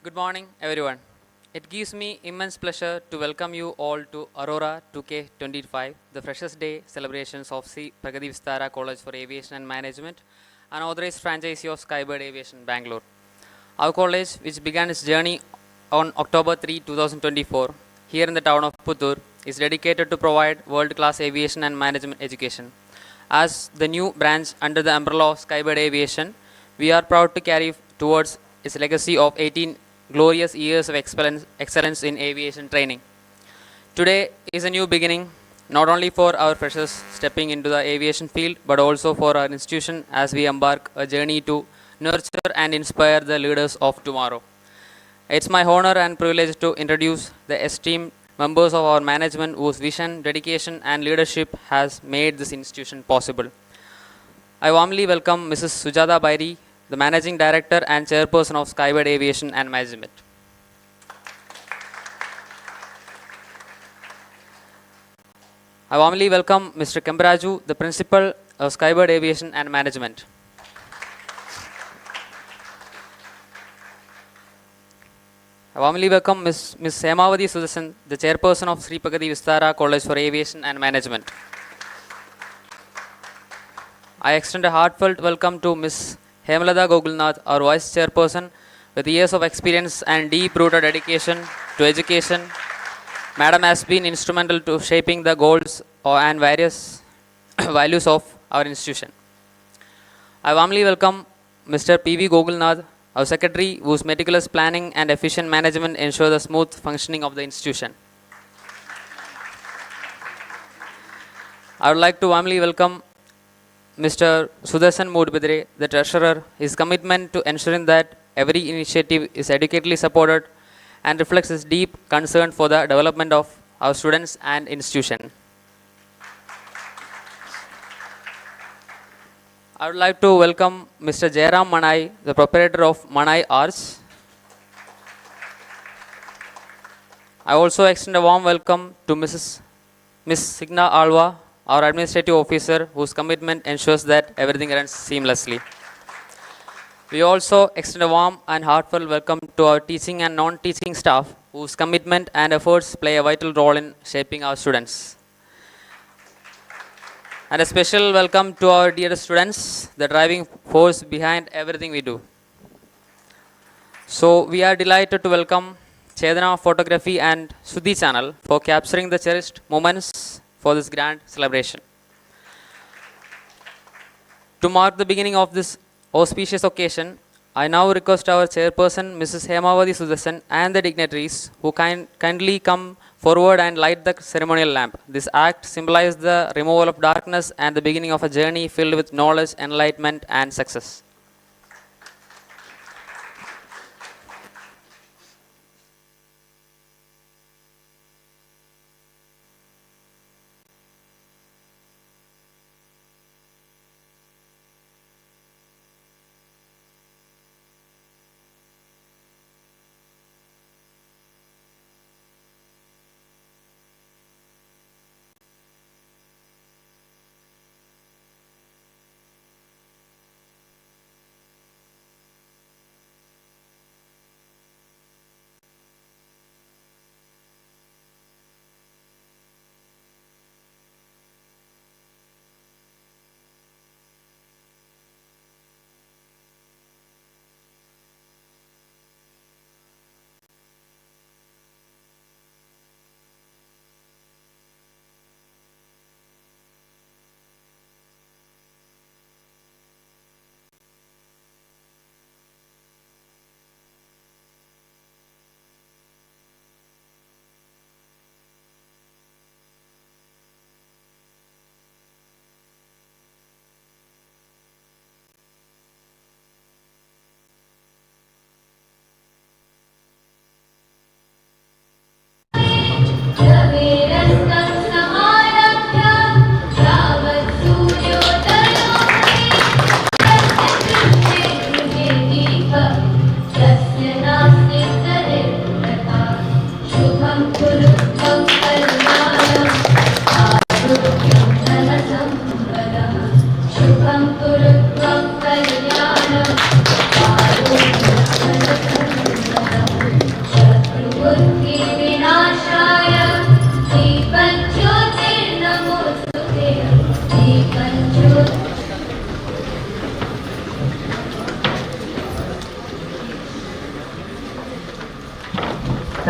Good morning, everyone. It gives me immense pleasure to welcome you all to Aurora 2K25, the Freshers Day celebrations of C. Pragati Vistara College for Aviation and Management, an authorized franchisee of Skybird Aviation, Bangalore. Our college, which began its journey on October 3, 2024, here in the town of Puttur, is dedicated to provide world-class aviation and management education. As the new branch under the umbrella of Skybird Aviation, we are proud to carry towards its legacy of 18 glorious years of excellence in aviation training. Today is a new beginning, not only for our freshers stepping into the aviation field, but also for our institution as we embark a journey to nurture and inspire the leaders of tomorrow. It's my honor and privilege to introduce the esteemed members of our management whose vision, dedication, and leadership has made this institution possible. I warmly welcome Mrs. Sujata Bairi, the Managing Director and Chairperson of Skybird Aviation and Management. I warmly welcome Mr. Kembraju, the Principal of Skybird Aviation and Management. I warmly welcome Ms. Hemavati Sudasan, the Chairperson of Sri Pragati Vistara College for Aviation and Management. I extend a heartfelt welcome to Ms. Hemalada Gogulnath, our Vice Chairperson, with years of experience and deep-rooted dedication to education. Madam has been instrumental to shaping the goals and various values of our institution. I warmly welcome Mr. P.V. Gogulnath, our Secretary, whose meticulous planning and efficient management ensure the smooth functioning of the institution. I would like to warmly welcome Mr. Sudarshan Moodbidre, the Treasurer. His commitment to ensuring that every initiative is adequately supported and reflects his deep concern for the development of our students and institution. I would like to welcome Mr. Jairam Manai, the proprietor of Manai Arts. I also extend a warm welcome to Ms. Signa Alva, our administrative officer, whose commitment ensures that everything runs seamlessly. We also extend a warm and heartfelt welcome to our teaching and non-teaching staff, whose commitment and efforts play a vital role in shaping our students. And a special welcome to our dear students, the driving force behind everything we do. So we are delighted to welcome Chedana Photography and Sudhi Channel for capturing the cherished moments for this grand celebration. To mark the beginning of this auspicious occasion, I now request our chairperson, Mrs. Hemavati Sudasan, and the dignitaries who kindly come forward and light the ceremonial lamp. This act symbolizes the removal of darkness and the beginning of a journey filled with knowledge, enlightenment, and success.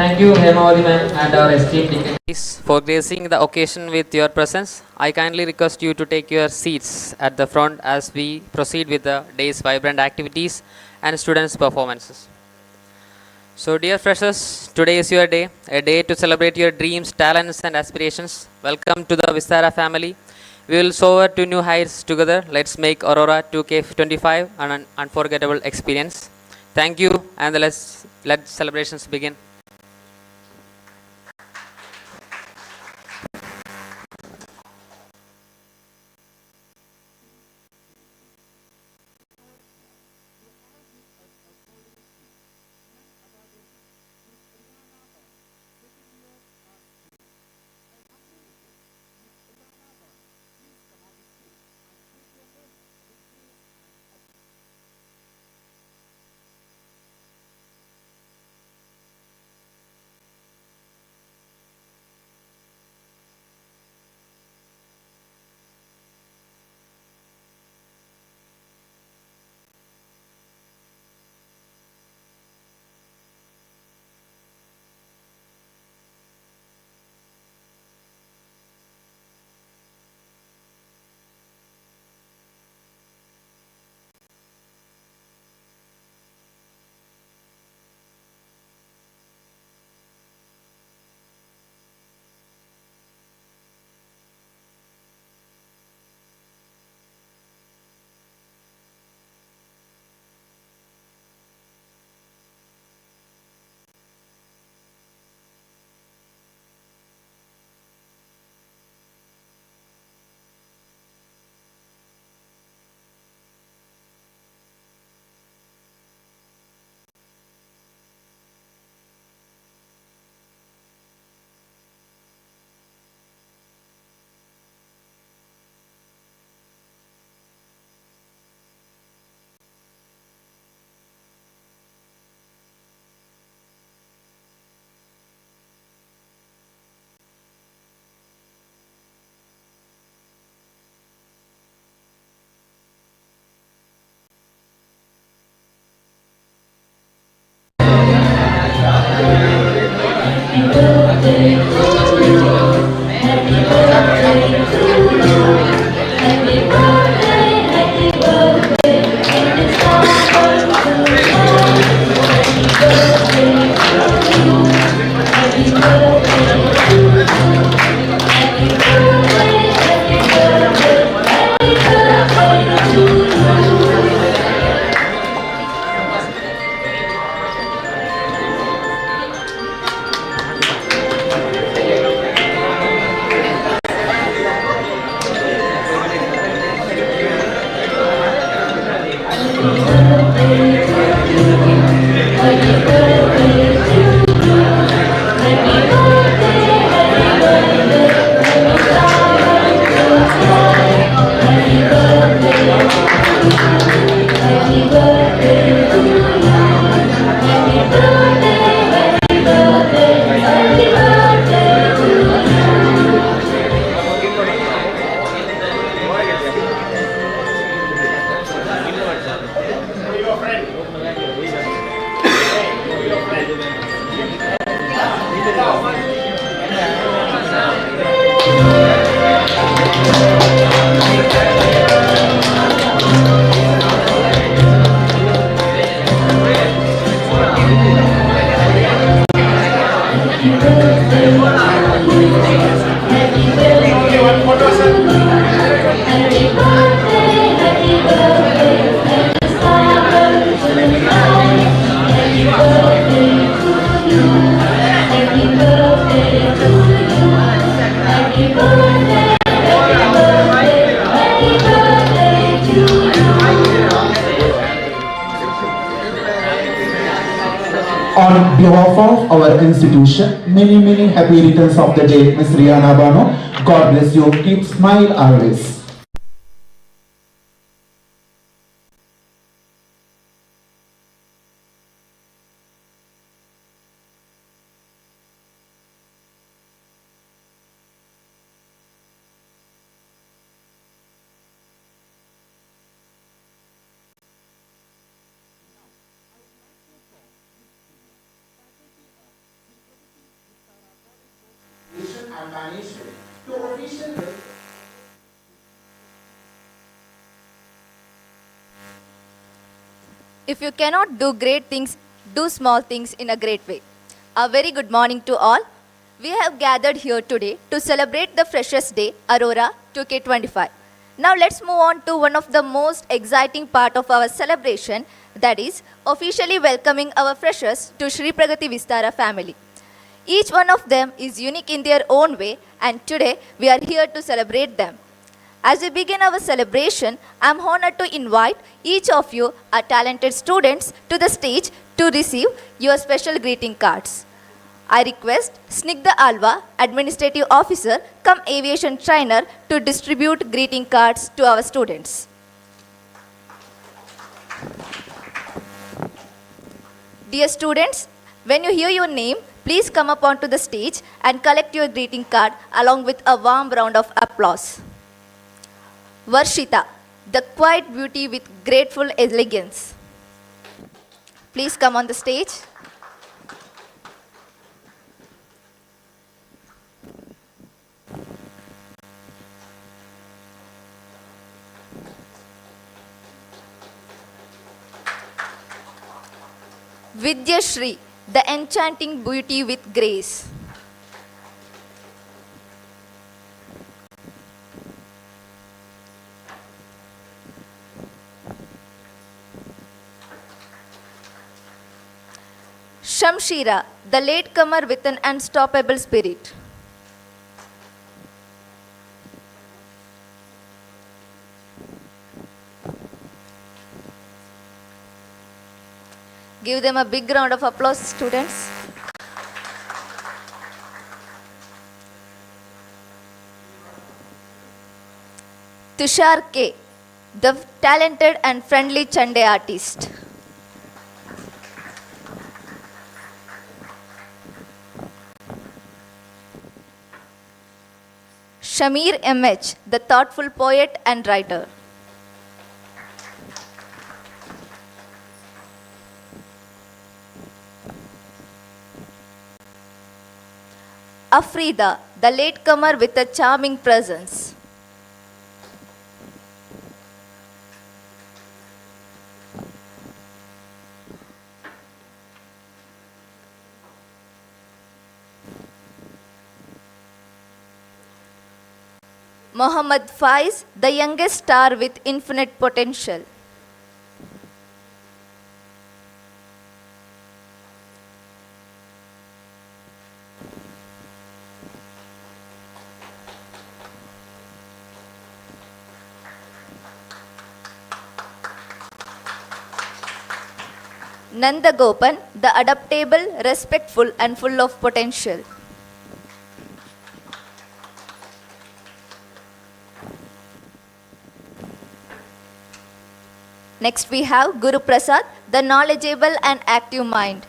Thank you, Hemavati ma'am, and our esteemed dignitaries for gracing the occasion with your presence. I kindly request you to take your seats at the front as we proceed with the day's vibrant activities and students' performances. So, dear freshers, today is your day, a day to celebrate your dreams, talents, and aspirations. Welcome to the Vistara family. We will soar to new heights together. Let's make Aurora 2K25 an unforgettable experience. Thank you, and let celebrations begin. On behalf of our institution, many happy returns of the day, Ms. Rihanna Bano. God bless you. Keep smile always. and management to officially If you cannot do great things, do small things in a great way. A very good morning to all. We have gathered here today to celebrate the Freshers' Day, Aurora 2K25. Now let's move on to one of the most exciting part of our celebration, that is officially welcoming our freshers to Shri Pragati Vistara family. Each one of them is unique in their own way, and today we are here to celebrate them. As we begin our celebration, I am honored to invite each of you, our talented students, to the stage to receive your special greeting cards. I request Snigdha Alva, Administrative Officer, cum Aviation Trainer, to distribute greeting cards to our students. Dear students, when you hear your name, please come up onto the stage and collect your greeting card along with a warm round of applause. Varshita, the quiet beauty with grateful elegance. Please come on the stage. Vidya Shri, the enchanting beauty with grace. Shamshira, the latecomer with an unstoppable spirit. Give them a big round of applause, students. Tushar K, the talented and friendly Chande artist. Shamir MH, the thoughtful poet and writer. Afrida, the latecomer with a charming presence. Mohammad Faiz, the youngest star with infinite potential. Nanda Gopan, the adaptable, respectful and full of potential. Next we have Guru Prasad, the knowledgeable and active mind.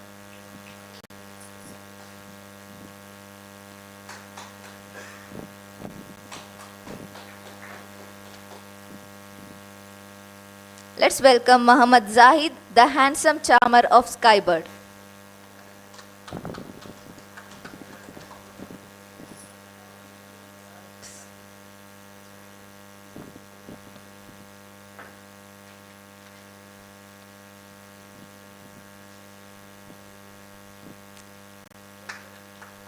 Let's welcome Muhammad Zahid, the handsome charmer of Skybird.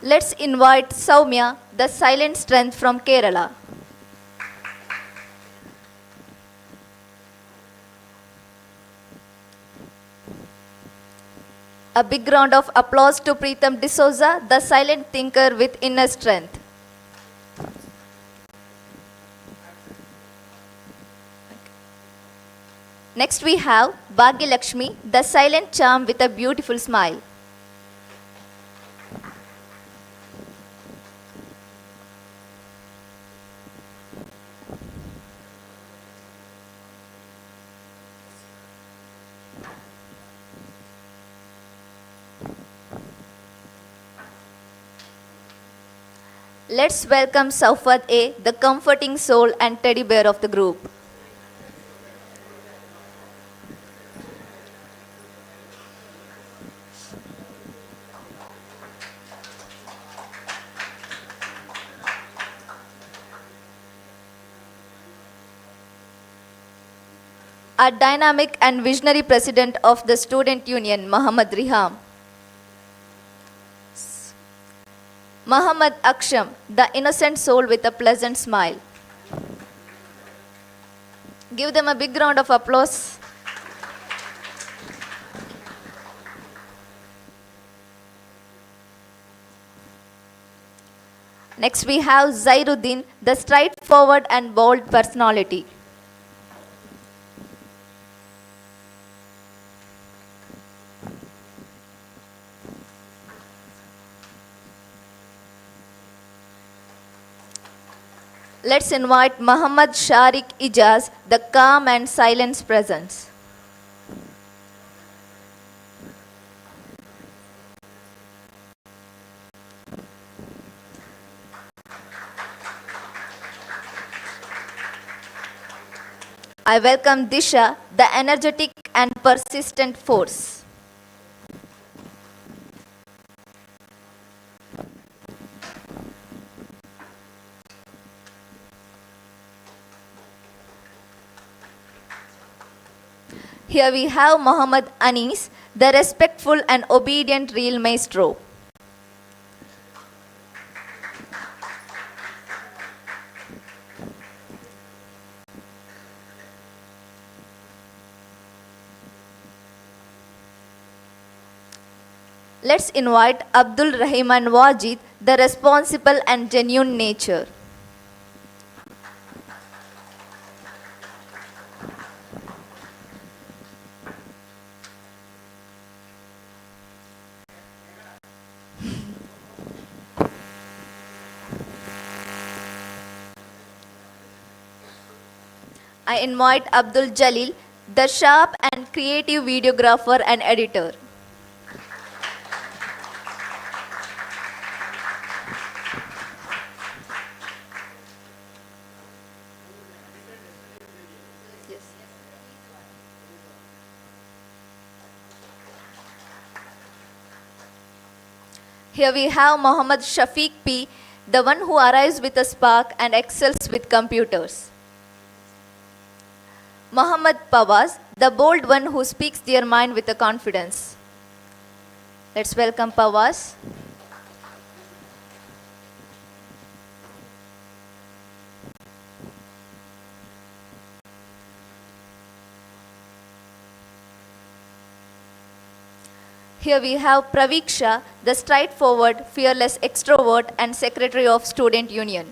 Let's invite Soumya, the silent strength from Kerala. A big round of applause to Preetham D'Souza, the silent thinker with inner strength. Next we have Bhagya Lakshmi, the silent charm with a beautiful smile. Let's welcome Saufat A, the comforting soul and teddy bear of the group. Our dynamic and visionary president of the Student Union, Muhammad Riham. Muhammad Aksham, the innocent soul with a pleasant smile. Give them a big round of applause. Next we have Zairuddin, the straightforward and bold personality. Let's invite Muhammad Sharik Ijaz, the calm and silent presence. I welcome Disha, the energetic and persistent force. Here we have Muhammad Anis, the respectful and obedient real maestro. Let's invite Abdul Rahman Wajid, the responsible and genuine nature. I invite Abdul Jalil, the sharp and creative videographer and editor. Here we have Muhammad Shafiq P, the one who arrives with a spark and excels with computers. Muhammad Pawaz, the bold one who speaks their mind with a confidence. Let's welcome Pawaz. Here we have Praviksha, the straightforward, fearless extrovert and secretary of Student Union.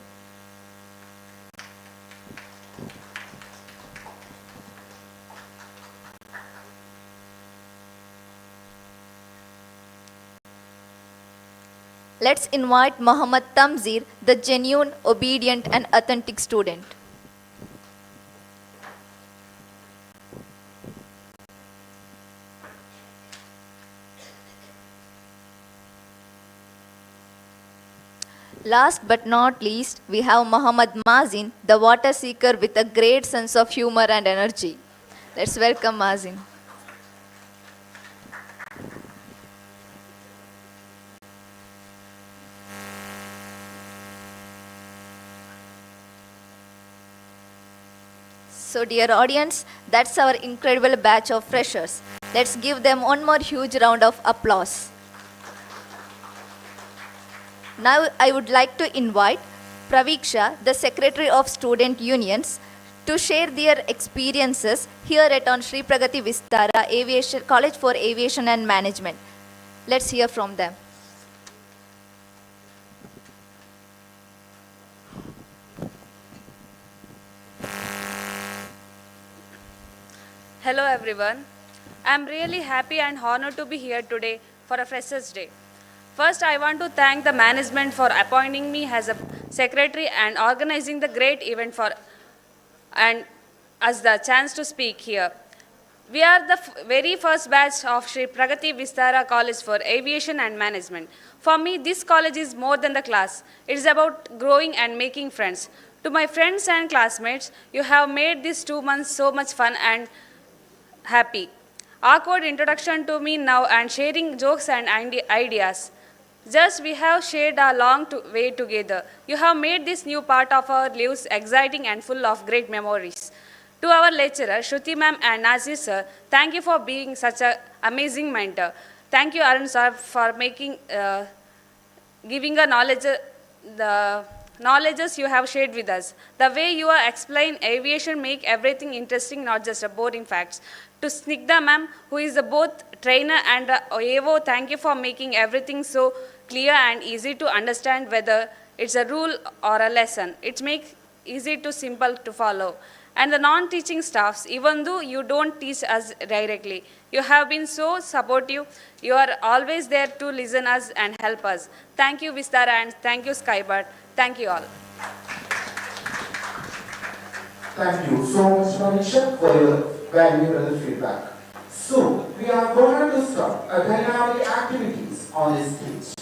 Let's invite Muhammad Tamzir, the genuine, obedient and authentic student. Last but not least, we have Muhammad Mazin, the water seeker with a great sense of humor and energy. Let's welcome Mazin. So dear audience, that's our incredible batch of freshers. Let's give them one more huge round of applause. Now I would like to invite Praviksha, the Secretary of Student Unions, to share their experiences here at on Sri Pragati Vistara Aviation College for Aviation and Management. Let's hear from them. Hello everyone. I am really happy and honored to be here today for a Freshers' Day. First, I want to thank the management for appointing me as a secretary and organizing the great event for and us the chance to speak here. We are the very first batch of Sri Pragati Vistara College for Aviation and Management. For me, this college is more than the class. It is about growing and making friends. To my friends and classmates, you have made these 2 months so much fun and happy. Awkward introduction to me now and sharing jokes and ideas. Just we have shared a long way together. You have made this new part of our lives exciting and full of great memories. To our lecturer, Shruti ma'am and Nazir sir, thank you for being such an amazing mentor. Thank you, Arun sir, for giving a knowledge, the knowledges you have shared with us. The way you are explain aviation make everything interesting, not just a boring facts. To Snigdha ma'am, who is a both trainer and a AO, thank you for making everything so clear and easy to understand, whether it's a rule or a lesson. It makes easy to simple to follow. And the non-teaching staffs, even though you don't teach us directly, you have been so supportive. You are always there to listen us and help us. Thank you, Vistara, and thank you, Skybird. Thank you all. Thank you so much, Manisha, for your valuable feedback. So, we are going to start a dynamic activities on this stage.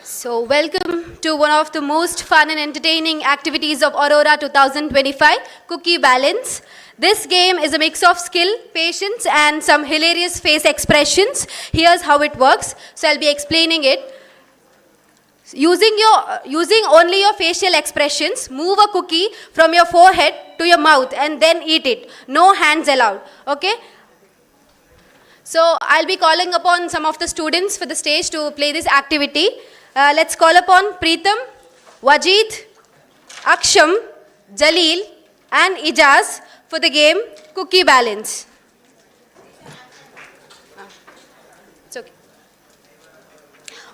So, welcome to one of the most fun and entertaining activities of Aurora 2025, Cookie Balance. This game is a mix of skill, patience, and some hilarious face expressions. Here's how it works. So, I'll be explaining it. Using only your facial expressions, move a cookie from your forehead to your mouth and then eat it. No hands allowed. Okay? So, I'll be calling upon some of the students for the stage to play this activity. Let's call upon Preetham, Wajid, Aksham, Jaleel and Ijaz for the game Cookie Balance. It's okay.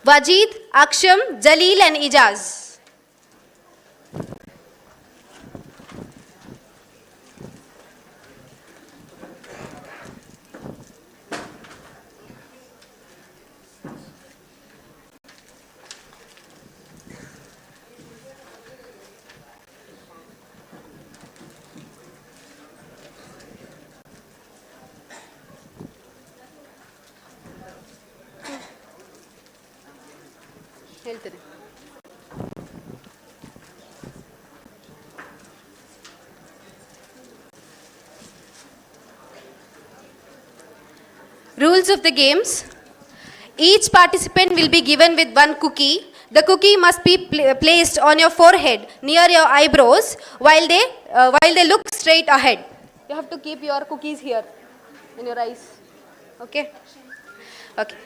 Wajid, Aksham, Jaleel and Ijaz. ಹೇಳ್ತೀನಿ. Rules of the games. Each participant will be given with one cookie. The cookie must be placed on your forehead near your eyebrows while they look straight ahead. You have to keep your cookies here in your eyes. Okay? Okay.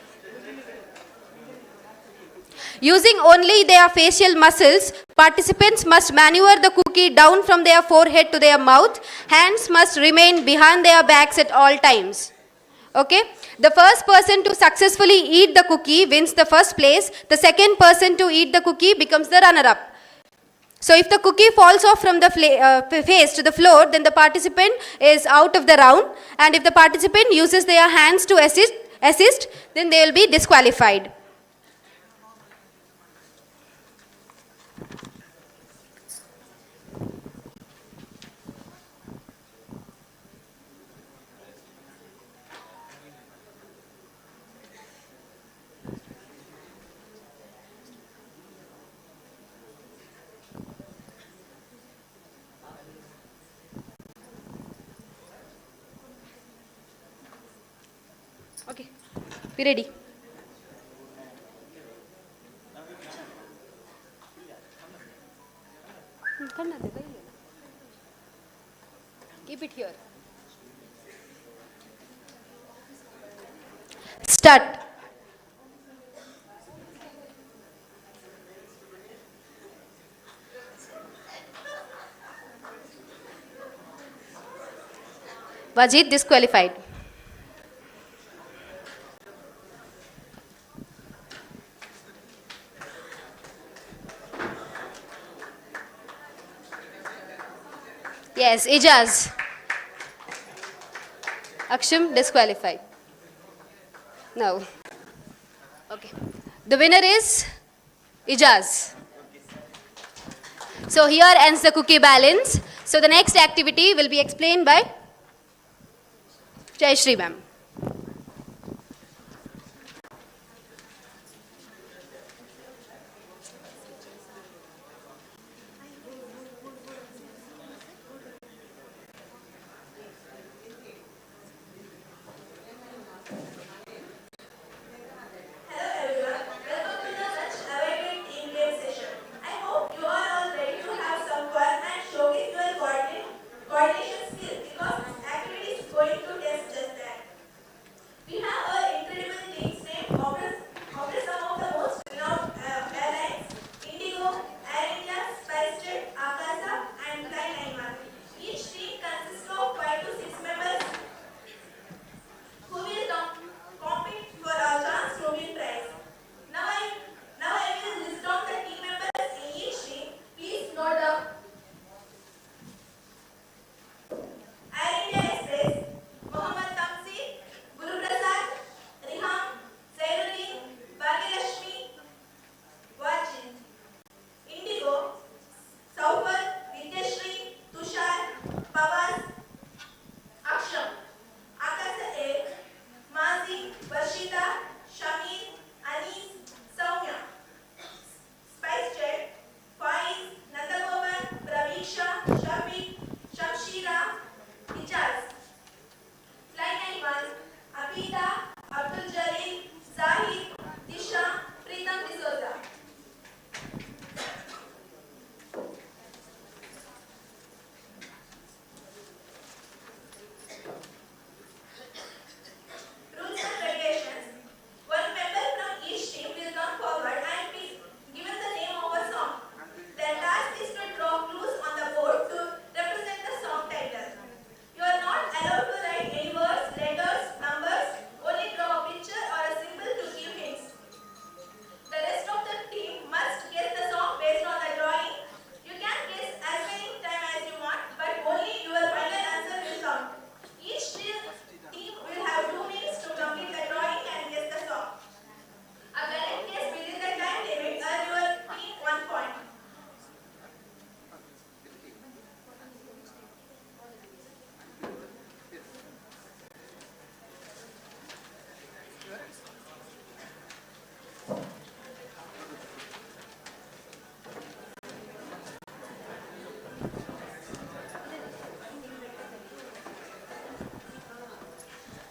Using only their facial muscles, participants must maneuver the cookie down from their forehead to their mouth. Hands must remain behind their backs at all times. Okay? The first person to successfully eat the cookie wins the first place. The second person to eat the cookie becomes the runner-up. So if the cookie falls off from the face to the floor, then the participant is out of the round. And if the participant uses their hands to assist, then they will be disqualified. Okay, be ready. Keep it here. Start. Wajid disqualified. Yes, Ijaz. Aksham disqualified. No. Okay. The winner is Ijaz. So here ends the cookie balance. So the next activity will be explained by Jayashree ma'am. Hello everyone, welcome to the much awaited team game session. I hope you are all ready to have some fun and showcase your coordination skills because this activity is going to test just that. We have our incredible teams named after some of the most renowned airlines: Indigo, Air India, SpiceJet, Akasa, and Fly91. Each team consists of 5 to 6 members who will compete for a chance to win prize. Now I will list down the team members in each team. Please note down. Air India Express, Mohammed Tamsi, Guru Prasad, Riham, Zainuddin, Bhagyalakshmi, Vajin. Indigo, Saufat, Vidyashri, Tushar, Pavas, Aksham. Akasa Air, Mazi, Varshita, Shamir, Anis, Soumya. SpiceJet, Faiz, Nandagopan, Pravisha, Shafiq, Shamshira, Ijaz. Fly91, Abida, Abdul Jalil, Zahid, Disha, Pritam D'Souza. Rules and regulations. One member from each team will come forward and be given the name of a song. The task is to draw clues on the board to represent the song title. You are not allowed to write any words, letters, numbers, only draw a picture or a symbol to give hints. The rest of the team must guess the song based on the drawing. You can guess as many times as you want, but only your final answer will count. Each team will have 2 minutes to complete the drawing and guess the song. A correct guess within the time limit earns your team 1 point.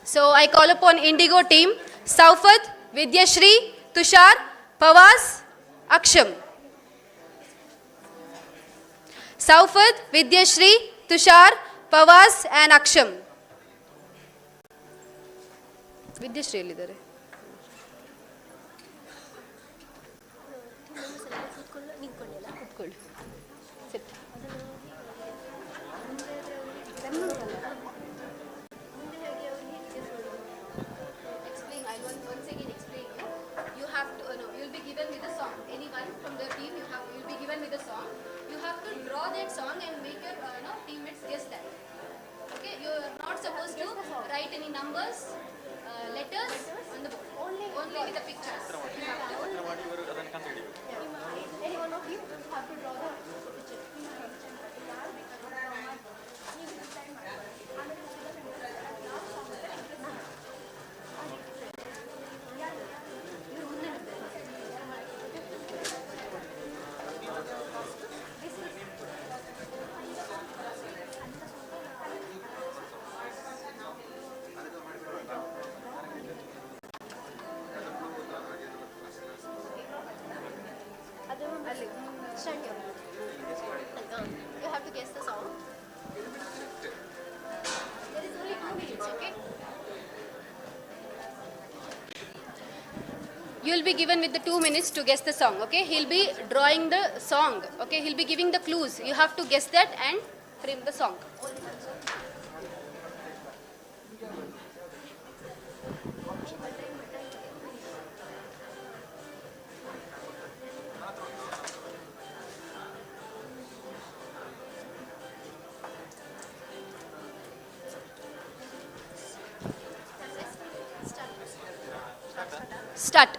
So I call upon Indigo team, Saufat, Vidyashri, Tushar, Pavas, Aksham. Saufat, Vidyashri, Tushar, Pavas and Aksham. Vidyashri ಎಲ್ಲಿದ್ದಾರೆ? ಕೂತ್ಕೊಳ್ಳಿ. Sit. Explain. I will once again explain you. You have to no. You'll be given with a song. Anyone from the team, you'll be given with a song. You have to draw that song and make your teammates guess that. Okay. You are not supposed to write any numbers, letters on the board. Only with the pictures. You have to. Any one of you have to draw the picture. Start here. You have to guess the song. There is only 2 minutes, okay? You'll be given with the 2 minutes to guess the song, okay? He'll be drawing the song, okay? He'll be giving the clues. You have to guess that and frame the song. Start.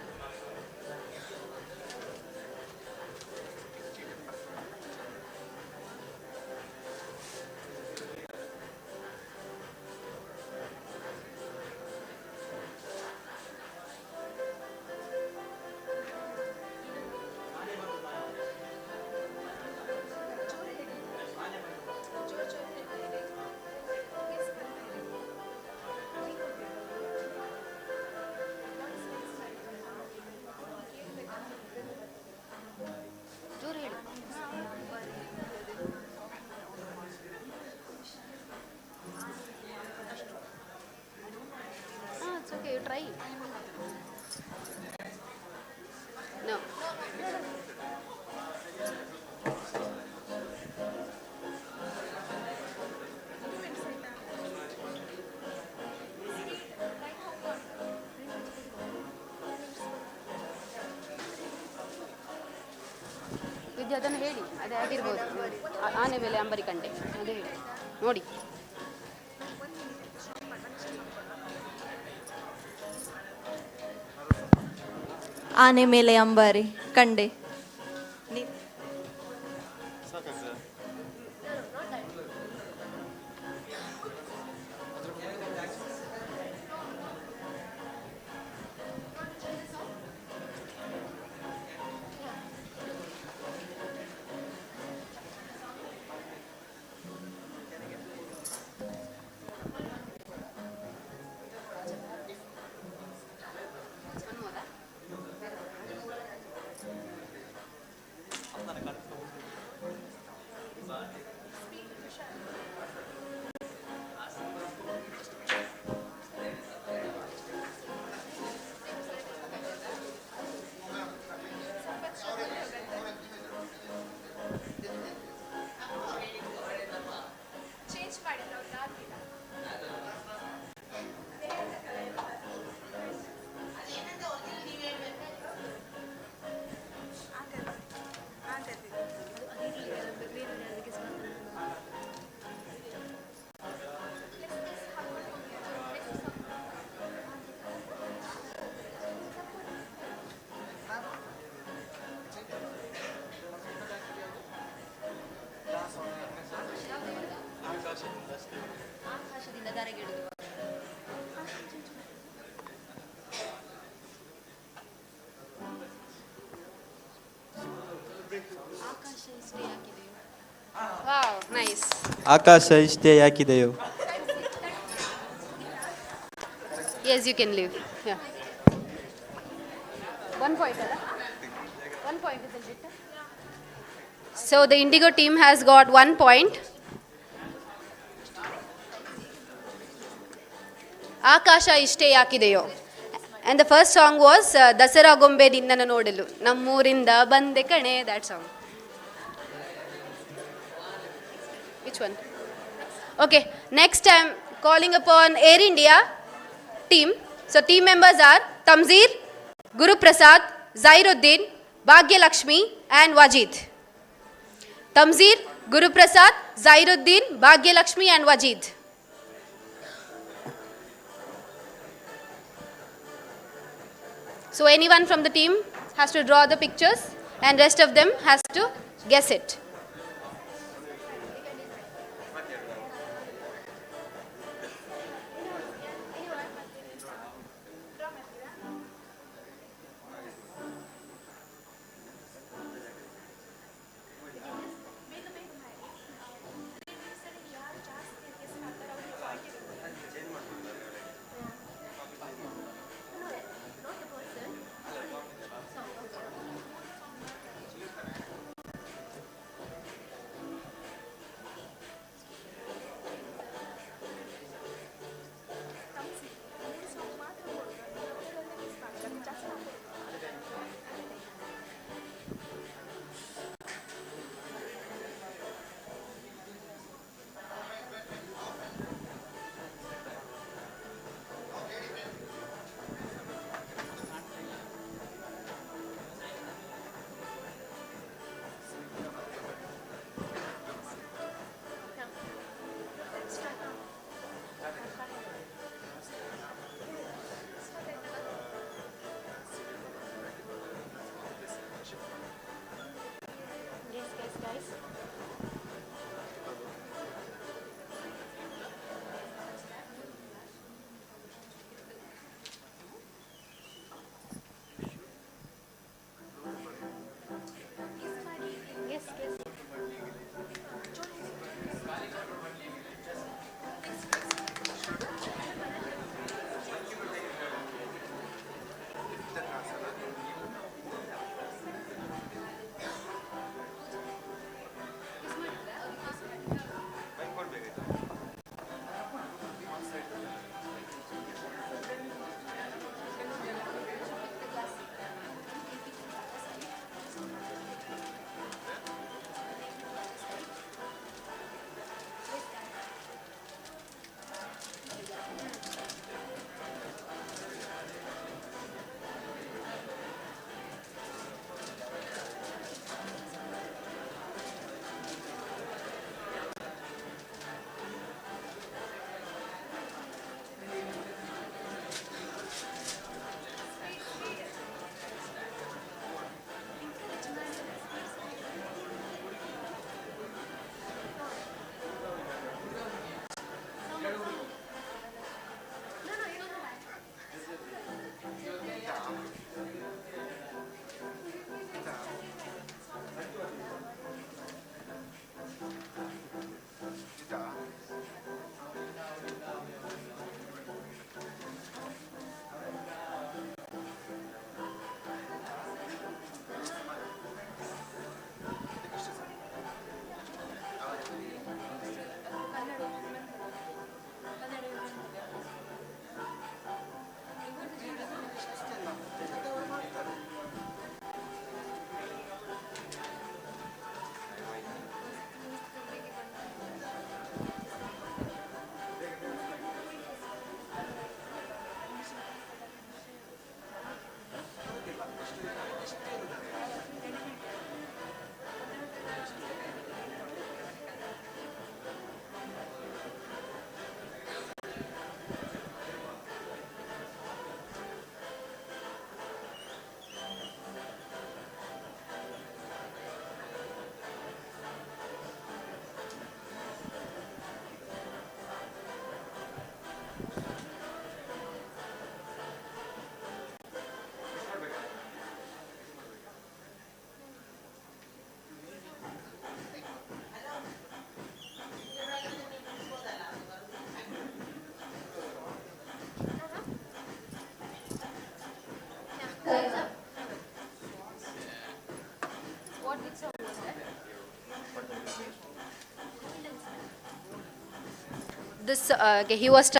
Why? No. ವಿದ್ಯೆ ಅದನ್ನು ಹೇಳಿ, ಅದೇ ಆಗಿರ್ಬೋದು. ಆನೆ ಮೇಲೆ ಅಂಬರಿ ಕಂಡೆ, ಅದೇ ಹೇಳಿ ನೋಡಿ. ಆನೆ ಮೇಲೆ ಅಂಬಾರಿ ಕಂಡೆ. ಆಕಾಶದಿಂದ ಧರೆಗಿಳಿದು ಆಕಾಶ ಇಷ್ಟೇ ಹಾಕಿದೆಯೋ. Wow, nice. ಆಕಾಶ ಇಷ್ಟೇ ಯಾಕಿದೆಯೋ. Yes, you can leave. Yeah. 1 point, ಅಲ್ಲ? 1 point, isn't it? So the Indigo team has got 1 point. ಆಕಾಶ ಇಷ್ಟೇ ಯಾಕಿದೆಯೋ. And the first song was Dasara ಗೊಂಬೆ ನಿನ್ನನ್ನು ನೋಡಲು ನಮ್ಮೂರಿಂದ ಬಂದೆ ಕಣೆ, that song. Which one? Okay, next I'm calling upon Air India team. So team members are Tamzeer, Guru Prasad, Zairuddin, Bhagyalakshmi and Wajid. Tamzeer, Guru Prasad, Zairuddin, Bhagyalakshmi and Wajid. So anyone from the team has to draw the pictures and rest of them has to guess it. okay, he was.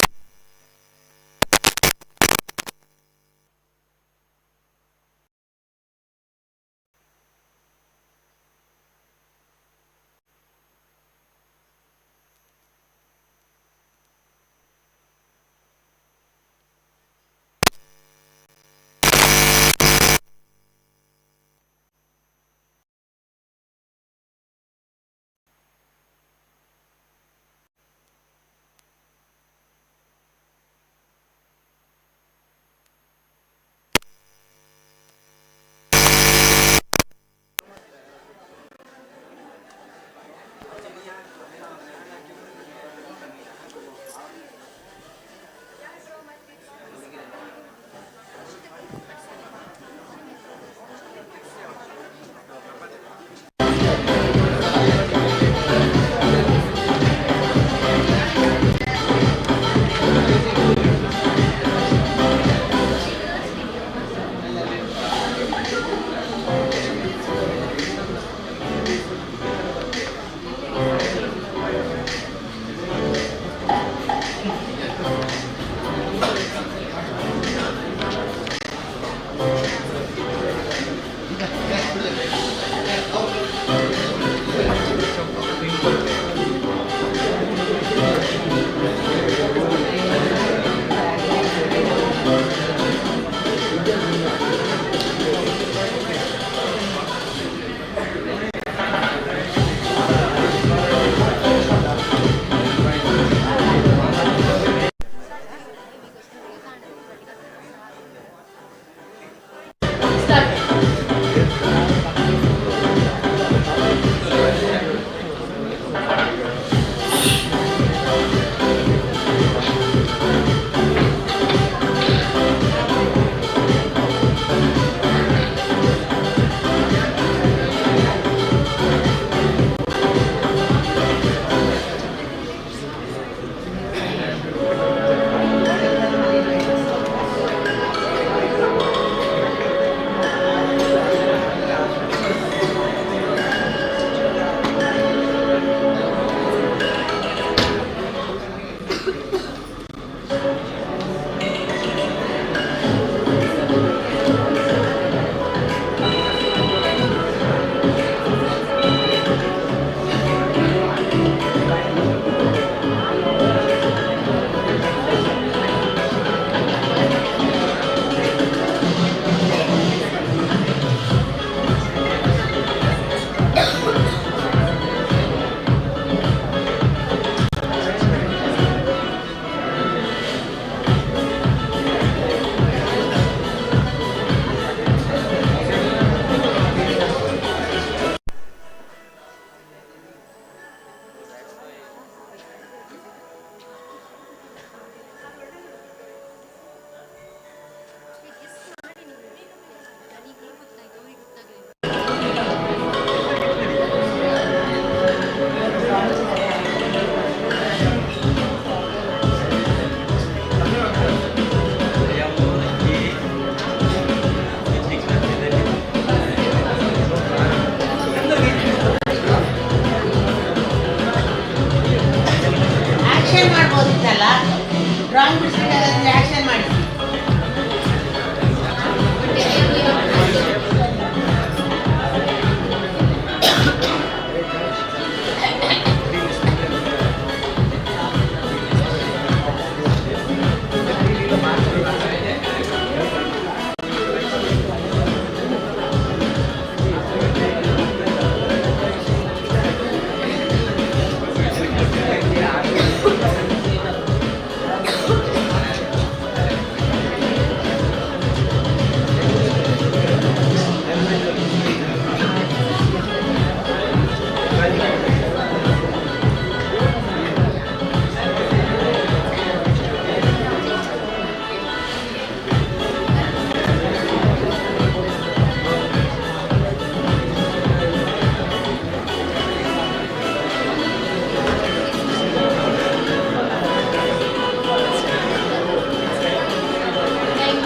Drawing ಬಿಡಿಸ್ಬೇಕಾದ್ರೆ action ಮಾಡಿ.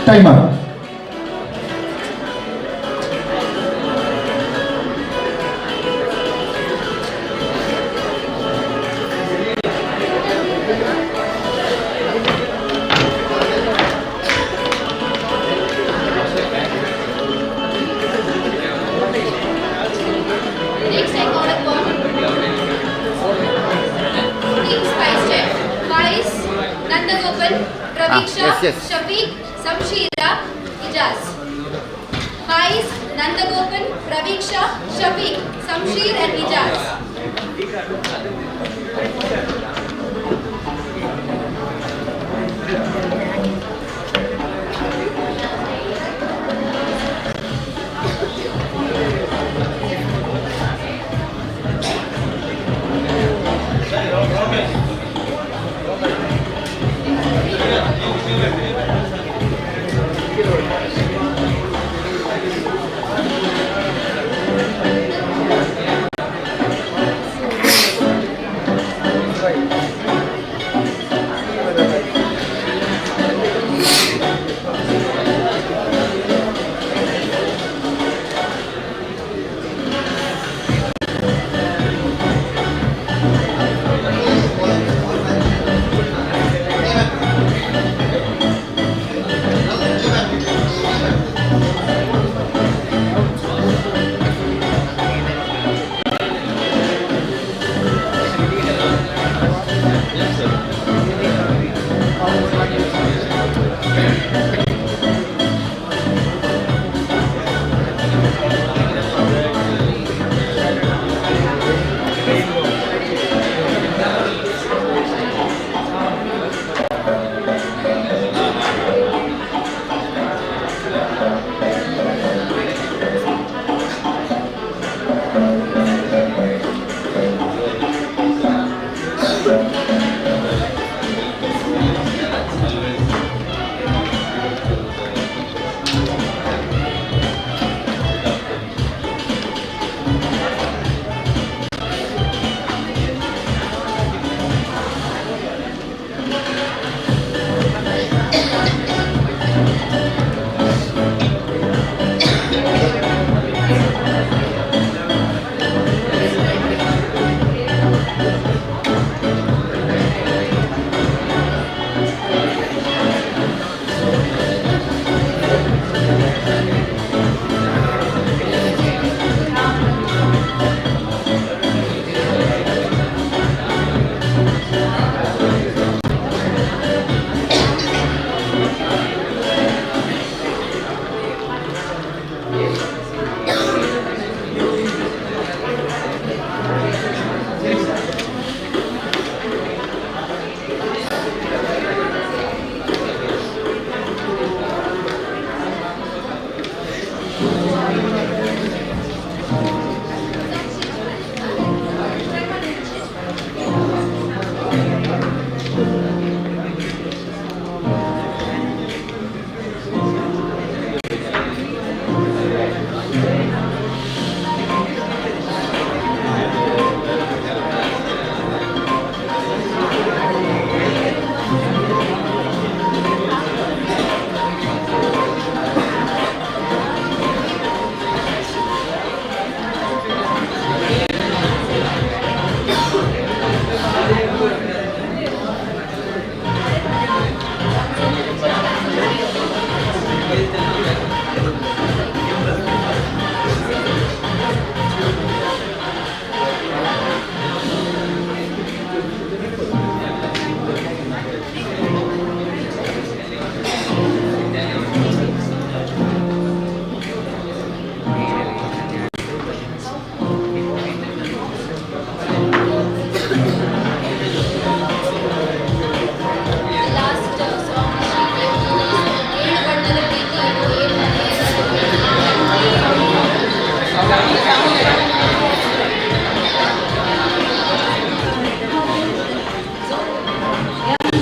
Timer. Samshira, Ijaz. Faiz, Nandagopan, Praviksha, Shafiq, Samshir and Ijaz.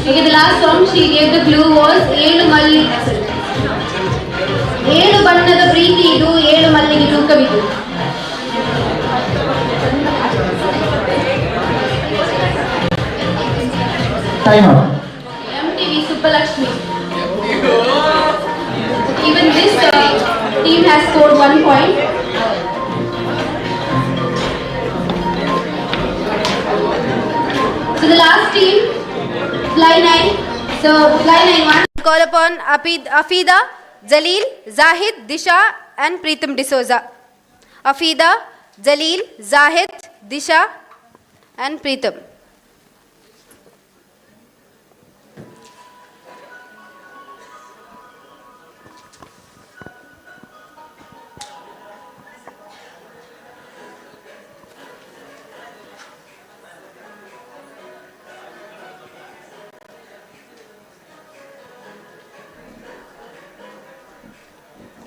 Okay, the last song she gave the clue was Elu Malli. Elu Bannada Preeti Idu, Elu Mallige Tookavidu. Time out. MTV Subbulakshmi. Even this team has scored 1 point. So the last team, Fly 9. So Fly 9 won. Call upon Afida, Jalil, Zahid, Disha and Preetam D'Souza. Afida, Jalil, Zahid, Disha and Preetam.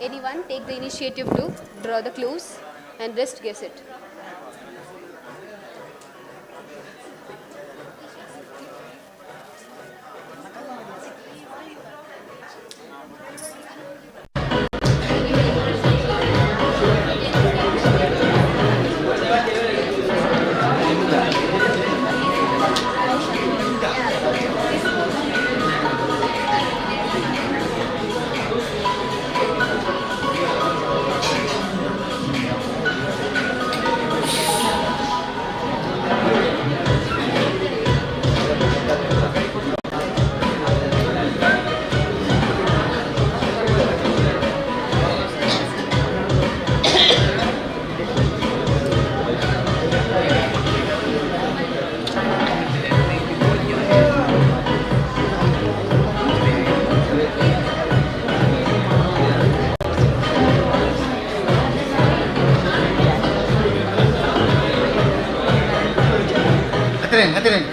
Anyone take the initiative to draw the clues and rest guess it. Hatirin.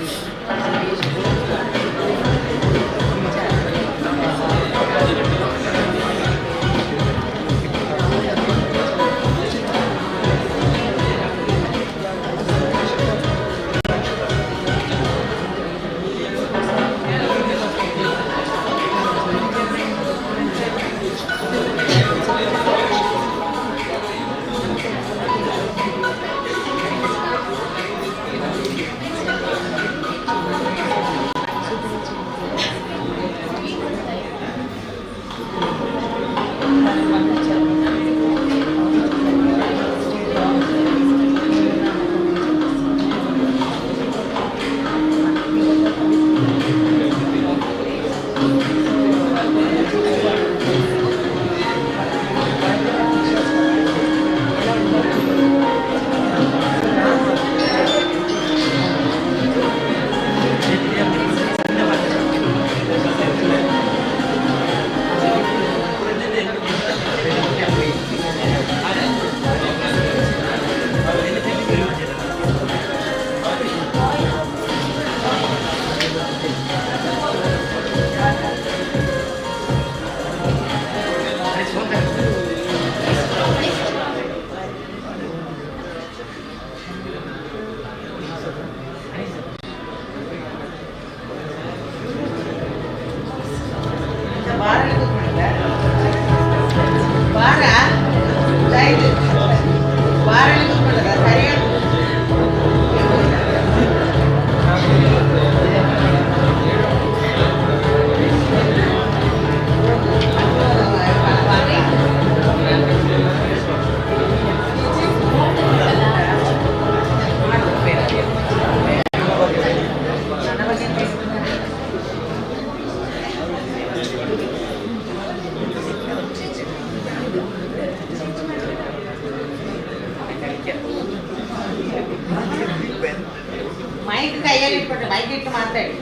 Mic ಕೈಯಲ್ಲಿ ಇಟ್ಬಿಟ್ರೆ mic ಇಟ್ಟು ಮಾತಾಡಿ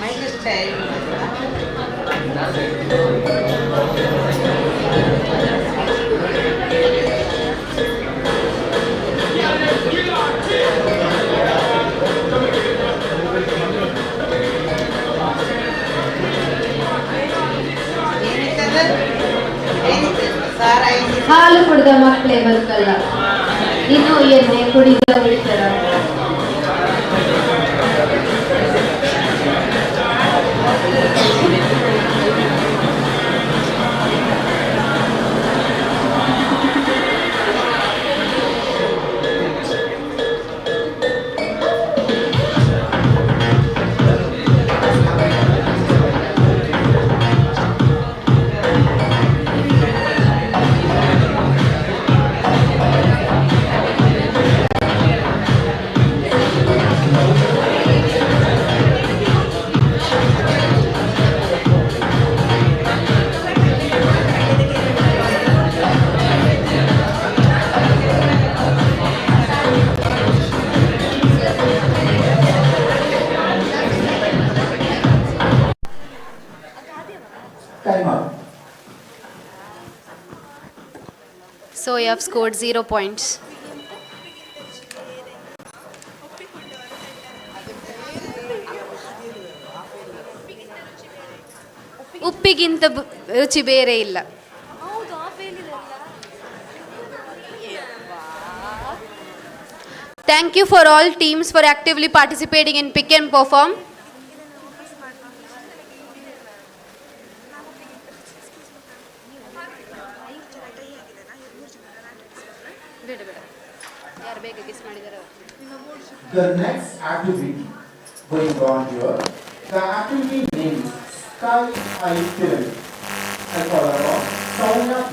mic ಇಟ್ಟು ಹಾಲು ಕುಡಿದ ಮಕ್ಕಳೇ ಬದುಕಲ್ಲ, ಇನ್ನು ಎಣ್ಣೆ ಕುಡಿದ ಉಳಿತರ. Time out. So you have scored 0 points. ಉಪ್ಪಿಗಿಂತ ರುಚಿ ಬೇರೆ ಇಲ್ಲ. Thank you for all teams for actively participating in Pick and Perform. The next activity going on here, the activity name is Sky High Pyramid. I call upon Soumya P,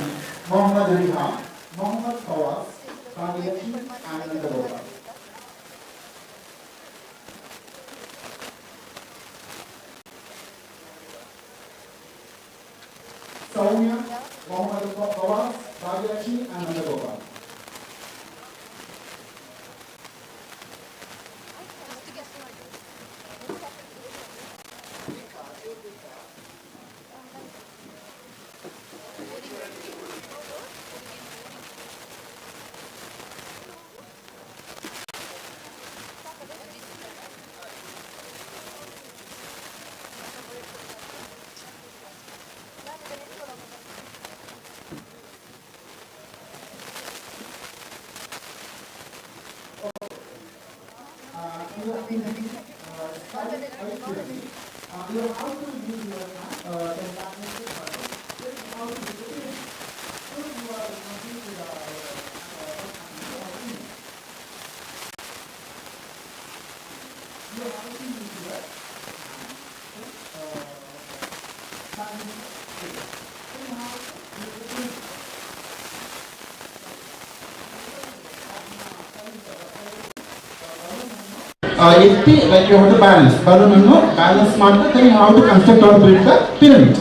Mohammad Rihan, Mohammad Fawaz, Kamilaki, and Nandagopa. Soumya, Mohammad Fawaz, Kamilaki, and Nandagopa. Like you have to balance, balance matter, then you have to construct or build the pyramid.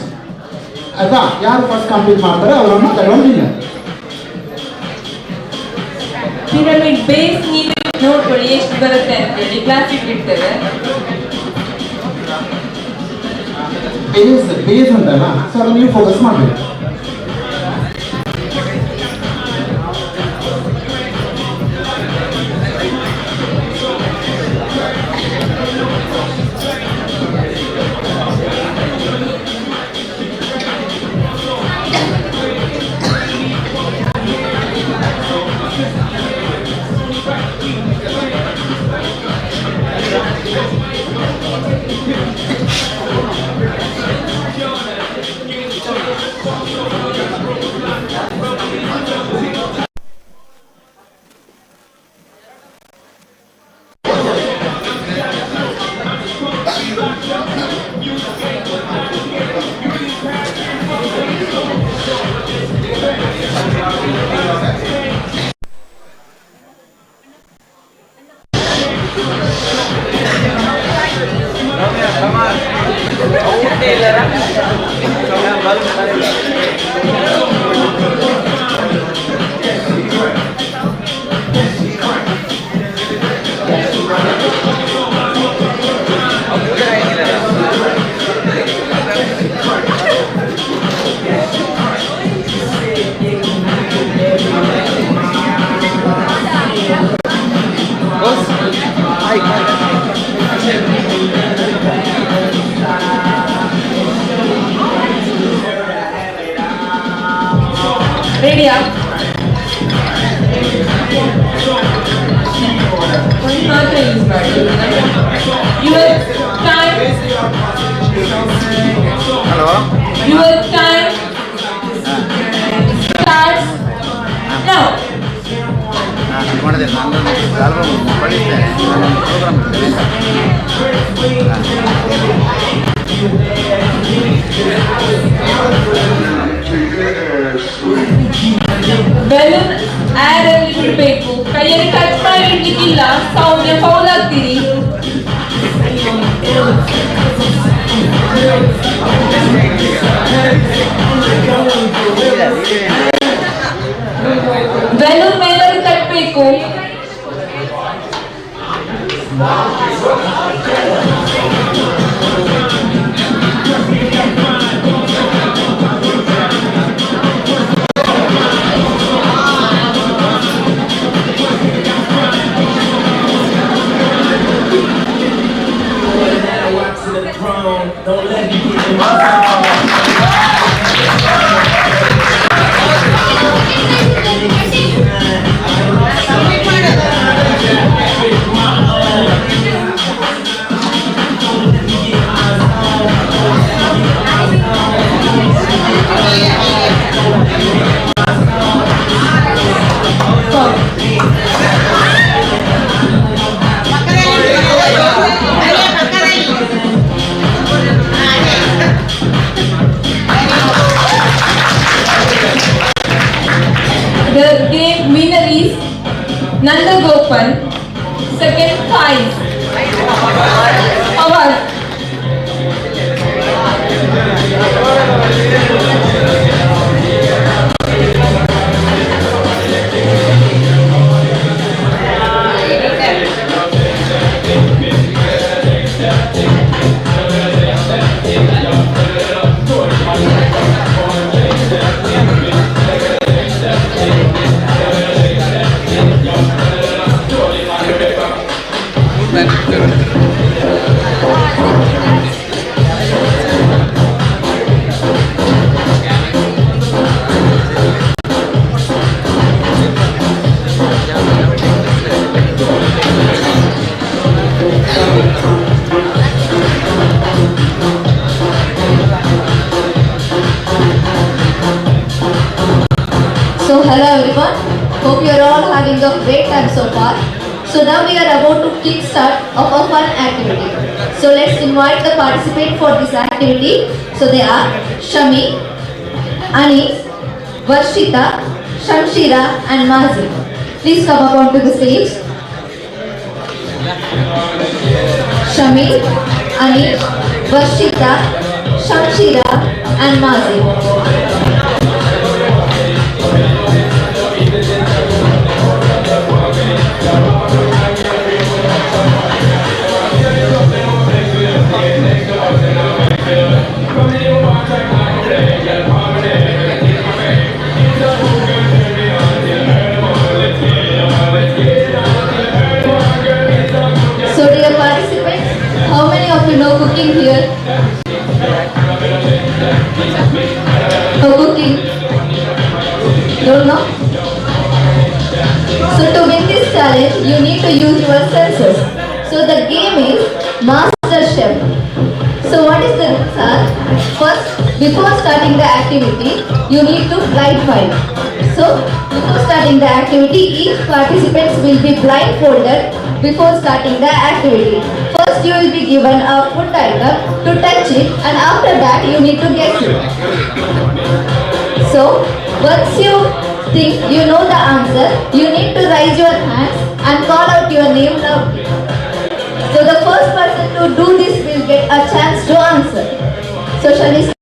That's why first complete matter, pyramid base needed note ಎಷ್ಟು ಬರುತ್ತೆ ಅಂತ ಹೇಳಿ ಕ್ಲಾಸಿಗೆ ಇಡ್ತೇವೆ. Base ಅಂತಲ್ಲ, so ಅದನ್ನ ನೀವು focus ಮಾಡಬೇಕು. Ready up. Not to use my your time. Hello. Your time starts now. Balloon add a little ಬೇಕು ಕೈಯಲ್ಲಿ ಟಚ್ ಮಾಡಿರ್ಲಿಕ್ಕಿಲ್ಲ ಸೌಮ್ಯ ಫೌಲ್ ಆಗ್ತೀರಿ. balloon ಮೇಲೆ ತಟ್ಟಬೇಕು. Don't let me get in my car. Our game winner is Nanda Gopal. Second prize. Our So hello everyone, hope you are all having a great time so far. So now we are about to kick start of a fun activity. So let's invite the participant for this activity. So they are Shami, Anis, Varshita, Shamshira and Mazi. Please come up onto the stage. Shami, Anis, Varshita, Shamshira and Mazi. So dear participants, how many of you know cooking here? No cooking? Don't know? So to win this challenge, you need to use your senses. So the game is Master Chef. So what is the rules are? First, before starting the activity, you need to blindfold. So before starting the activity, each participant will be blindfolded before starting the activity. First, you will be given a food item to touch it, and after that you need to guess it. So once you think you know the answer, you need to raise your hands and call out your name loudly. So the first person to do this will get a chance to answer. So shall we start?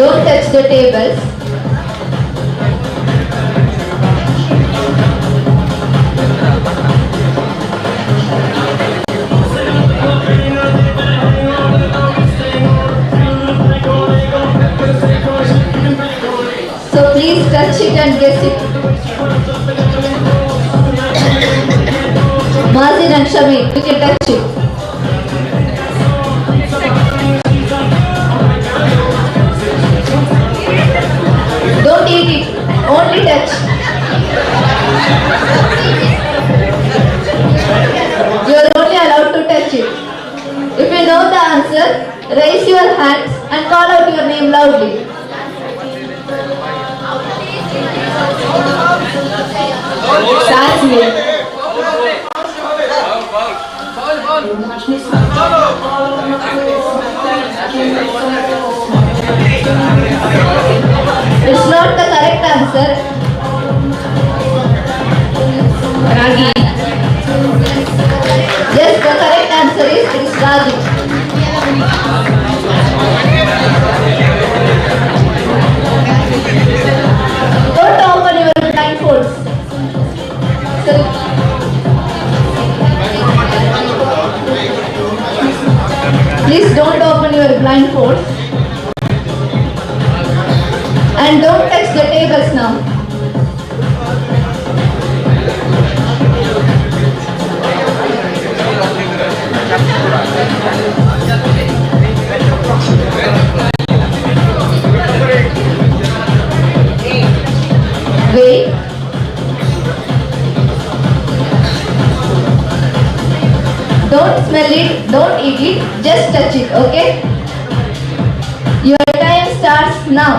Don't touch the tables. So please touch it and guess it. Mazin and Shami, you can touch it. Don't eat it, only touch. You are only allowed to touch it. If you know the answer, raise your hands and call out your name loudly. ಸಾಸಿವೆ It's not the correct answer. Ragi Yes, the correct answer is it's Ragi. Don't open your blindfolds. Sorry. Please don't open your blindfolds. And don't touch the tables now. Wait. Don't smell it, don't eat it, just touch it, okay? Your time starts now.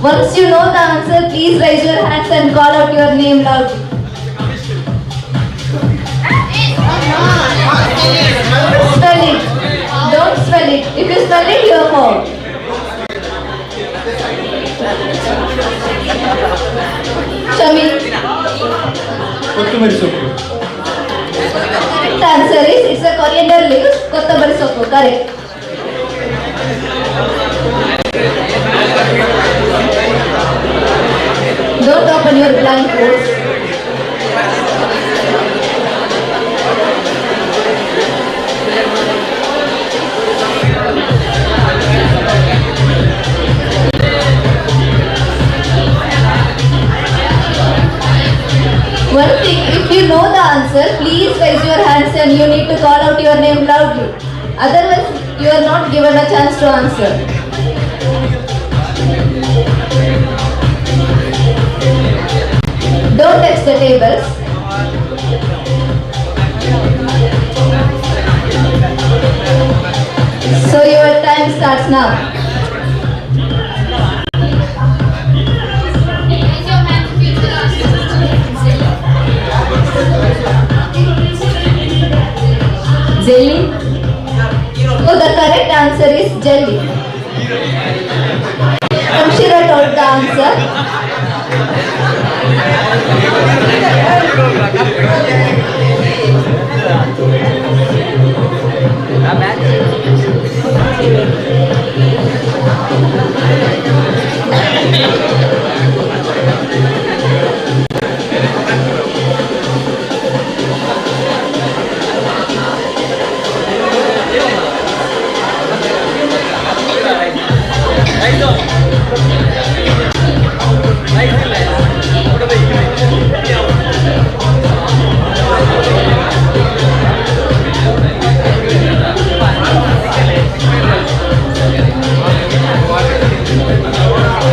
Once you know the answer, please raise your hands and call out your name loudly. Spell it. Don't spell it. If you spell it, you are fouled. Shami. ಕೊತ್ತಂಬರಿ ಸೊಪ್ಪು. The answer is it's a coriander leaves, kotthabari soppu. Correct. Don't open your blindfolds. One thing, if you know the answer, please raise your hands and you need to call out your name loudly. Otherwise, you are not given a chance to answer. Don't touch the tables. So your time starts now. Jelly? So the correct answer is jelly. Amshira told the answer.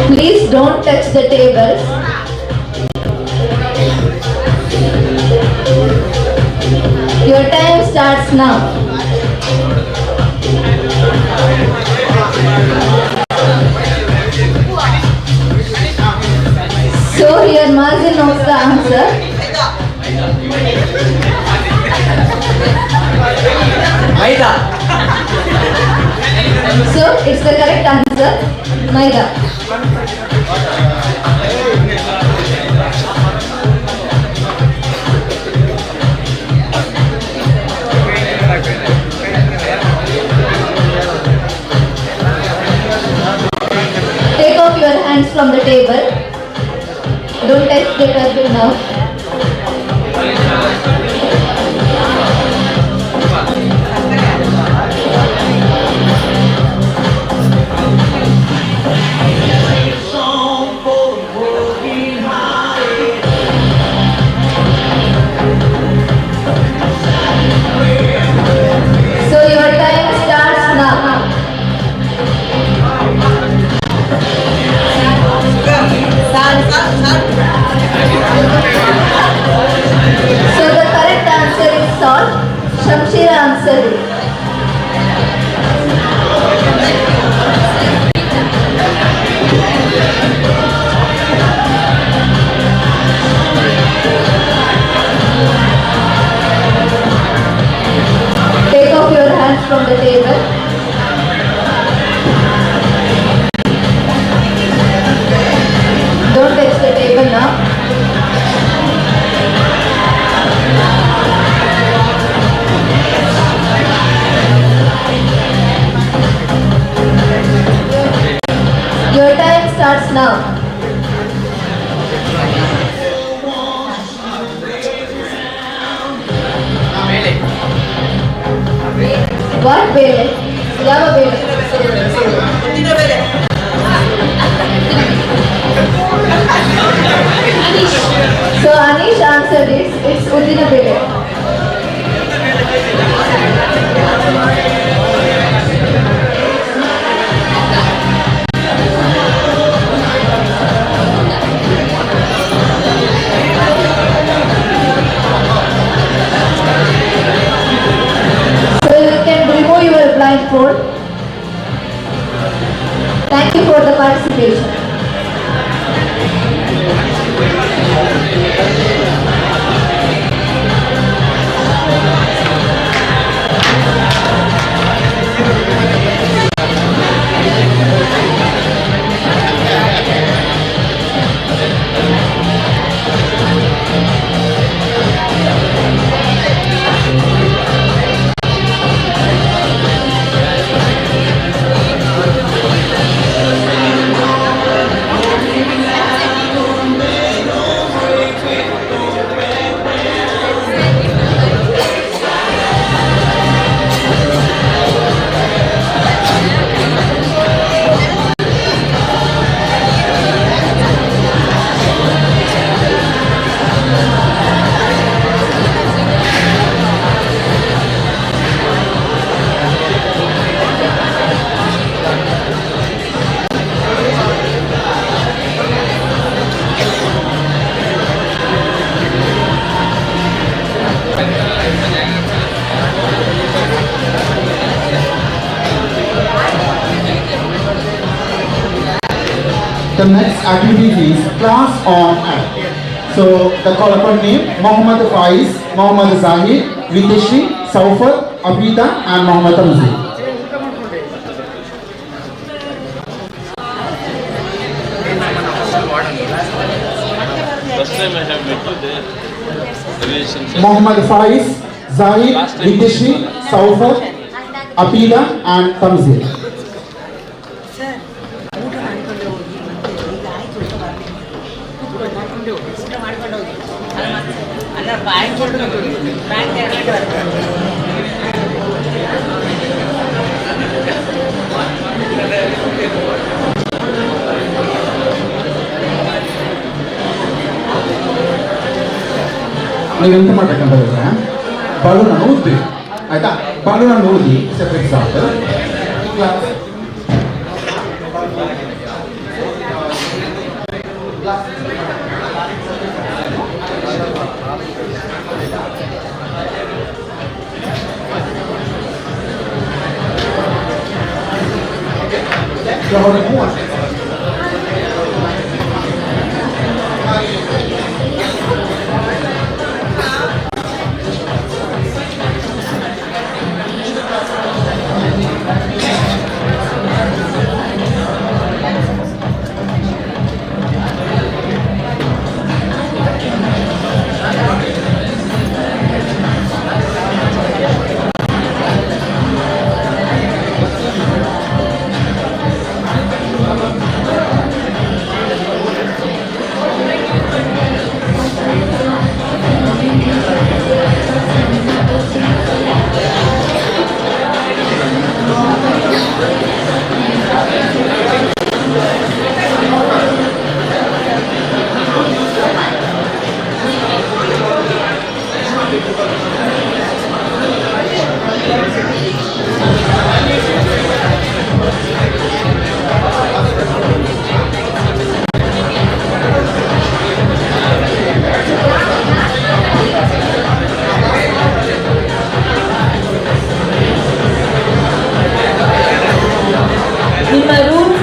Please don't touch the tables. Your time starts now. So here Mazin knows the answer. Maida. So it's the correct answer. Maida. Take off your hands from the table. Don't touch the table now. So your time starts now. Sal. What ಬೇಳೆ? ಯಾವ ಬೇಳೆ? So Anish answered it. It's ಉದ್ದಿನ ಬೇಳೆ. So you can remove your blindfold. Thank you for the participation. The next activity is class on act. So the call upon name Mohammad Faiz, Mohammad Zahid, Viteshri, Saufat, Abida and Mohammad Tamzi. First time I have met you there. Relationship. Mohammad Faiz, Zahid, Viteshri, Saufat, Abida and Tamzi. ನೀವೆಂತ ಮಾಡ್ಬೇಕಂತಂದ್ರೆ ಬಾಲೂನನ್ನು ಊದ್ರಿ ಆಯ್ತಾ, ಬಾಲೂನನ್ನು ಊದಿ separate example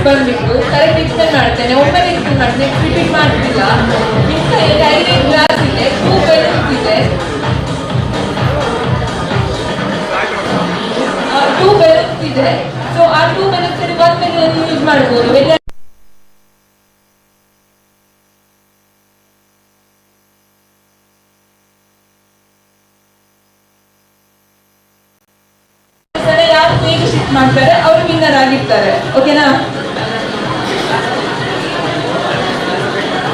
ಬಂದ್ಬಿಟ್ಟು correct explain ಮಾಡ್ತೇನೆ, ಒಮ್ಮೆಲೆ explain ಮಾಡ್ತೇನೆ, repeat ಮಾಡ್ತಿಲ್ಲ. ನಿಮ್ಮ ಕೈಯಲ್ಲಿ 5 glass ಇದೆ, 2 ಬೆಲೂನ್ಸ್ ಇದೆ, 2 ಬೆಲೂನ್ಸ್ ಇದೆ. ಸೊ ಆ 2 ಬೆಲೂನ್ಸ್ ಅಲ್ಲಿ 1 ಬೆಲೂನ್ ಯೂಸ್ ಮಾಡ್ಬೋದು. ಯಾರು ಬೇಗ ಶಿಫ್ಟ್ ಮಾಡ್ತಾರೆ ಅವರು ವಿನ್ನರ್ ಆಗಿರ್ತಾರೆ. ಓಕೆನಾ?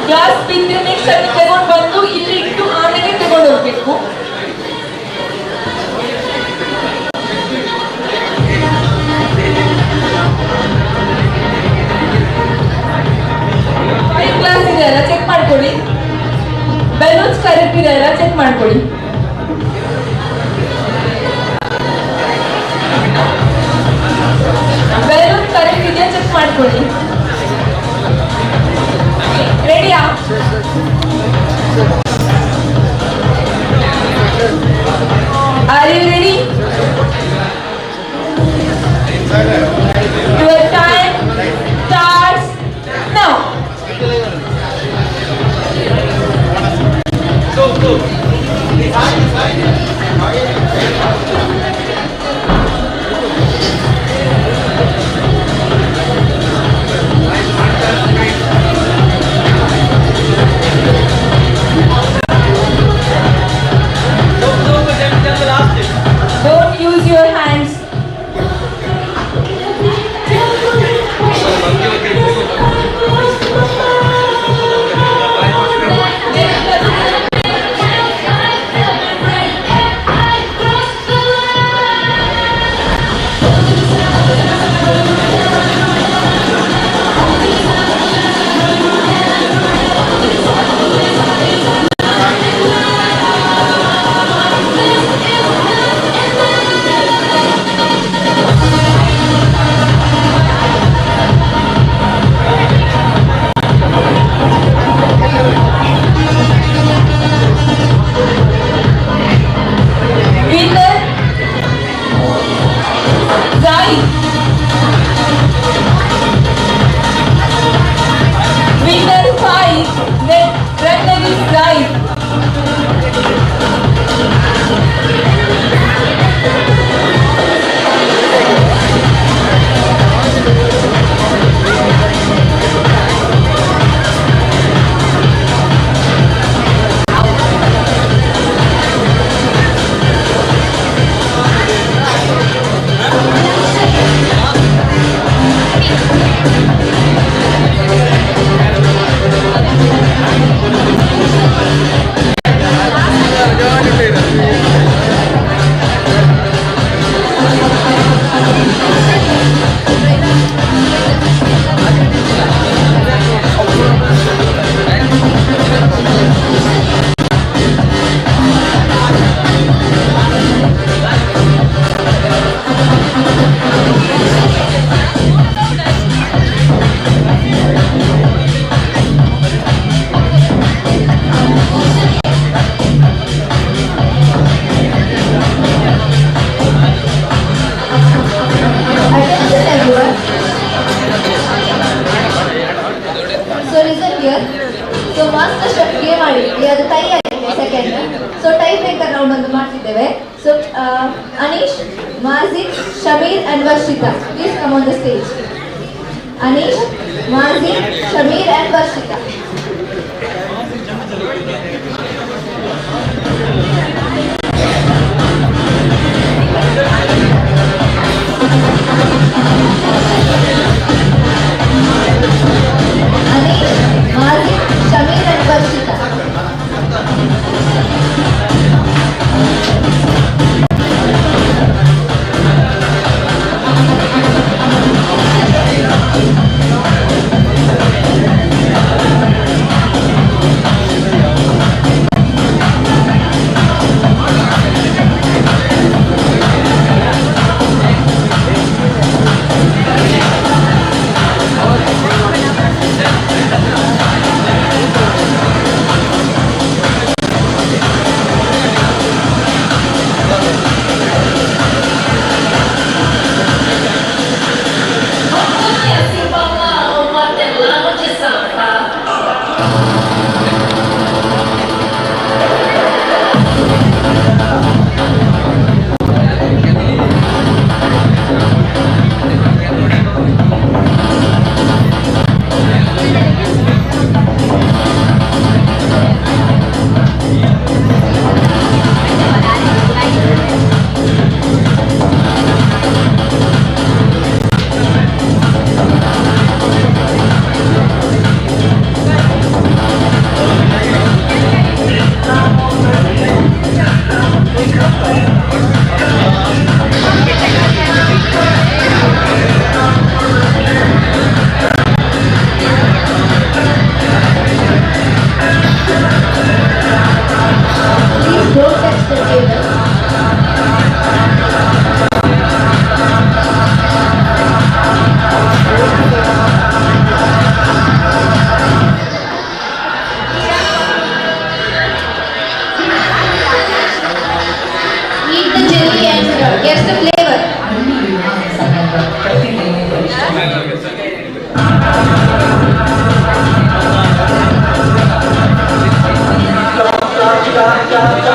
ಗ್ಲಾಸ್ ಬಿದ್ದ ನೆಕ್ಸ್ಟ್ ಅದನ್ನ ತಗೊಂಡು ಬಂದು ಇಲ್ಲಿ ಇಟ್ಟು ಆಮೇಲೆ ತಗೊಂಡು ಹೋಗ್ಬೇಕು. ಬೆಲೂನ್ಸ್ ಕರೆಕ್ಟ್ ಇದೆ ಎಲ್ಲ ಚೆಕ್ ಮಾಡ್ಕೊಳ್ಳಿ. ಬೆಲೂನ್ ಕರೆಕ್ಟ್ ಇದೆಯಾ ಚೆಕ್ ಮಾಡ್ಕೊಳ್ಳಿ. ರೆಡಿಯಾ? Are you ready? Your time starts now. Don't use your hands. Winner, Zahid. Winner 5, Ratnagiri Zahid. Attention everyone. So listen here. So master chef game ಆಡಿದ್ವಿ ಅದು tie ಆಗಿದೆ second. So tie breaker round ಒಂದು ಮಾಡ್ತಿದ್ದೇವೆ. So Anish, Majid, Shamir and Varshita, please come on the stage. Anish, Majid, Shamir and Varshita. Anish, Mazid, Shamir and Varshita.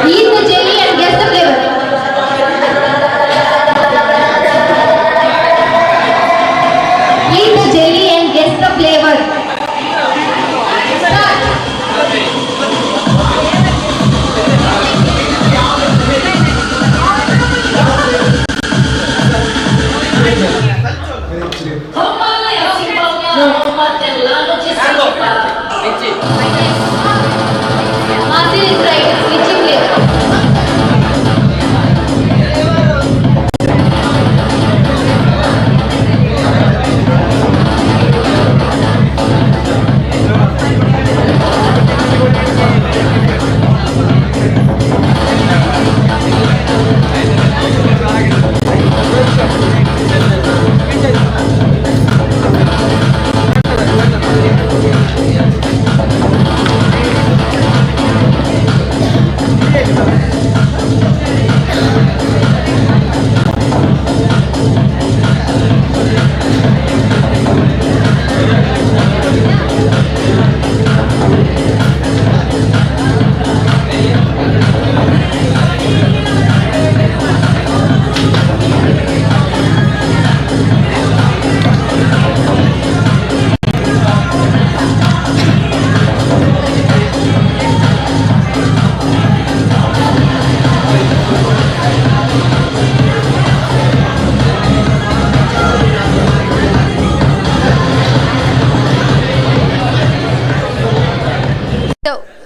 Eat the jelly and guess the flavor. Eat the jelly and guess the flavor. Start. Martin is right. It's lychee flavor.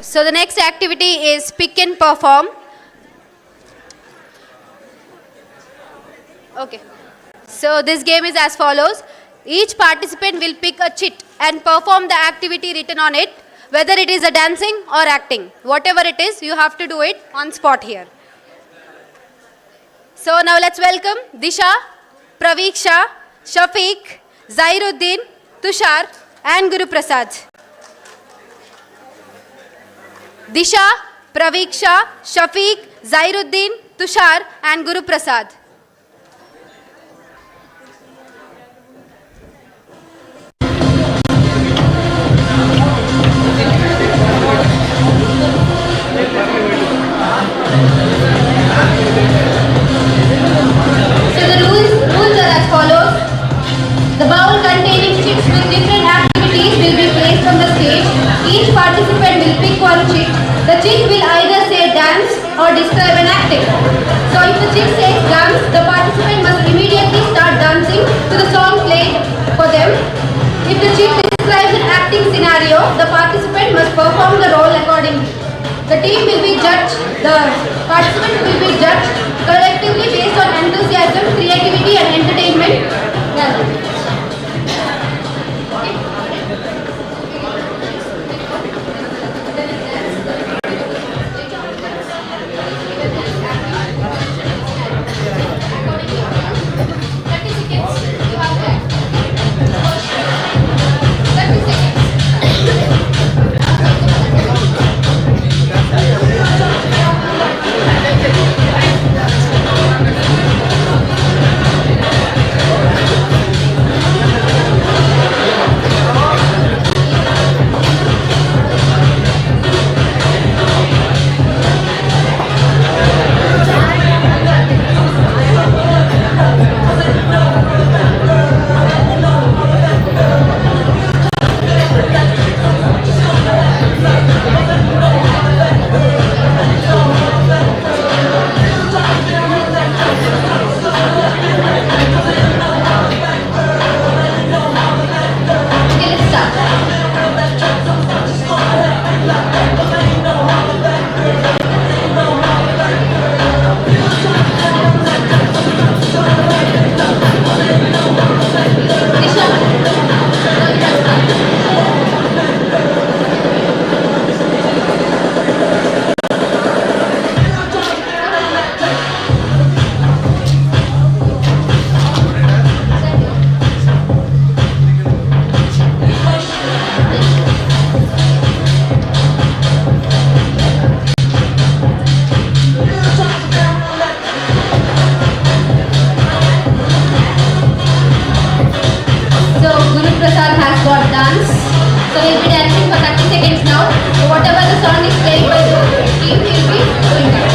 So the next activity is pick and perform. Okay. So this game is as follows. Each participant will pick a chit and perform the activity written on it, whether it is a dancing or acting. Whatever it is, you have to do it on spot here. So now let's welcome Disha, Praveeksha, Shafiq, Zairuddin, Tushar and Guru Prasad. Disha, Praveeksha, Shafiq, Zairuddin, Tushar and Guru Prasad. So the rules are as follows. The bowl containing chits with different activities will be placed on the stage. Each participant will pick one chit. The chit will either say dance or describe an acting. So if the chit says dance, the participant must immediately start dancing to the song played for them. If the chit describes an acting scenario, the participant must perform the role accordingly. The team will be judged, the participants will be judged collectively based on enthusiasm, creativity and entertainment. Prasad has got dance. So we'll be dancing for 30 seconds now. So whatever the song is played by the team, we'll be doing that.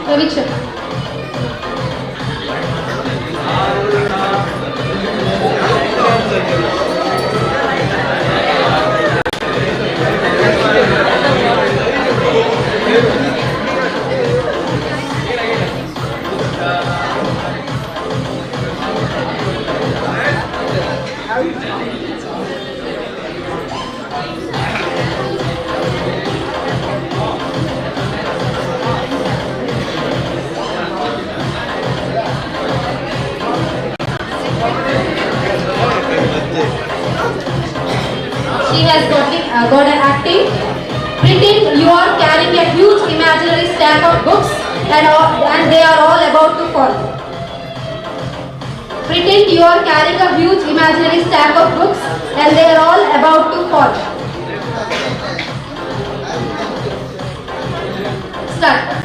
Raviksha. She has got an acting. Pretend you are carrying a huge imaginary stack of books and they are all about to fall. Pretend you are carrying a huge imaginary stack of books and they are all about to fall. Start.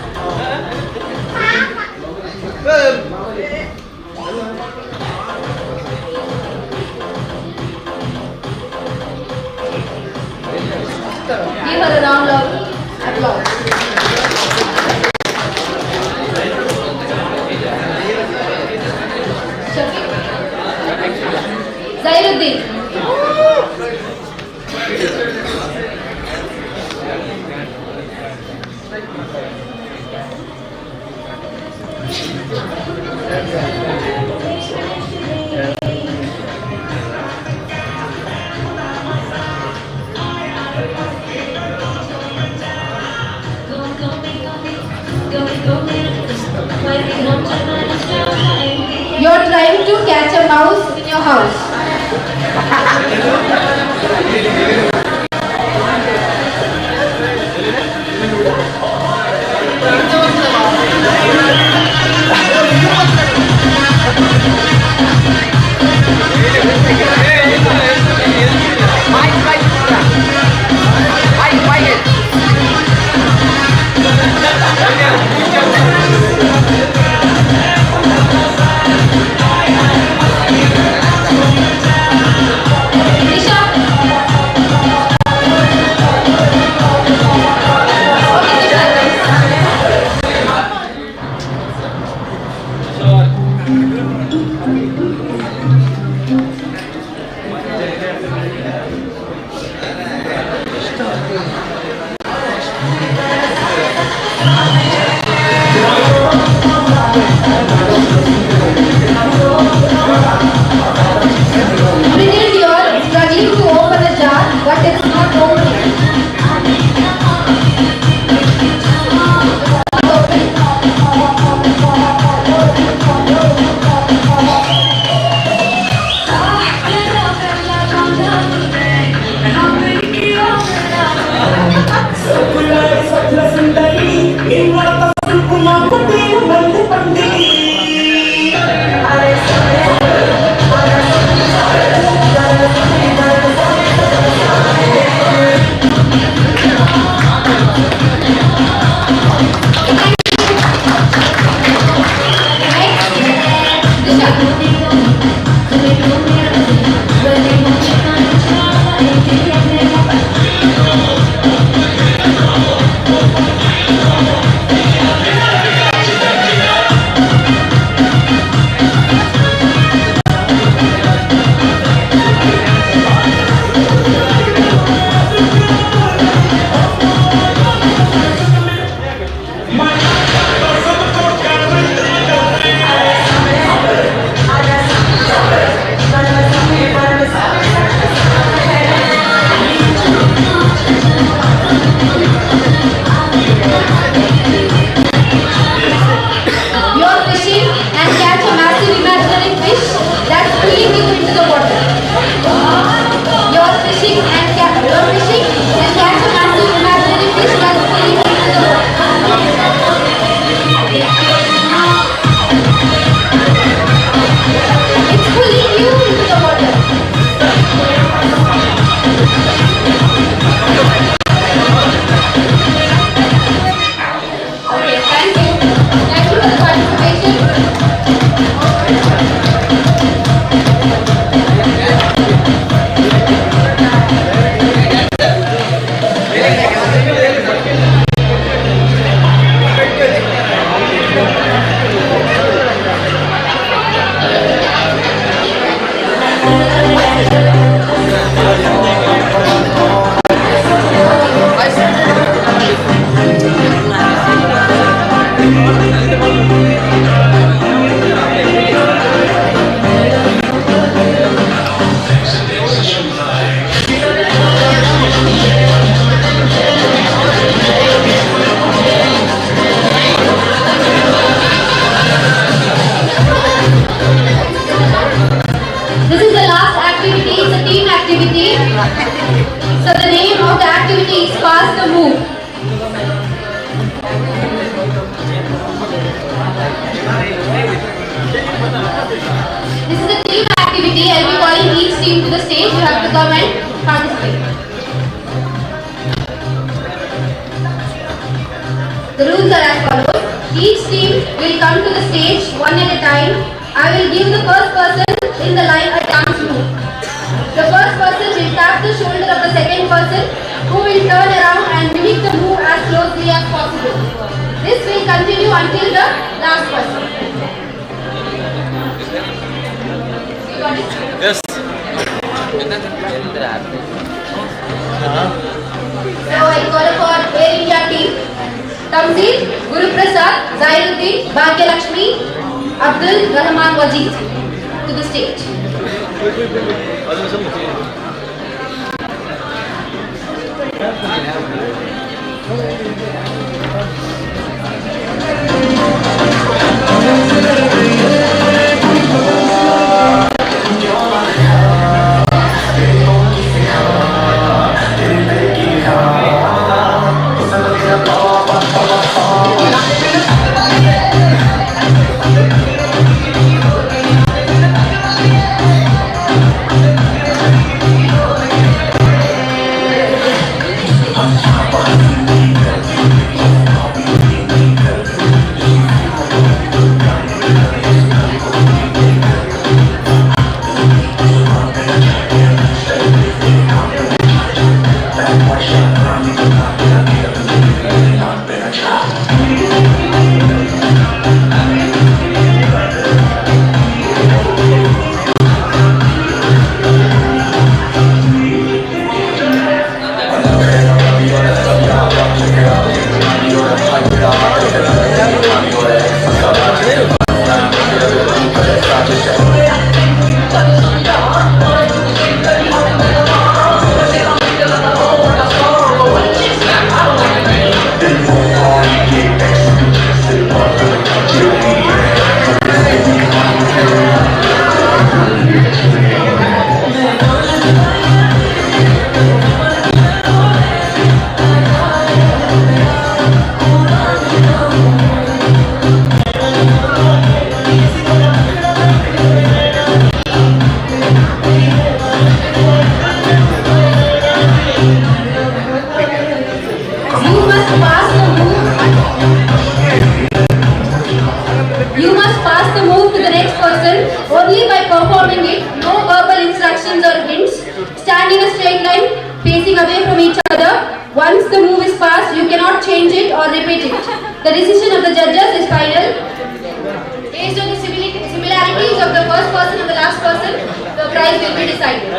Give her a round of applause. Shafiq. Zairuddin. You're trying to catch a mouse in your house. So the name of the activity is Pass the Move. This is a team activity. I'll be calling each team to the stage. You have to come and participate. The rules are as follows. Each team will come to the stage one at a time. I will give the first person in the line a dance move. The first person will tap the shoulder of the second person, who will turn around and mimic the move as closely as possible. This will continue until the last person. You got it? Yes. So I call for Air India team. Tamzil, Guru Prasad, Zairuddin, Bhagyalakshmi, Abdul Rahman Wajid to the stage. You must pass the move to the next person only by performing it. No verbal instructions or hints. Stand in a straight line, facing away from each other. Once the move is passed, you cannot change it or repeat it. The decision of the judges is final. Based on the similarities of the first person and the last person, the prize will be decided.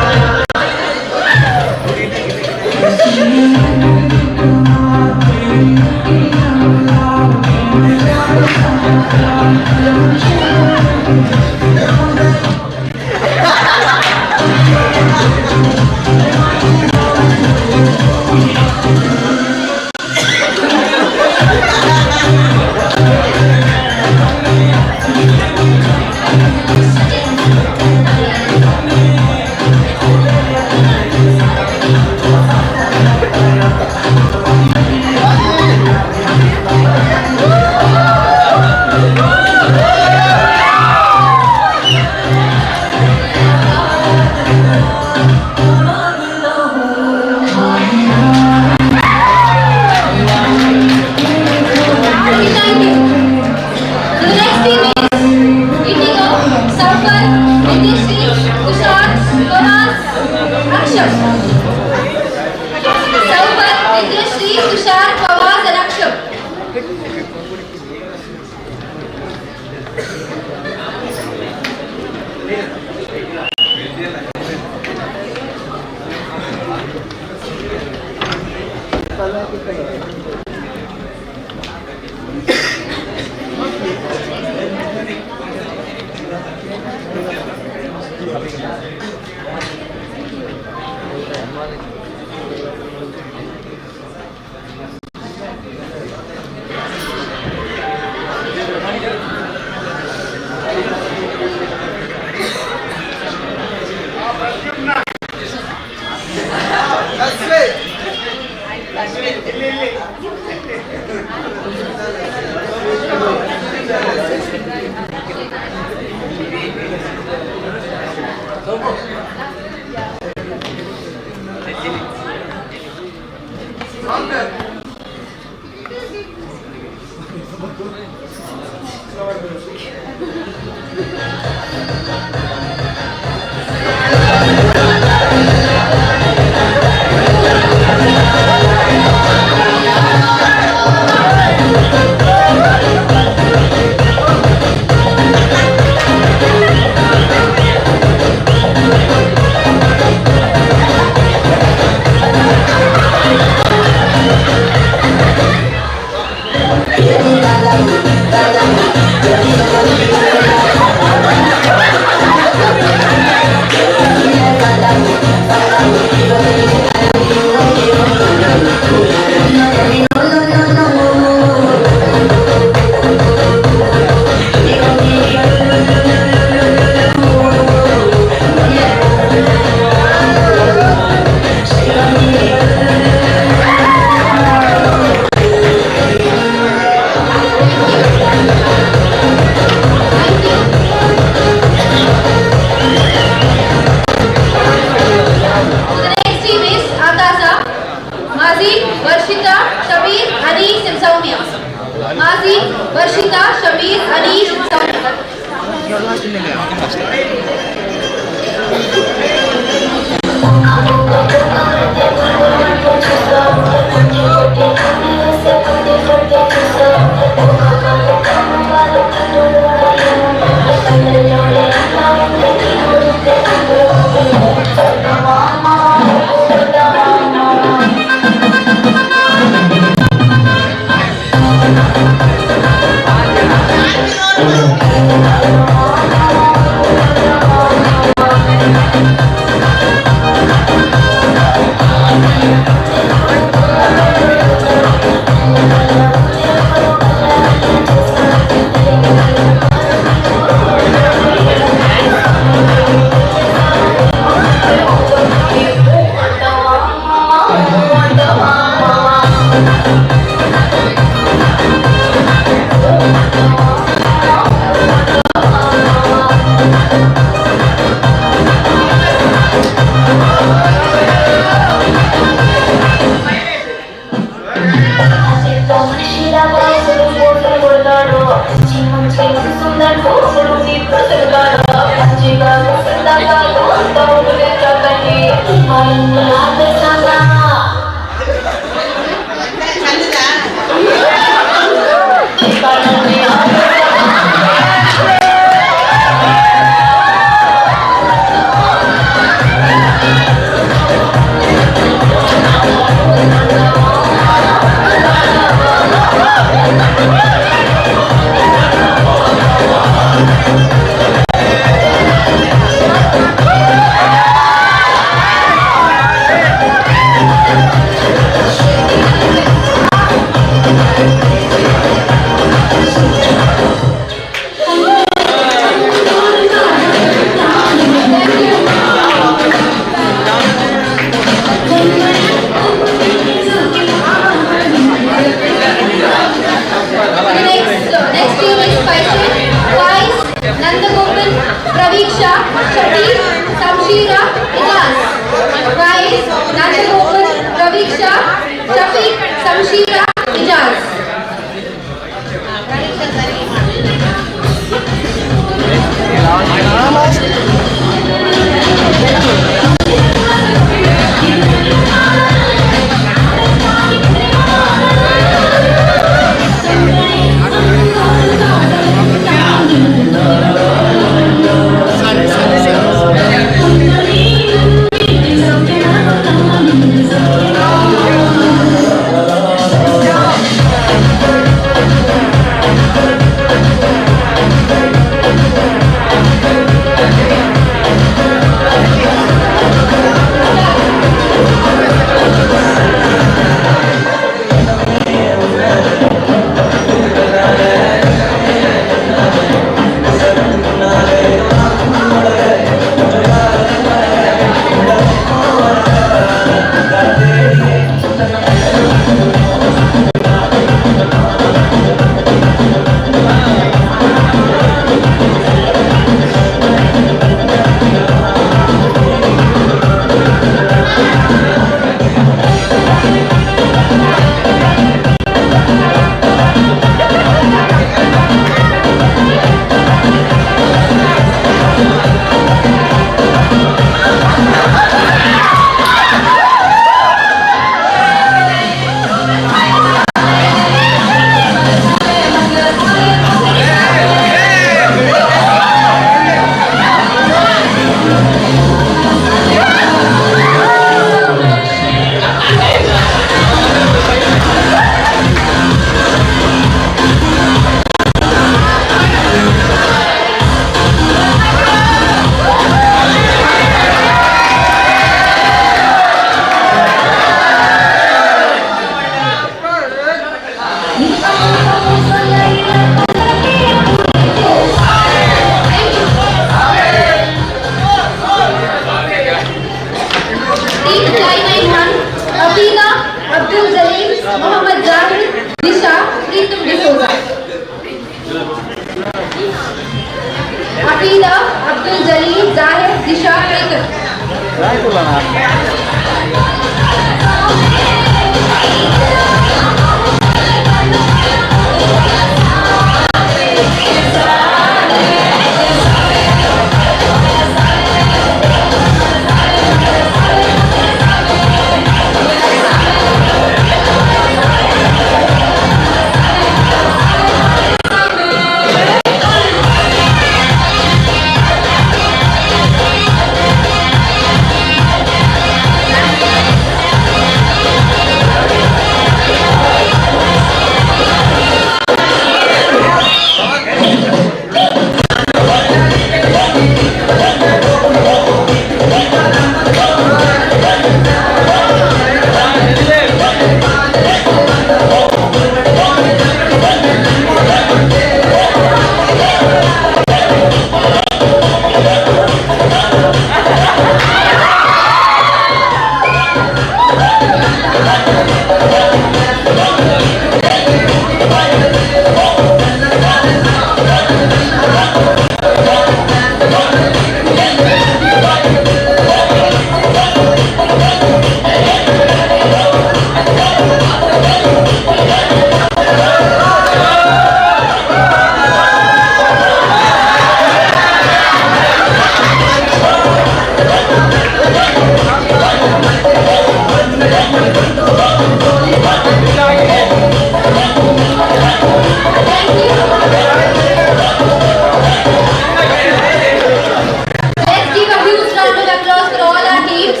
Let's give a huge round of applause for all our teams.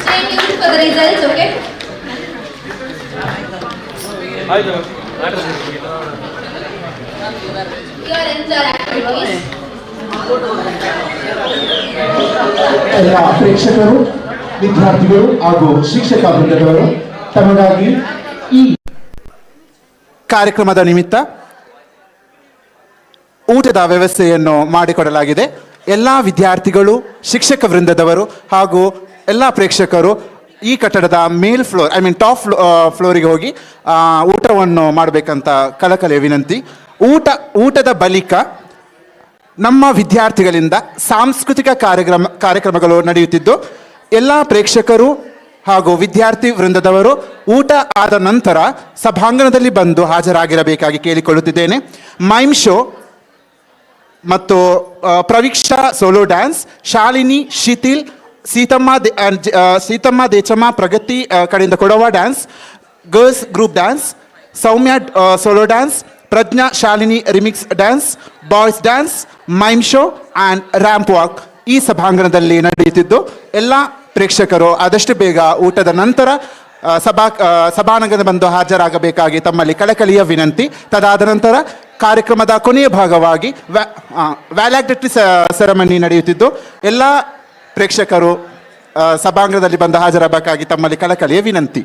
Stay tuned for the results, okay? Your ends are activities. ಎಲ್ಲ ಪ್ರೇಕ್ಷಕರು, ವಿದ್ಯಾರ್ಥಿಗಳು ಹಾಗೂ ಶಿಕ್ಷಕ ವೃಂದದವರು ತಮಗಾಗಿ ಈ ಕಾರ್ಯಕ್ರಮದ ನಿಮಿತ್ತ ಊಟದ ವ್ಯವಸ್ಥೆಯನ್ನು ಮಾಡಿಕೊಡಲಾಗಿದೆ. ಎಲ್ಲ ವಿದ್ಯಾರ್ಥಿಗಳು, ಶಿಕ್ಷಕ ವೃಂದದವರು ಹಾಗೂ ಎಲ್ಲ ಪ್ರೇಕ್ಷಕರು ಈ ಕಟ್ಟಡದ ಮೇಲ್ ಫ್ಲೋರ್ ಟಾಪ್ ಫ್ಲೋರಿಗೆ ಹೋಗಿ ಊಟವನ್ನು ಮಾಡಬೇಕಂತ ಕಳಕಳಿಯ ವಿನಂತಿ. ಊಟದ ಬಳಿಕ ನಮ್ಮ ವಿದ್ಯಾರ್ಥಿಗಳಿಂದ ಸಾಂಸ್ಕೃತಿಕ ಕಾರ್ಯಕ್ರಮಗಳು ನಡೆಯುತ್ತಿದ್ದು, ಎಲ್ಲ ಪ್ರೇಕ್ಷಕರು ಹಾಗೂ ವಿದ್ಯಾರ್ಥಿ ವೃಂದದವರು ಊಟ ಆದ ನಂತರ ಸಭಾಂಗಣದಲ್ಲಿ ಬಂದು ಹಾಜರಾಗಿರಬೇಕಾಗಿ ಕೇಳಿಕೊಳ್ಳುತ್ತಿದ್ದೇನೆ. ಮೈಮ್ ಶೋ ಮತ್ತು ಪ್ರವೀಕ್ಷಾ ಸೋಲೋ ಡ್ಯಾನ್ಸ್, ಶಾಲಿನಿ, ಶಿಥಿಲ್, ಸೀತಮ್ಮ ದೇಚಮ್ಮ ಪ್ರಗತಿ ಕಡೆಯಿಂದ Kodava dance, girls group dance, Soumya solo dance, Pragnya Shalini remix dance, boys dance, mime show and ramp walk ಈ ಸಭಾಂಗಣದಲ್ಲಿ ನಡೆಯುತ್ತಿದ್ದು, ಎಲ್ಲ ಪ್ರೇಕ್ಷಕರು ಆದಷ್ಟು ಬೇಗ ಊಟದ ನಂತರ ಸಭಾಂಗಣದ ಬಂದು ಹಾಜರಾಗಬೇಕಾಗಿ ತಮ್ಮಲ್ಲಿ ಕಳಕಳಿಯ ವಿನಂತಿ. ತದಾದ ನಂತರ ಕಾರ್ಯಕ್ರಮದ ಕೊನೆಯ ಭಾಗವಾಗಿ ವ್ಯಾಲ್ಯಾಕ್ಟಿವಿಟಿ ಸೆರೆಮನಿ ನಡೆಯುತ್ತಿದ್ದು, ಎಲ್ಲ ಪ್ರೇಕ್ಷಕರು ಸಭಾಂಗಣದಲ್ಲಿ ಬಂದು ಹಾಜರಾಗಬೇಕಾಗಿ ತಮ್ಮಲ್ಲಿ ಕಳಕಳಿಯ ವಿನಂತಿ.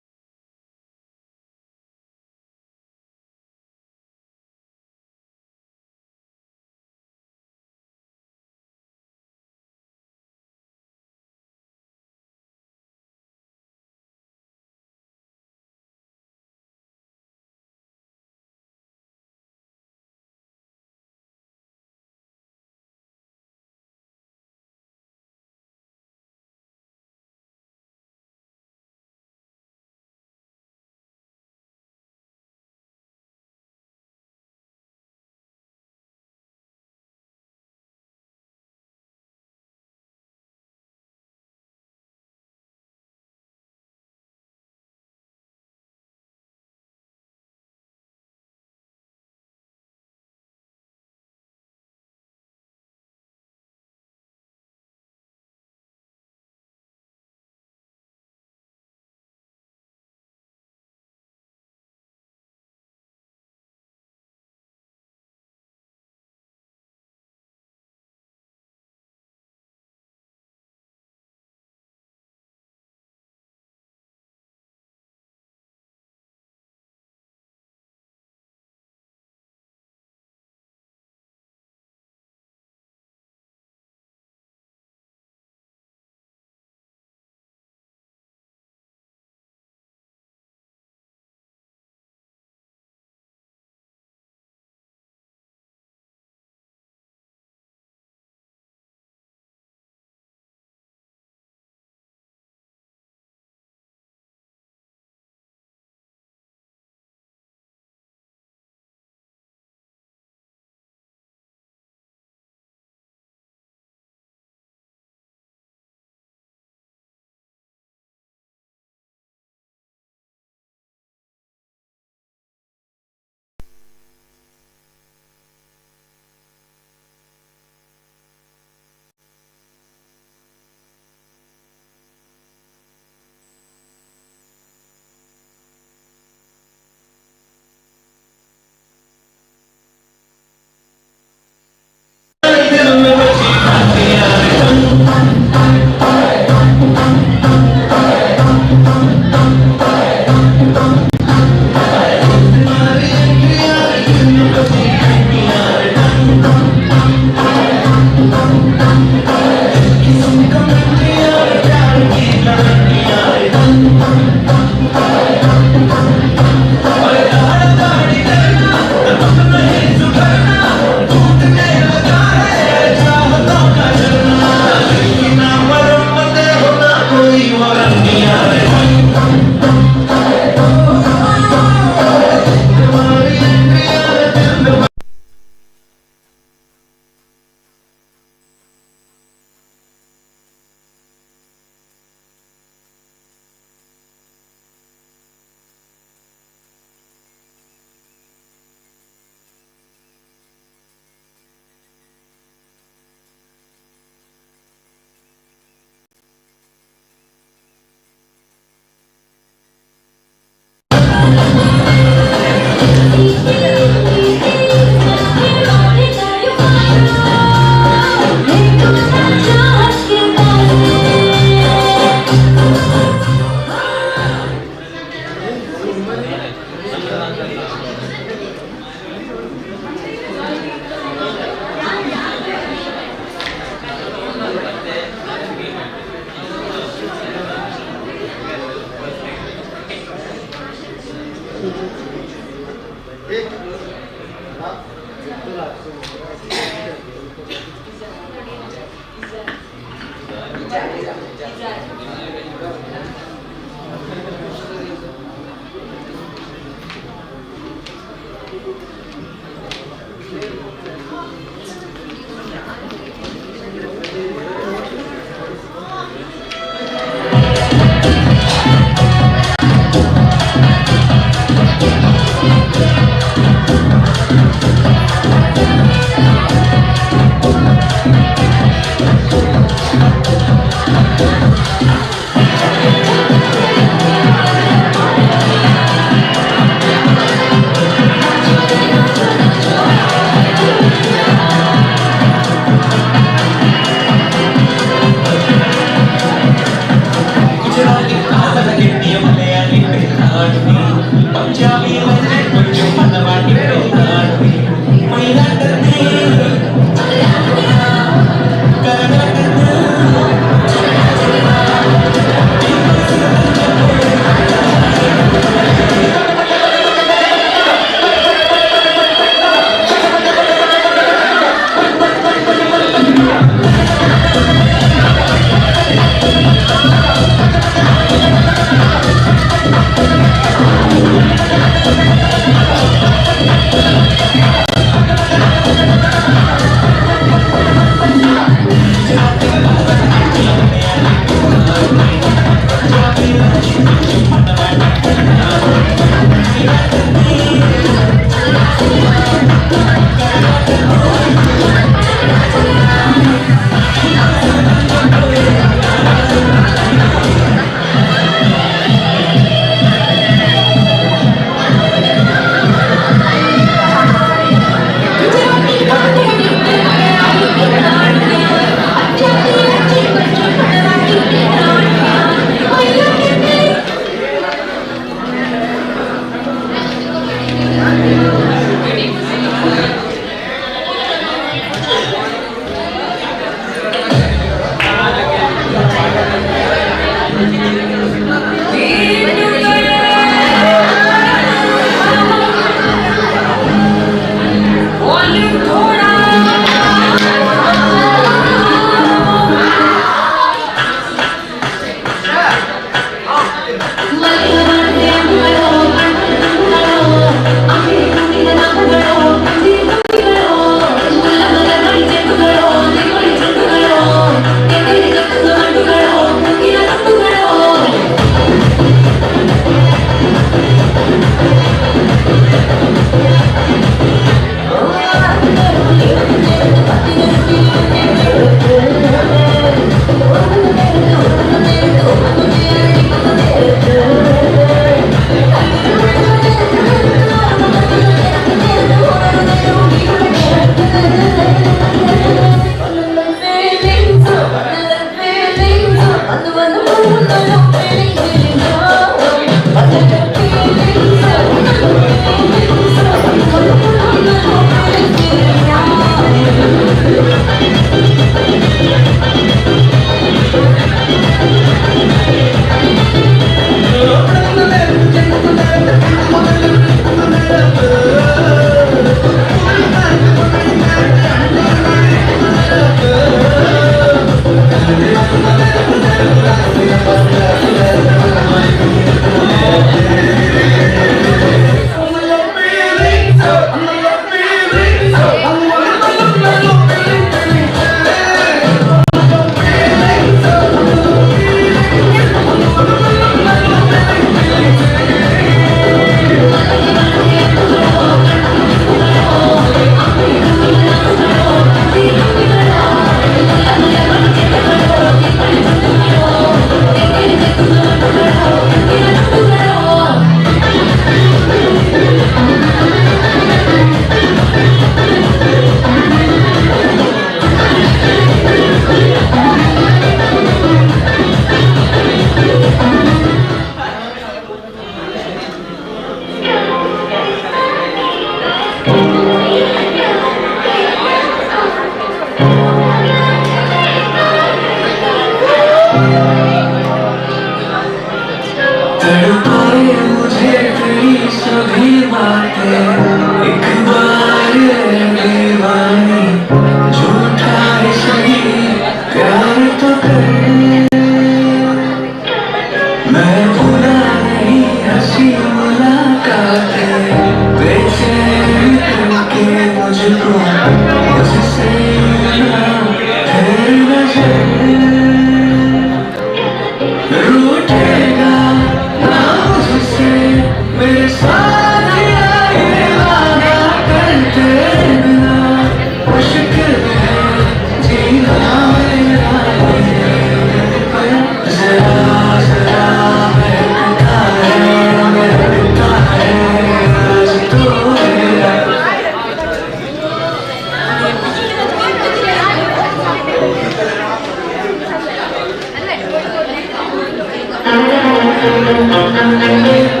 Thank you.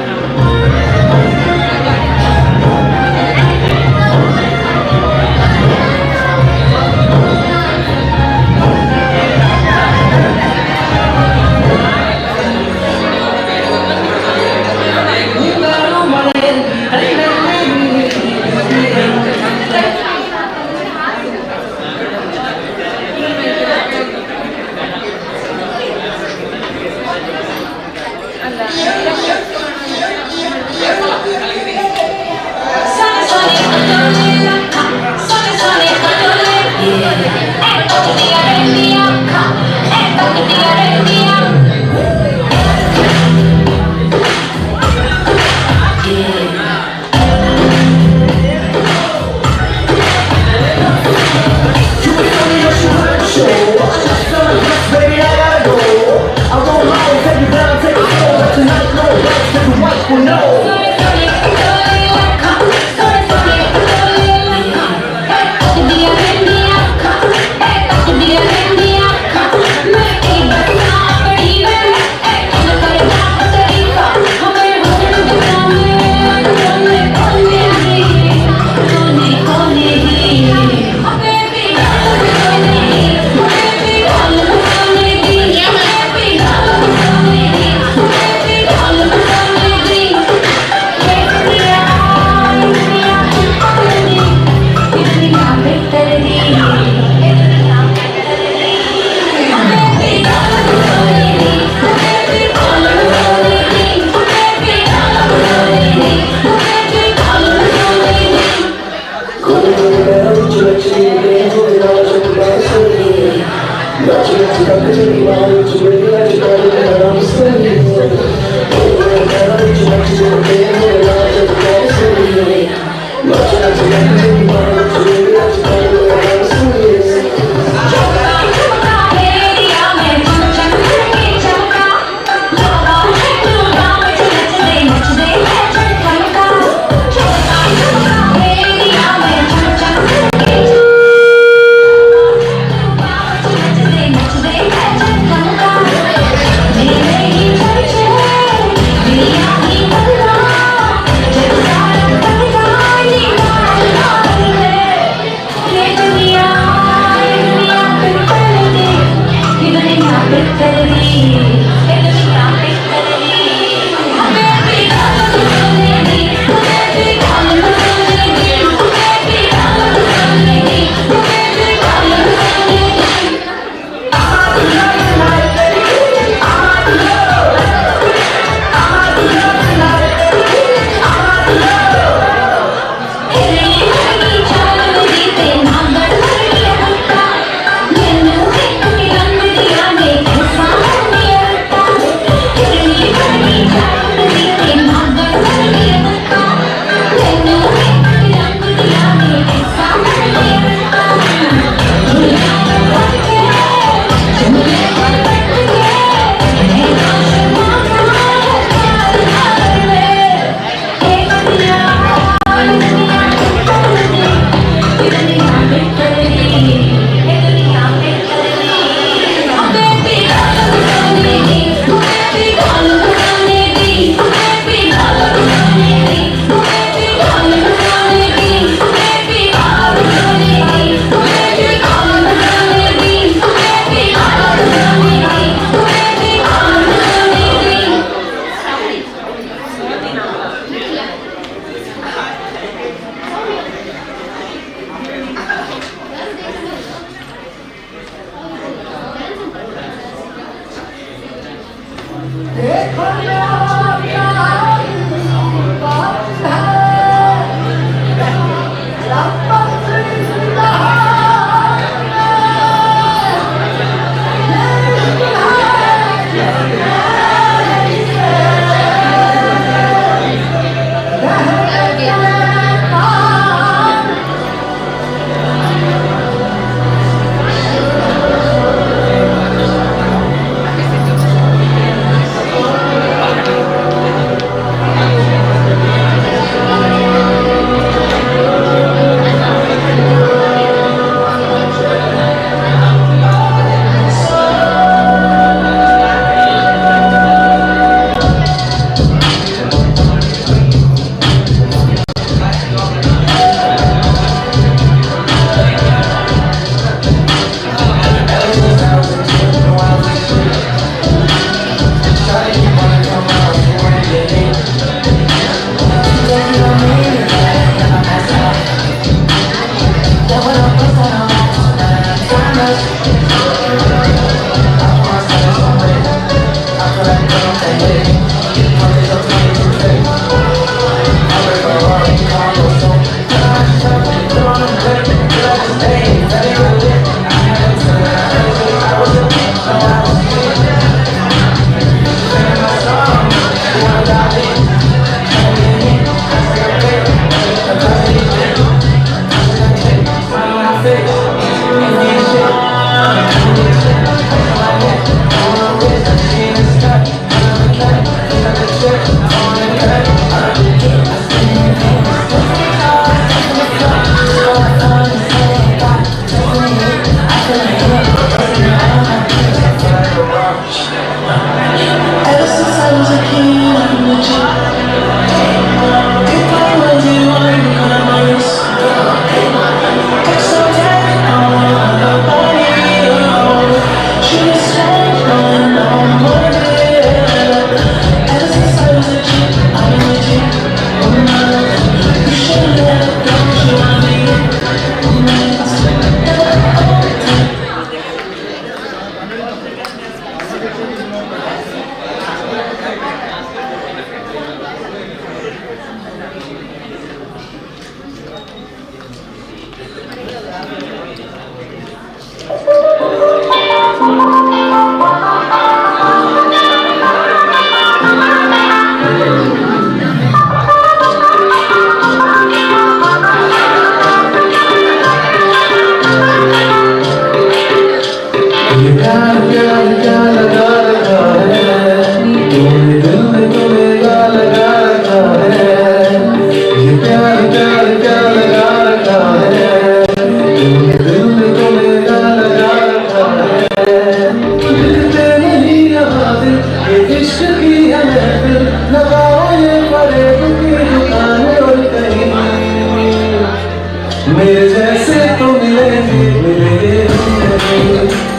मेरे जैसे तो मिलेंगे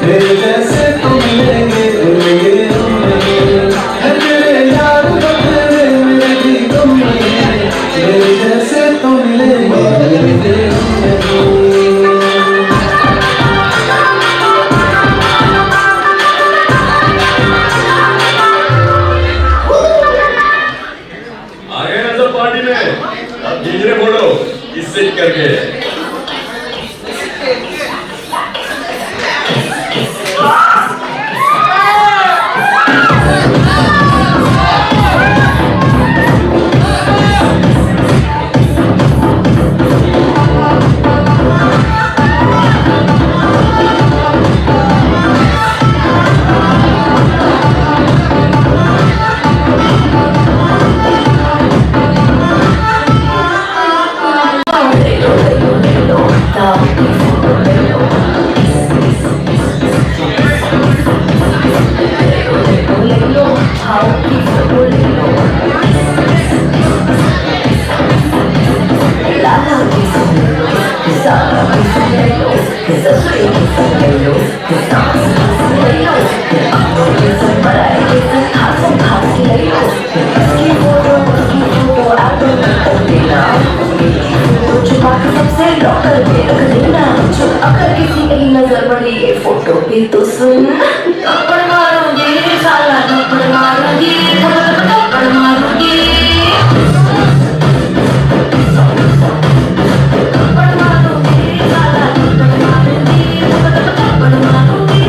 मेरे जैसे तो मिलेंगे मेरे यार बदले मेरे भी तुम मेरे जैसे तो मिलेंगे आगे ना सब पार्टी में अब धीरे बोलो इससे करके नजर पड़ी ये फोटो भी तो सुन थप्पड़ मारूंगी साला थप्पड़ मारूंगी थप्पड़ मारूंगी थप्पड़ मारूंगी साला थप्पड़ मारूंगी थप्पड़ मारूंगी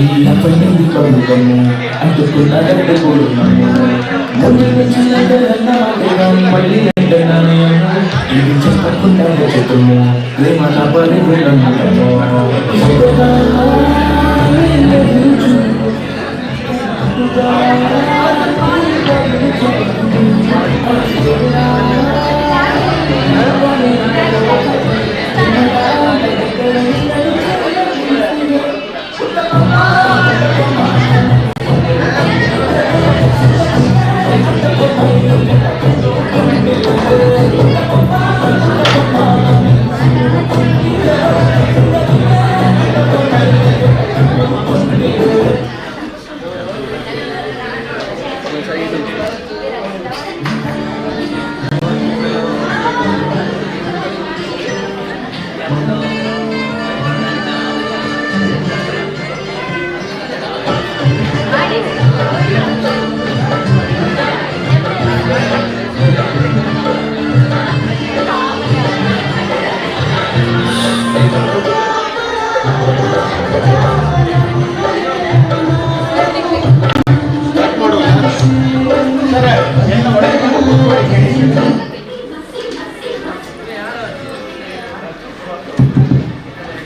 apa yang diperlu kamu untuk ada bergulungmu mungkin karena dengan melihat dengan yang ingin cepat pun ada ketemu lima apa dengan kamu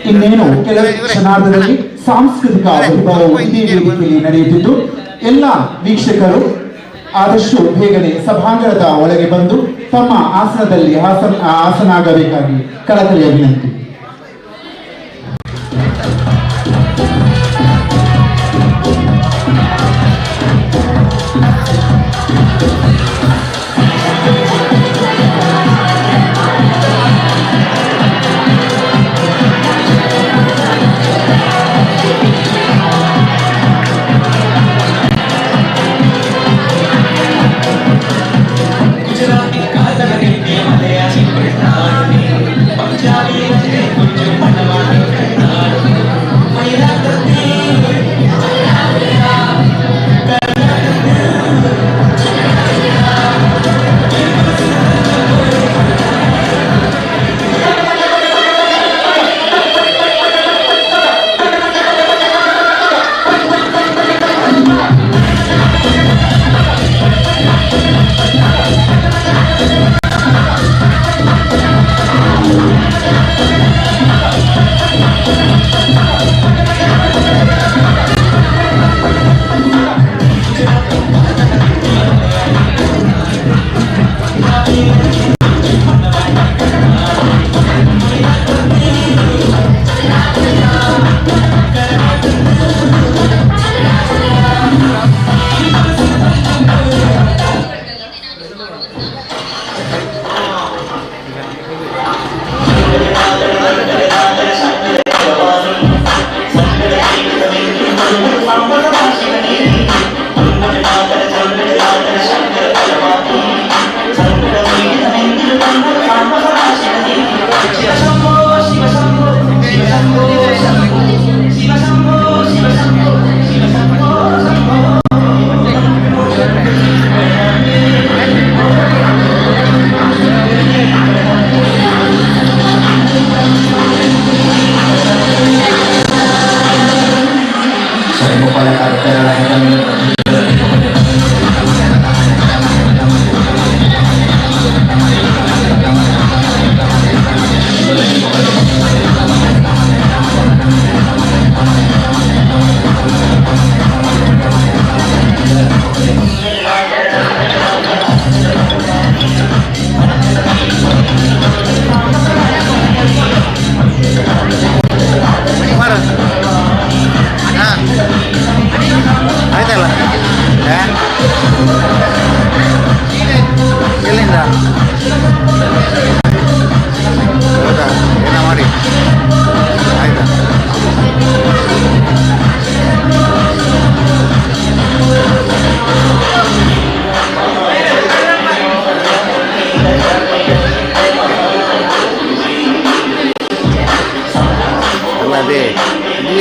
ಇನ್ನೇನು ಕೆಲವು ಕ್ಷಣಾರ್ಧದಲ್ಲಿ ಸಾಂಸ್ಕೃತಿಕ ವೈಭವವು ಇದೇ ವೇದಿಕೆಯಲ್ಲಿ ನಡೆಯುತ್ತಿದ್ದು ಎಲ್ಲ ವೀಕ್ಷಕರು ಆದಷ್ಟು ಬೇಗನೆ ಸಭಾಂಗಣದ ಒಳಗೆ ಬಂದು ತಮ್ಮ ಆಸನದಲ್ಲಿ ಆಸನಾಗಬೇಕಾಗಿ ಕಳಕಳಿಯ ವಿನಂತಿ.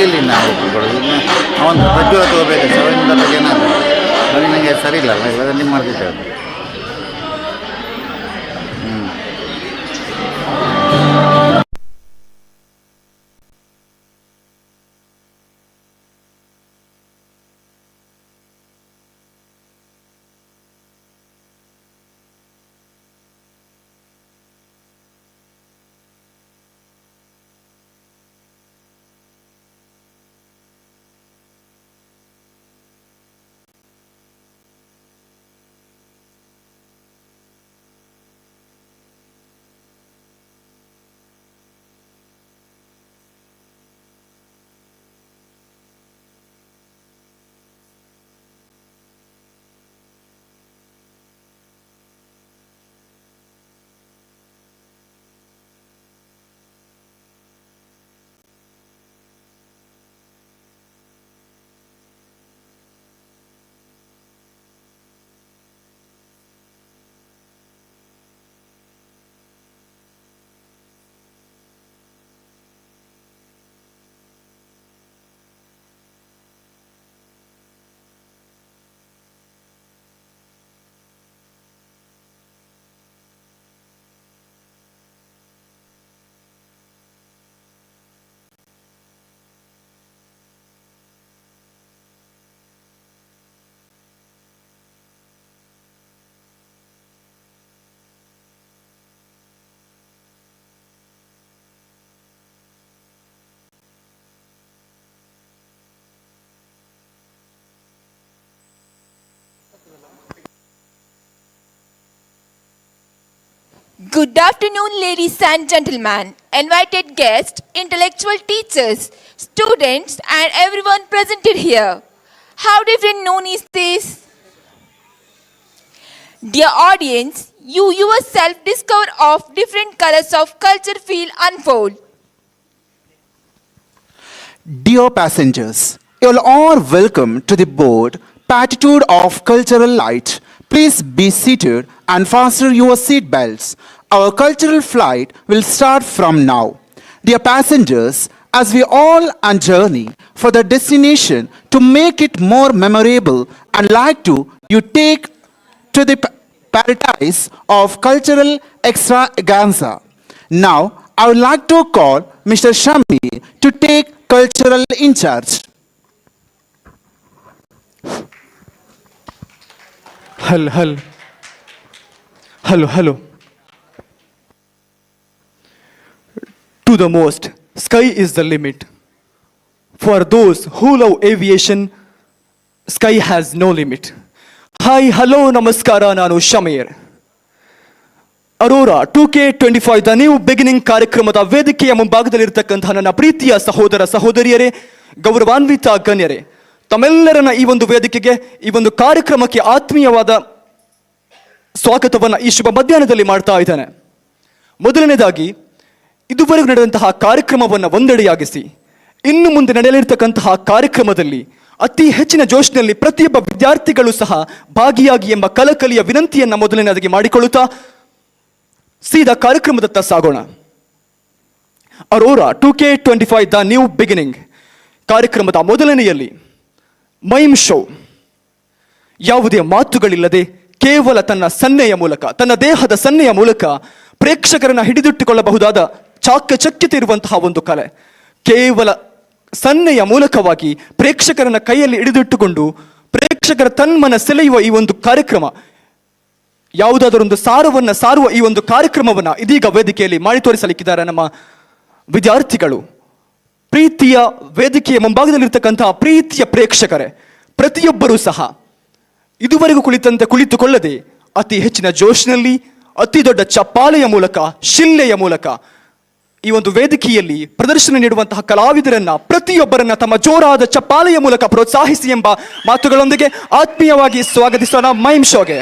ಇಲ್ಲಿ ನಾವು ಕೊಡೋದು ಅವನು ಪ್ರಜ್ವಲ ತಗೋಬೇಕು ಸವರಿಂದ ಏನಾದ್ರು ನನಗೆ ಸರಿ ಇಲ್ಲ ಇವಾಗ ನಿಮ್ಮ ಮಾಡ್ತಿದ್ದೇವೆ. Good afternoon, ladies and gentlemen, invited guests, intellectual teachers, students, and everyone presented here. How different noon is this? Dear audience, you yourself discover of different colors of culture feel unfold. Dear passengers, you are all welcome to the board Patitude of Cultural Light. Please be seated and fasten your seat belts. Our cultural flight will start from now. Dear passengers, as we all on journey for the destination to make it more memorable and like to you take to the paradise of cultural extravaganza. Now, I would like to call Mr. Shami to take cultural in charge. Hello. To the most, sky is the limit. For those who love aviation, sky has no limit. Hi, hello, namaskara, nanu Shamir. Arora 2K25 the new beginning ಕಾರ್ಯಕ್ರಮದ ವೇದಿಕೆಯ ಮುಂಭಾಗದಲ್ಲಿರ್ತಕ್ಕಂತಹ ನನ್ನ ಪ್ರೀತಿಯ ಸಹೋದರ ಸಹೋದರಿಯರೇ, ಗೌರವಾನ್ವಿತ ಗಣ್ಯರೇ, ತಮ್ಮೆಲ್ಲರನ್ನ ಈ ಒಂದು ವೇದಿಕೆಗೆ, ಈ ಒಂದು ಕಾರ್ಯಕ್ರಮಕ್ಕೆ ಆತ್ಮೀಯವಾದ ಸ್ವಾಗತವನ್ನು ಈ ಶುಭ ಮಧ್ಯಾಹ್ನದಲ್ಲಿ ಮಾಡ್ತಾ ಇದ್ದೇನೆ. ಮೊದಲನೇದಾಗಿ ಇದುವರೆಗೂ ನಡೆದಂತಹ ಕಾರ್ಯಕ್ರಮವನ್ನು ಒಂದೆಡೆಯಾಗಿಸಿ ಇನ್ನು ಮುಂದೆ ನಡೆಯಲಿರ್ತಕ್ಕಂತಹ ಕಾರ್ಯಕ್ರಮದಲ್ಲಿ ಅತಿ ಹೆಚ್ಚಿನ ಜೋಶ್ನಲ್ಲಿ ಪ್ರತಿಯೊಬ್ಬ ವಿದ್ಯಾರ್ಥಿಗಳು ಸಹ ಭಾಗಿಯಾಗಿ ಎಂಬ ಕಲಕಲಿಯ ವಿನಂತಿಯನ್ನು ಮೊದಲನೇದಾಗಿ ಮಾಡಿಕೊಳ್ಳುತ್ತಾ ಸೀದಾ ಕಾರ್ಯಕ್ರಮದತ್ತ ಸಾಗೋಣ. Arora 2K25 the new beginning ಕಾರ್ಯಕ್ರಮದ ಮೊದಲನೆಯಲ್ಲಿ ಮೈಮ್ ಶೋ, ಯಾವುದೇ ಮಾತುಗಳಿಲ್ಲದೆ ಕೇವಲ ತನ್ನ ಸನ್ನೆಯ ಮೂಲಕ, ತನ್ನ ದೇಹದ ಸನ್ನೆಯ ಮೂಲಕ ಪ್ರೇಕ್ಷಕರನ್ನ ಹಿಡಿದಿಟ್ಟುಕೊಳ್ಳಬಹುದಾದ ಚಾಕಚಕ್ಯತೆ ಇರುವಂತಹ ಒಂದು ಕಲೆ. ಕೇವಲ ಸನ್ನೆಯ ಮೂಲಕವಾಗಿ ಪ್ರೇಕ್ಷಕರನ್ನ ಕೈಯಲ್ಲಿ ಹಿಡಿದಿಟ್ಟುಕೊಂಡು ಪ್ರೇಕ್ಷಕರ ತನ್ಮನ ಸೆಳೆಯುವ ಈ ಒಂದು ಕಾರ್ಯಕ್ರಮ, ಯಾವುದಾದರೊಂದು ಸಾರವನ್ನು ಸಾರುವ ಈ ಒಂದು ಕಾರ್ಯಕ್ರಮವನ್ನು ಇದೀಗ ವೇದಿಕೆಯಲ್ಲಿ ಮಾಡಿ ತೋರಿಸಲಿಕ್ಕಿದ್ದಾರೆ ನಮ್ಮ ವಿದ್ಯಾರ್ಥಿಗಳು. ಪ್ರೀತಿಯ ವೇದಿಕೆಯ ಮುಂಭಾಗದಲ್ಲಿರ್ತಕ್ಕಂತಹ ಪ್ರೀತಿಯ ಪ್ರೇಕ್ಷಕರೇ, ಪ್ರತಿಯೊಬ್ಬರೂ ಸಹ ಇದುವರೆಗೂ ಕುಳಿತುಕೊಳ್ಳದೆ ಅತಿ ಹೆಚ್ಚಿನ ಜೋಶ್ನಲ್ಲಿ, ಅತಿ ದೊಡ್ಡ ಚಪ್ಪಾಳೆಯ ಮೂಲಕ, ಶಿಲ್ಲೆಯ ಮೂಲಕ ಈ ಒಂದು ವೇದಿಕೆಯಲ್ಲಿ ಪ್ರದರ್ಶನ ನೀಡುವಂತಹ ಕಲಾವಿದರನ್ನ ಪ್ರತಿಯೊಬ್ಬರನ್ನ ತಮ್ಮ ಜೋರಾದ ಚಪ್ಪಾಳೆಯ ಮೂಲಕ ಪ್ರೋತ್ಸಾಹಿಸಿ ಎಂಬ ಮಾತುಗಳೊಂದಿಗೆ ಆತ್ಮೀಯವಾಗಿ ಸ್ವಾಗತಿಸೋಣ ಮೈಮ್ ಶೋಗೆ.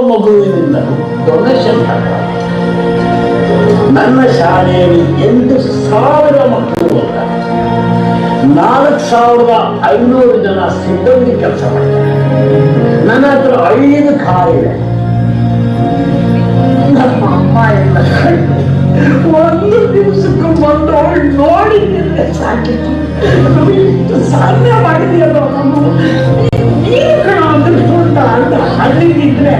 ಮಗುವಿನಿಂದಲೂ ಡೊನೇಷನ್ ತಗೊಳ್ಳಿ. ನನ್ನ ಶಾಲೆಯಲ್ಲಿ 8,000 ಮಕ್ಕಳು ಓದ್ತಾರೆ. 4,500 ಜನ ಸಿಬ್ಬಂದಿ ಕೆಲಸ ಮಾಡ್ತಾರೆ. ನನ್ನ ಹತ್ರ 5 ಕಾರ್ ಇದೆ. ನಮ್ಮ ಅಮ್ಮ ಎಲ್ಲ ಒಂದು ದಿವಸಕ್ಕೂ ಬಂದು ನೋಡಿದ್ರೆ ಸಾಕಿತ್ತು. ಸಾಧನೆ ಮಾಡಿದೆಯಲ್ಲ ನೀರು ಕಣ ಅಂತ ಅಂತ ಹಳ್ಳಿಗಿದ್ರೆ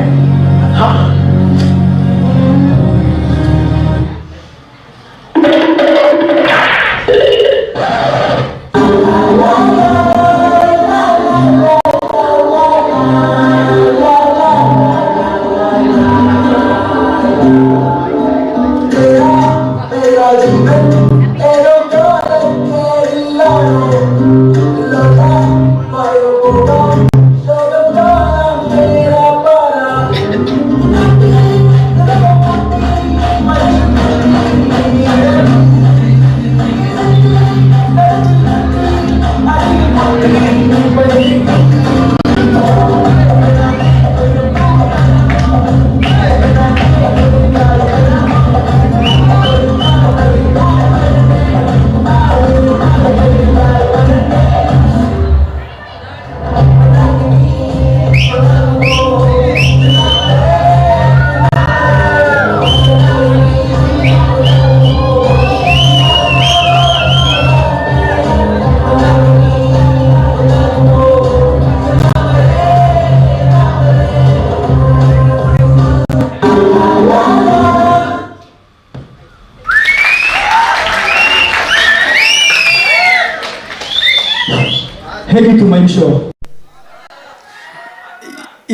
ಹೇಗಿತ್ತು ಮೈಮ್ ಶೋ?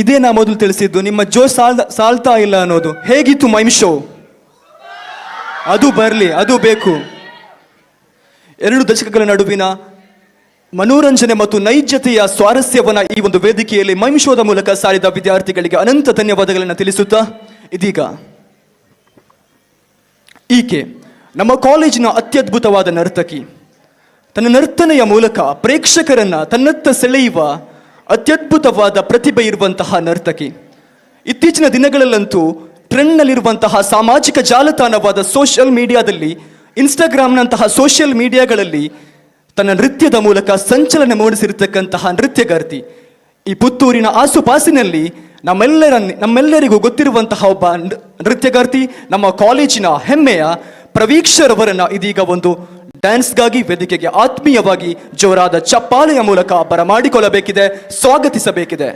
ಇದೇ ನಾ ಮೊದಲು ತಿಳಿಸಿದ್ದು, ನಿಮ್ಮ ಜೋ ಸಾಲ್ತಾ ಇಲ್ಲ ಅನ್ನೋದು. ಹೇಗಿತ್ತು ಮೈಮ್ ಶೋ? ಅದು ಬರಲಿ, ಅದು ಬೇಕು. 2 ದಶಕಗಳ ನಡುವಿನ ಮನೋರಂಜನೆ ಮತ್ತು ನೈಜತೆಯ ಸ್ವಾರಸ್ಯವನ್ನ ಈ ಒಂದು ವೇದಿಕೆಯಲ್ಲಿ ಮೈಮ್ ಶೋದ ಮೂಲಕ ಸಾರಿದ ವಿದ್ಯಾರ್ಥಿಗಳಿಗೆ ಅನಂತ ಧನ್ಯವಾದಗಳನ್ನು ತಿಳಿಸುತ್ತಾ, ಇದೀಗ ಈಕೆ ನಮ್ಮ ಕಾಲೇಜಿನ ಅತ್ಯದ್ಭುತವಾದ ನರ್ತಕಿ. ತನ್ನ ನರ್ತನೆಯ ಮೂಲಕ ಪ್ರೇಕ್ಷಕರನ್ನ ತನ್ನತ್ತ ಸೆಳೆಯುವ ಅತ್ಯದ್ಭುತವಾದ ಪ್ರತಿಭೆ ಇರುವಂತಹ ನರ್ತಕಿ. ಇತ್ತೀಚಿನ ದಿನಗಳಲ್ಲಂತೂ ಟ್ರೆಂಡ್ನಲ್ಲಿರುವಂತಹ ಸಾಮಾಜಿಕ ಜಾಲತಾಣವಾದ ಸೋಷಿಯಲ್ ಮೀಡಿಯಾದಲ್ಲಿ, ಇನ್ಸ್ಟಾಗ್ರಾಮ್ನಂತಹ ಸೋಷಿಯಲ್ ಮೀಡಿಯಾಗಳಲ್ಲಿ ತನ್ನ ನೃತ್ಯದ ಮೂಲಕ ಸಂಚಲನ ಮೂಡಿಸಿರ್ತಕ್ಕಂತಹ ನೃತ್ಯಗಾರ್ತಿ. ಈ ಪುತ್ತೂರಿನ ಆಸುಪಾಸಿನಲ್ಲಿ ನಮ್ಮೆಲ್ಲರಿಗೂ ಗೊತ್ತಿರುವಂತಹ ಒಬ್ಬ ನೃತ್ಯಗಾರ್ತಿ, ನಮ್ಮ ಕಾಲೇಜಿನ ಹೆಮ್ಮೆಯ ಪ್ರವೀಕ್ಷರವರನ್ನ ಇದೀಗ ಒಂದು ಡ್ಯಾನ್ಸ್ಗಾಗಿ ವೇದಿಕೆಗೆ ಆತ್ಮೀಯವಾಗಿ ಜೋರಾದ ಚಪ್ಪಾಳೆಯ ಮೂಲಕ ಬರಮಾಡಿಕೊಳ್ಳಬೇಕಿದೆ, ಸ್ವಾಗತಿಸಬೇಕಿದೆ.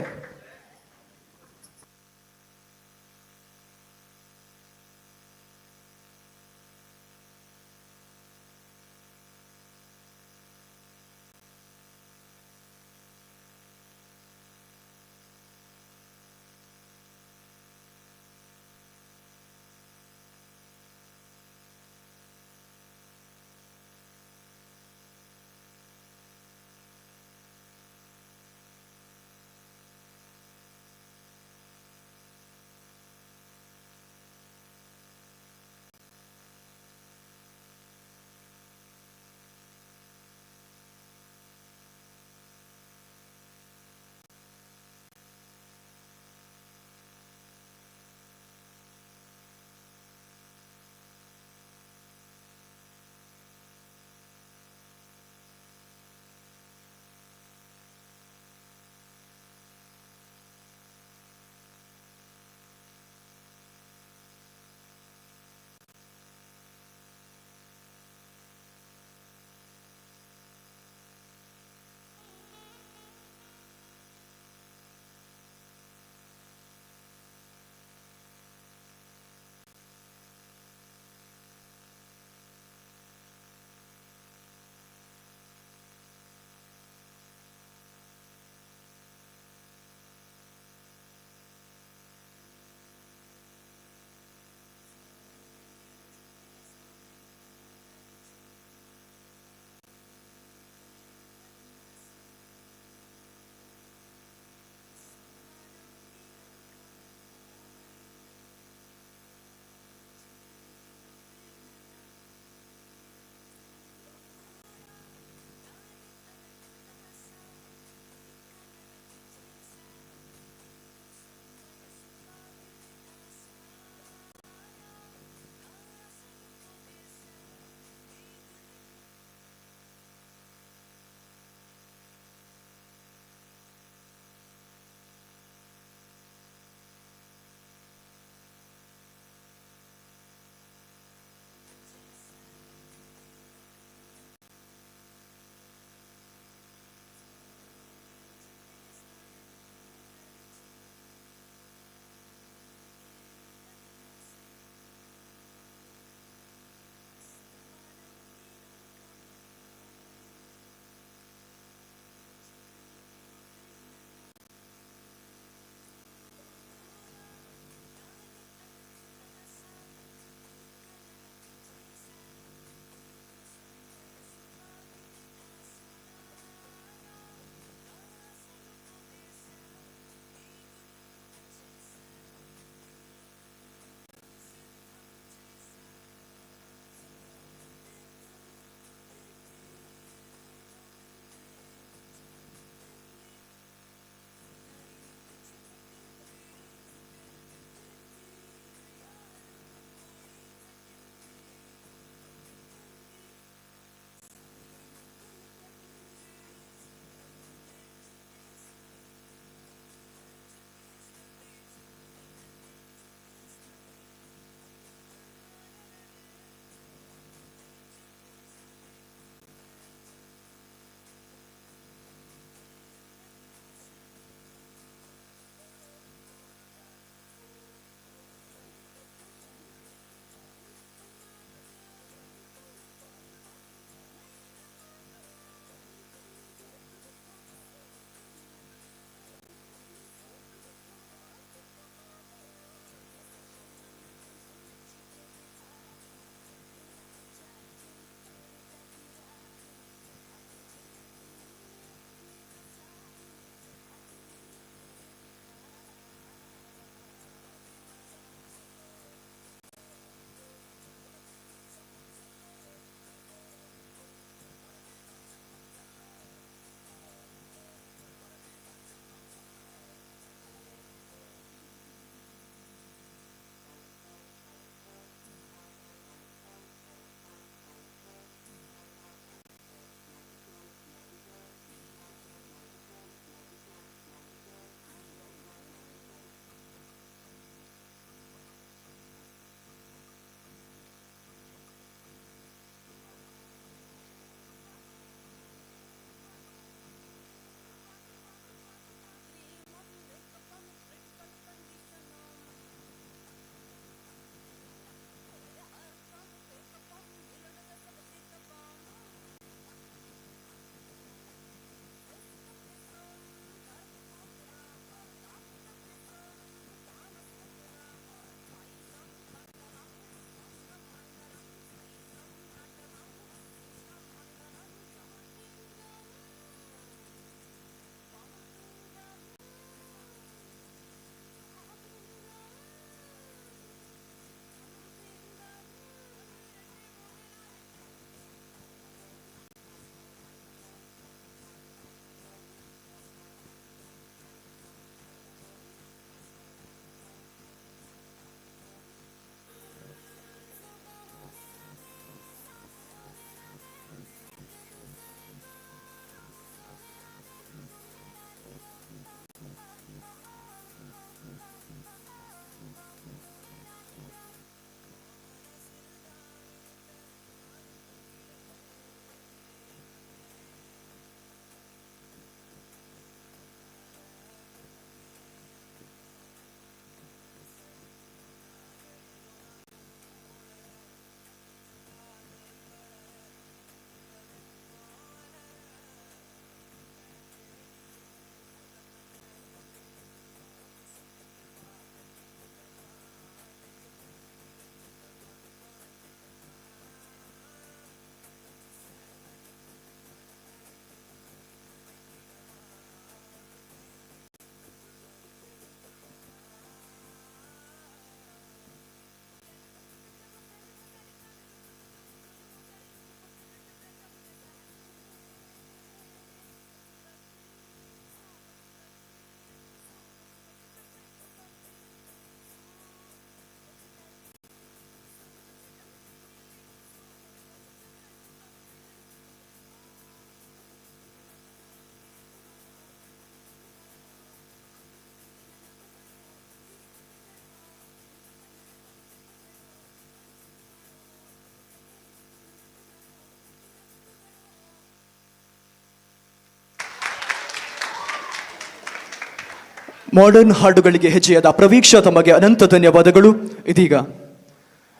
ಮಾಡರ್ನ್ ಹಾಡುಗಳಿಗೆ ಹೆಜ್ಜೆಯಾದ ಪ್ರವೀಕ್ಷಾ ತಮಗೆ ಅನಂತ ಧನ್ಯವಾದಗಳು. ಇದೀಗ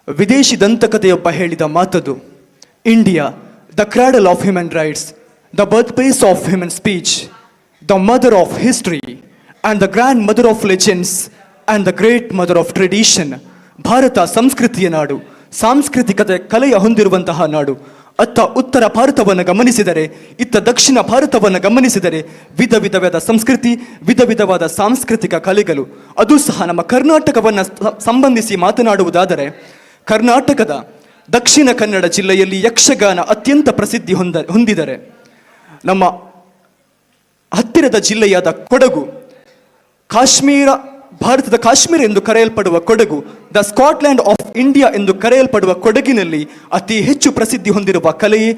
ವಿದೇಶಿ ದಂತಕಥೆಯೊಬ್ಬ ಹೇಳಿದ ಮಾತದು, India the cradle of human rights, the birth place of human speech, the mother of history and the grand mother of legends and the great mother of tradition. Bharat ಸಂಸ್ಕೃತಿಯ ನಾಡು, ಸಾಂಸ್ಕೃತಿಕತೆ ಕಲೆಯ ಹೊಂದಿರುವಂತಹ ನಾಡು. ಅತ್ತ ಉತ್ತರ ಭಾರತವನ್ನು ಗಮನಿಸಿದರೆ, ಇತ್ತ ದಕ್ಷಿಣ ಭಾರತವನ್ನು ಗಮನಿಸಿದರೆ ವಿಧ ವಿಧವಾದ ಸಂಸ್ಕೃತಿ, ವಿಧ ವಿಧವಾದ ಸಾಂಸ್ಕೃತಿಕ ಕಲೆಗಳು. ಅದು ಸಹ ನಮ್ಮ ಕರ್ನಾಟಕವನ್ನು ಸಂಬಂಧಿಸಿ ಮಾತನಾಡುವುದಾದರೆ, ಕರ್ನಾಟಕದ ದಕ್ಷಿಣ ಕನ್ನಡ ಜಿಲ್ಲೆಯಲ್ಲಿ ಯಕ್ಷಗಾನ ಅತ್ಯಂತ ಪ್ರಸಿದ್ಧಿ ಹೊಂದಿದರೆ, ನಮ್ಮ ಹತ್ತಿರದ ಜಿಲ್ಲೆಯಾದ ಕೊಡಗು, ಕಾಶ್ಮೀರ, ಭಾರತದ ಕಾಶ್ಮೀರ ಎಂದು ಕರೆಯಲ್ಪಡುವ Kodagu, the Scotland of India ಎಂದು ಕರೆಯಲ್ಪಡುವ ಕೊಡಗಿನಲ್ಲಿ ಅತಿ ಹೆಚ್ಚು ಪ್ರಸಿದ್ಧಿ ಹೊಂದಿರುವ ಕಲೆಯೇ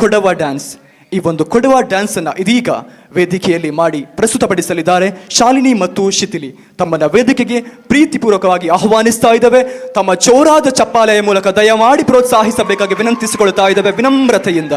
ಕೊಡವ ಡ್ಯಾನ್ಸ್. ಈ ಒಂದು ಕೊಡವ ಡ್ಯಾನ್ಸ್ ಅನ್ನು ಇದೀಗ ವೇದಿಕೆಯಲ್ಲಿ ಮಾಡಿ ಪ್ರಸ್ತುತಪಡಿಸಲಿದ್ದಾರೆ ಶಾಲಿನಿ ಮತ್ತು ಶಿಥಿಲಿ. ತಮ್ಮನ್ನ ವೇದಿಕೆಗೆ ಪ್ರೀತಿಪೂರ್ವಕವಾಗಿ ಆಹ್ವಾನಿಸ್ತಾ ಇದ್ದಾವೆ. ತಮ್ಮ ಜೋರಾದ ಚಪ್ಪಾಳೆಯ ಮೂಲಕ ದಯಮಾಡಿ ಪ್ರೋತ್ಸಾಹಿಸಬೇಕಾಗಿ ವಿನಂತಿಸಿಕೊಳ್ತಾ ಇದ್ದಾವೆ ವಿನಮ್ರತೆಯಿಂದ.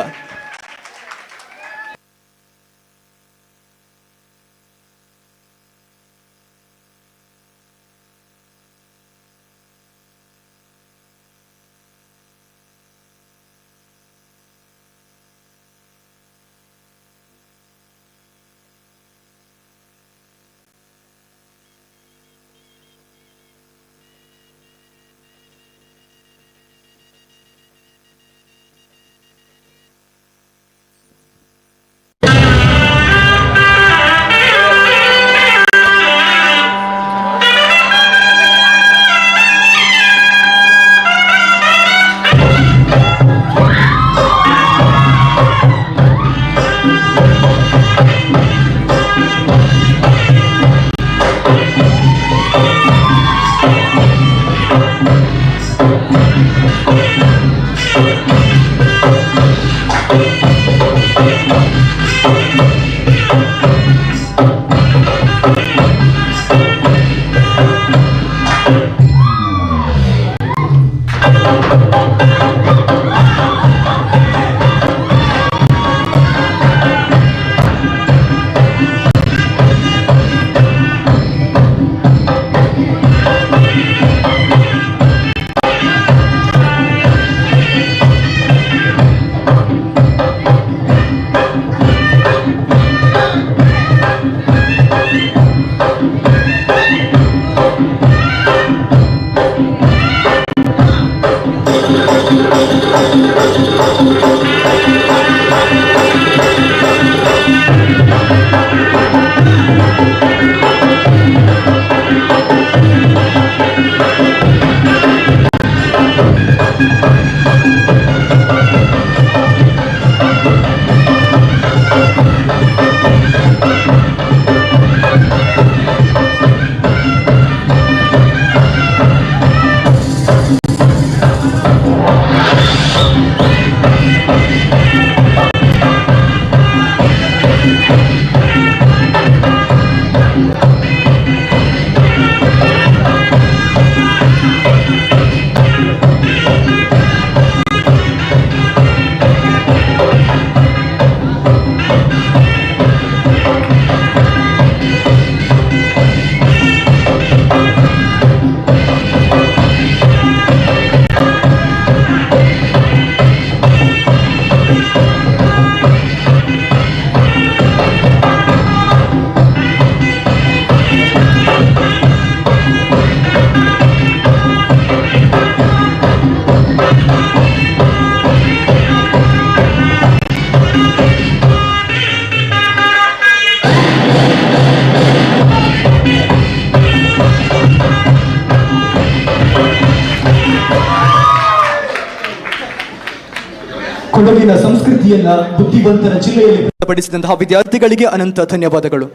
ಕೊಡಗಿನ ಸಂಸ್ಕೃತಿಯನ್ನ ಬುದ್ಧಿವಂತರ ಜಿಲ್ಲೆಯಲ್ಲಿ ವ್ಯಕ್ತಪಡಿಸಿದಂತಹ ವಿದ್ಯಾರ್ಥಿಗಳಿಗೆ ಅನಂತ ಧನ್ಯವಾದಗಳು.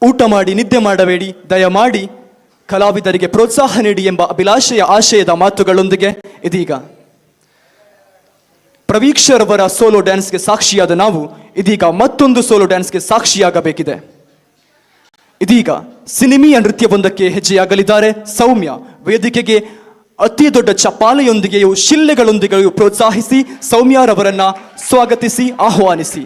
ಊಟ ಮಾಡಿ ನಿದ್ದೆ ಮಾಡಬೇಡಿ, ದಯಮಾಡಿ ಕಲಾವಿದರಿಗೆ ಪ್ರೋತ್ಸಾಹ ನೀಡಿ ಎಂಬ ಅಭಿಲಾಷೆಯ ಆಶಯದ ಮಾತುಗಳೊಂದಿಗೆ ಇದೀಗ ಪ್ರವೀಕ್ಷರವರ ಸೋಲೋ ಡ್ಯಾನ್ಸ್ಗೆ ಸಾಕ್ಷಿಯಾದ ನಾವು ಇದೀಗ ಮತ್ತೊಂದು ಸೋಲೋ ಡ್ಯಾನ್ಸ್ಗೆ ಸಾಕ್ಷಿಯಾಗಬೇಕಿದೆ. ಇದೀಗ ಸಿನಿಮೀಯ ನೃತ್ಯವೊಂದಕ್ಕೆ ಹೆಜ್ಜೆಯಾಗಲಿದ್ದಾರೆ ಸೌಮ್ಯ. ವೇದಿಕೆಗೆ ಅತಿ ದೊಡ್ಡ ಚಪ್ಪಾಳೆಯೊಂದಿಗೆಯೂ ಶಿಲ್ಲೆಗಳೊಂದಿಗೆಯೂ ಪ್ರೋತ್ಸಾಹಿಸಿ ಸೌಮ್ಯರವರನ್ನ ಸ್ವಾಗತಿಸಿ ಆಹ್ವಾನಿಸಿ.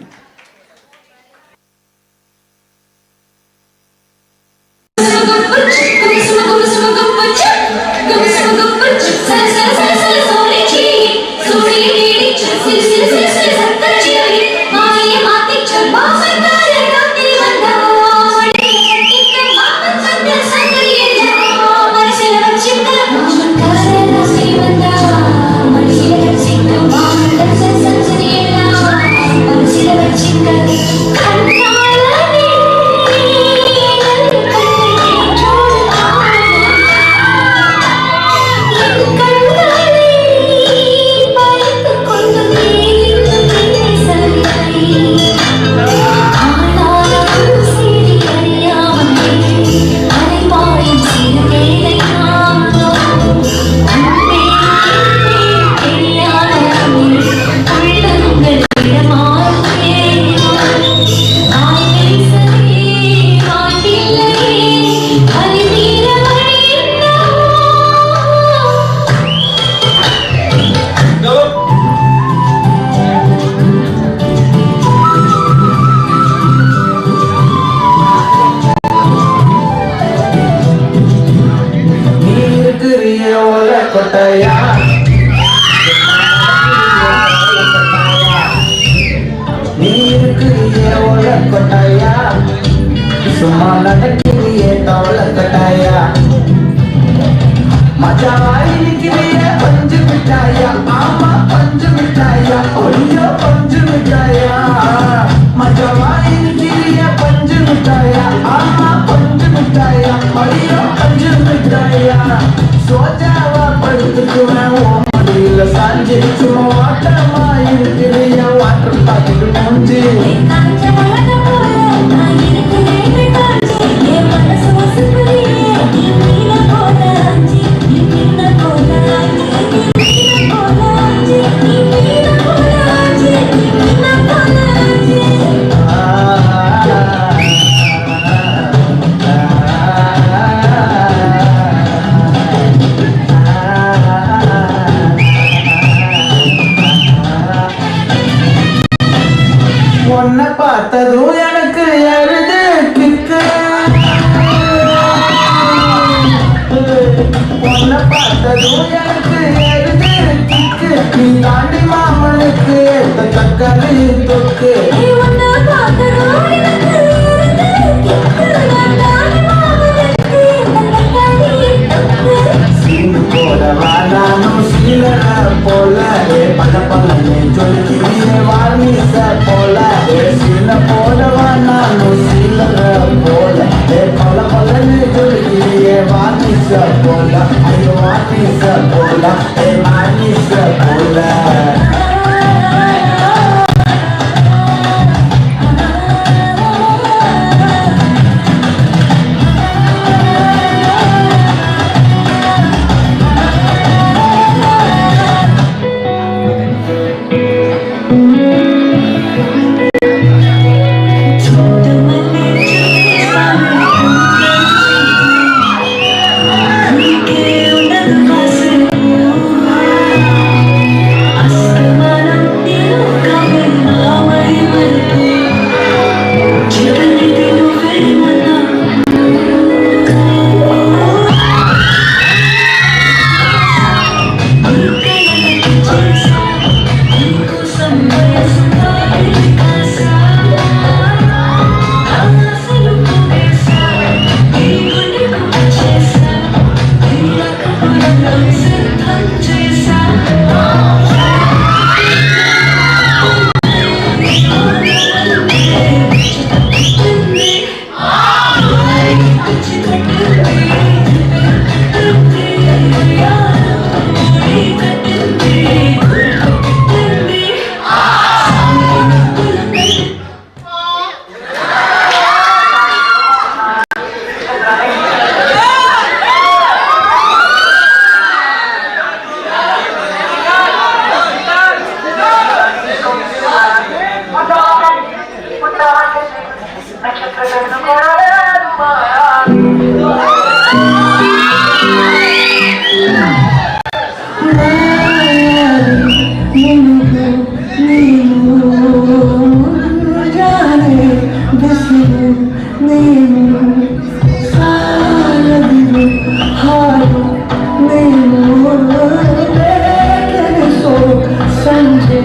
Sanjay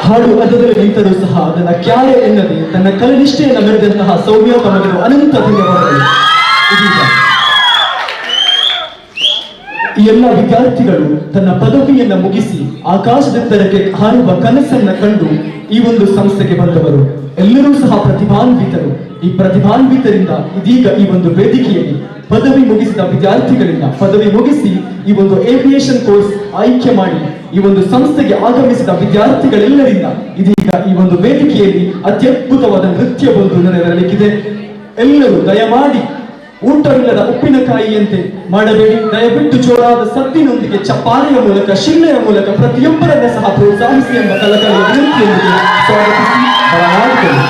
ಹಾಡು ಅದರಲ್ಲಿ ನಿಂತರೂ ಸಹ ಅದನ್ನ ಕ್ಯಾರೆ ಎನ್ನದೆ ತನ್ನ ಕಲನಿಷ್ಠೆಯನ್ನು ಮೆರೆದಂತಹ ಸೌಮ್ಯ ತಮಗಲು ಅನಂತ ಧನ್ಯವಾದಗಳು. ಇದೀಗ ಈ ಎಲ್ಲ ವಿದ್ಯಾರ್ಥಿಗಳು ತನ್ನ ಪದವಿಯನ್ನ ಮುಗಿಸಿ ಆಕಾಶದೆತ್ತರಕ್ಕೆ ಹಾರುವ ಕನಸನ್ನ ಕಂಡು ಈ ಒಂದು ಸಂಸ್ಥೆಗೆ ಬಂದವರು. ಎಲ್ಲರೂ ಸಹ ಪ್ರತಿಭಾನ್ವಿತರು. ಈ ಪ್ರತಿಭಾನ್ವಿತರಿಂದ ಇದೀಗ ಈ ಒಂದು ವೇದಿಕೆಯಲ್ಲಿ ಪದವಿ ಮುಗಿಸಿದ ವಿದ್ಯಾರ್ಥಿಗಳಿಂದ ಪದವಿ ಮುಗಿಸಿ ಈ ಒಂದು ಏವಿಯೇಷನ್ ಕೋರ್ಸ್ ಆಯ್ಕೆ ಮಾಡಿ ಈ ಒಂದು ಸಂಸ್ಥೆಗೆ ಆಗಮಿಸಿದ ವಿದ್ಯಾರ್ಥಿಗಳೆಲ್ಲರಿಂದ ಇದೀಗ ಈ ಒಂದು ವೇದಿಕೆಯಲ್ಲಿ ಅತ್ಯದ್ಭುತವಾದ ನೃತ್ಯ ಒಂದು ನೆರವೇರಲಿಕ್ಕಿದೆ. ಎಲ್ಲರೂ ದಯಮಾಡಿ ಊಟವಿಲ್ಲದ ಉಪ್ಪಿನಕಾಯಿಯಂತೆ ಮಾಡಬೇಡಿ. ದಯವಿಟ್ಟು ಜೋರಾದ ಸದ್ದಿನೊಂದಿಗೆ ಚಪ್ಪಾಳೆಯ ಮೂಲಕ ಶಿಳ್ಳೆಯ ಮೂಲಕ ಪ್ರತಿಯೊಬ್ಬರನ್ನ ಸಹ ಪ್ರೋತ್ಸಾಹಿಸಿ ಎಂಬ ಕಲಕಲೆಯ ವಿನಂತಿಯೊಂದಿಗೆ ಸ್ವಾಗತಿಸಿ ಬರಲಾಗುತ್ತದೆ.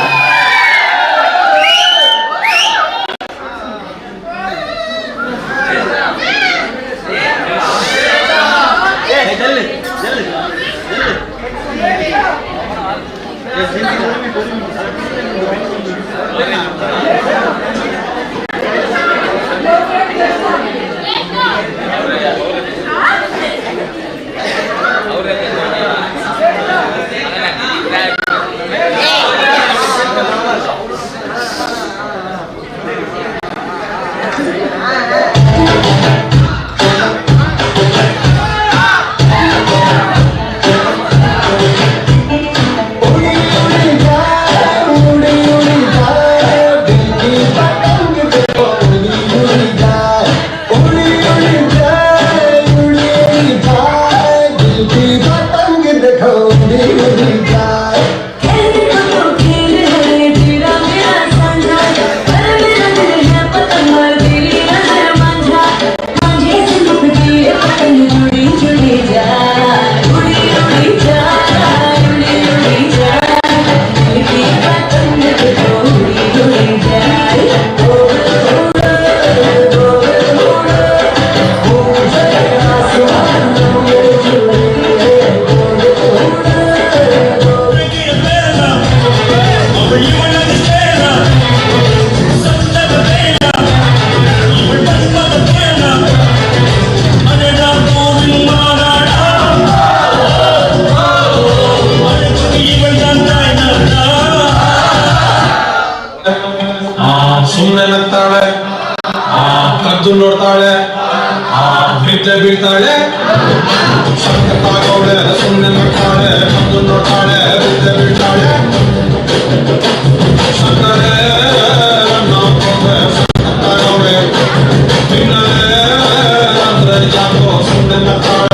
ಸುಮ್ಮನೆ ನಗ್ತಾಳೆ, ಕದ್ದು ನೋಡ್ತಾಳೆ, ಬಿದ್ದೆ ಬೀಳ್ತಾಳೆ, ಸಕ್ಕತ್ತಾಗವಳೆ. ಸುಮ್ಮನೆ ನಗ್ತಾಳೆ, ಕದ್ದು ನೋಡ್ತಾಳೆ, ಬಿದ್ದೆ ಬೀಳ್ತಾಳೆ, ಸಕ್ಕರೆ ಸಕ್ಕತ್ತಾಗವಳೆ. ತಿನ್ನಲೇ ಅಂದ್ರೆ ಯಾಕೋ ಸುಮ್ಮನೆ ನಗ್ತಾಳೆ.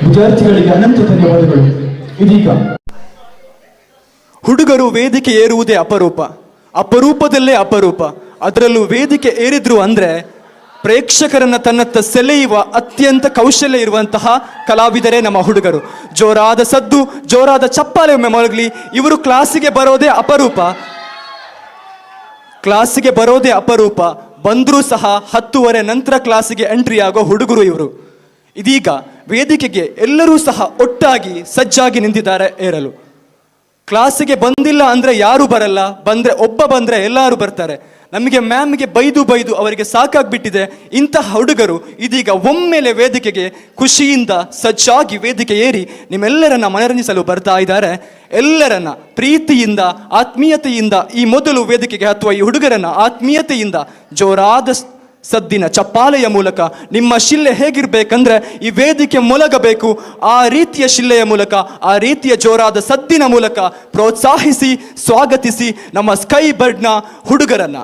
ವಿದ್ಯಾರ್ಥಿಗಳಿಗೆ ಅನಂತ ಧನ್ಯವಾದಗಳು. ಇದೀಗ ಹುಡುಗರು ವೇದಿಕೆ ಏರುವುದೇ ಅಪರೂಪ. ಅಪರೂಪದಲ್ಲೇ ಅಪರೂಪ. ಅದರಲ್ಲೂ ವೇದಿಕೆ ಏರಿದ್ರು ಅಂದ್ರೆ ಪ್ರೇಕ್ಷಕರನ್ನ ತನ್ನತ್ತ ಸೆಳೆಯುವ ಅತ್ಯಂತ ಕೌಶಲ್ಯ ಇರುವಂತಹ ಕಲಾವಿದರೇ ನಮ್ಮ ಹುಡುಗರು. ಜೋರಾದ ಸದ್ದು, ಜೋರಾದ ಚಪ್ಪಾಳೆ ಒಮ್ಮೆ ಮೊಳಗಲಿ. ಇವರು ಕ್ಲಾಸಿಗೆ ಬರೋದೇ ಅಪರೂಪ. ಬಂದರೂ ಸಹ 10:30 ನಂತರ ಕ್ಲಾಸಿಗೆ ಎಂಟ್ರಿ ಆಗೋ ಹುಡುಗರು ಇವರು. ಇದೀಗ ವೇದಿಕೆಗೆ ಎಲ್ಲರೂ ಸಹ ಒಟ್ಟಾಗಿ ಸಜ್ಜಾಗಿ ನಿಂತಿದ್ದಾರೆ ಏರಲು. ಕ್ಲಾಸಿಗೆ ಬಂದಿಲ್ಲ ಅಂದ್ರೆ ಯಾರು ಬರಲ್ಲ, ಒಬ್ಬ ಬಂದ್ರೆ ಎಲ್ಲರೂ ಬರ್ತಾರೆ. ನಮಗೆ ಮ್ಯಾಮ್ಗೆ ಬೈದು ಅವರಿಗೆ ಸಾಕಾಗ್ಬಿಟ್ಟಿದೆ. ಇಂತಹ ಹುಡುಗರು ಇದೀಗ ಒಮ್ಮೆಲೆ ವೇದಿಕೆಗೆ ಖುಷಿಯಿಂದ ಸಜ್ಜಾಗಿ ವೇದಿಕೆ ಏರಿ ನಿಮ್ಮೆಲ್ಲರನ್ನ ಮನರಂಜಿಸಲು ಬರ್ತಾ ಇದ್ದಾರೆ. ಎಲ್ಲರನ್ನ ಪ್ರೀತಿಯಿಂದ, ಆತ್ಮೀಯತೆಯಿಂದ ಈ ಮೊದಲು ವೇದಿಕೆಗೆ ಹತ್ತುವ ಈ ಹುಡುಗರನ್ನ ಆತ್ಮೀಯತೆಯಿಂದ ಜೋರಾದ ಸದ್ದಿನ ಚಪ್ಪಾಳೆಯ ಮೂಲಕ ನಿಮ್ಮ ಶಿಲ್ಲೆ ಹೇಗಿರ್ಬೇಕಂದ್ರೆ ಈ ವೇದಿಕೆ ಮೊಳಗಬೇಕು. ಆ ರೀತಿಯ ಶಿಲ್ಲೆಯ ಮೂಲಕ, ಆ ರೀತಿಯ ಜೋರಾದ ಸದ್ದಿನ ಮೂಲಕ ಪ್ರೋತ್ಸಾಹಿಸಿ, ಸ್ವಾಗತಿಸಿ ನಮ್ಮ ಸ್ಕೈ ಬರ್ಡ್ನ ಹುಡುಗರನ್ನ.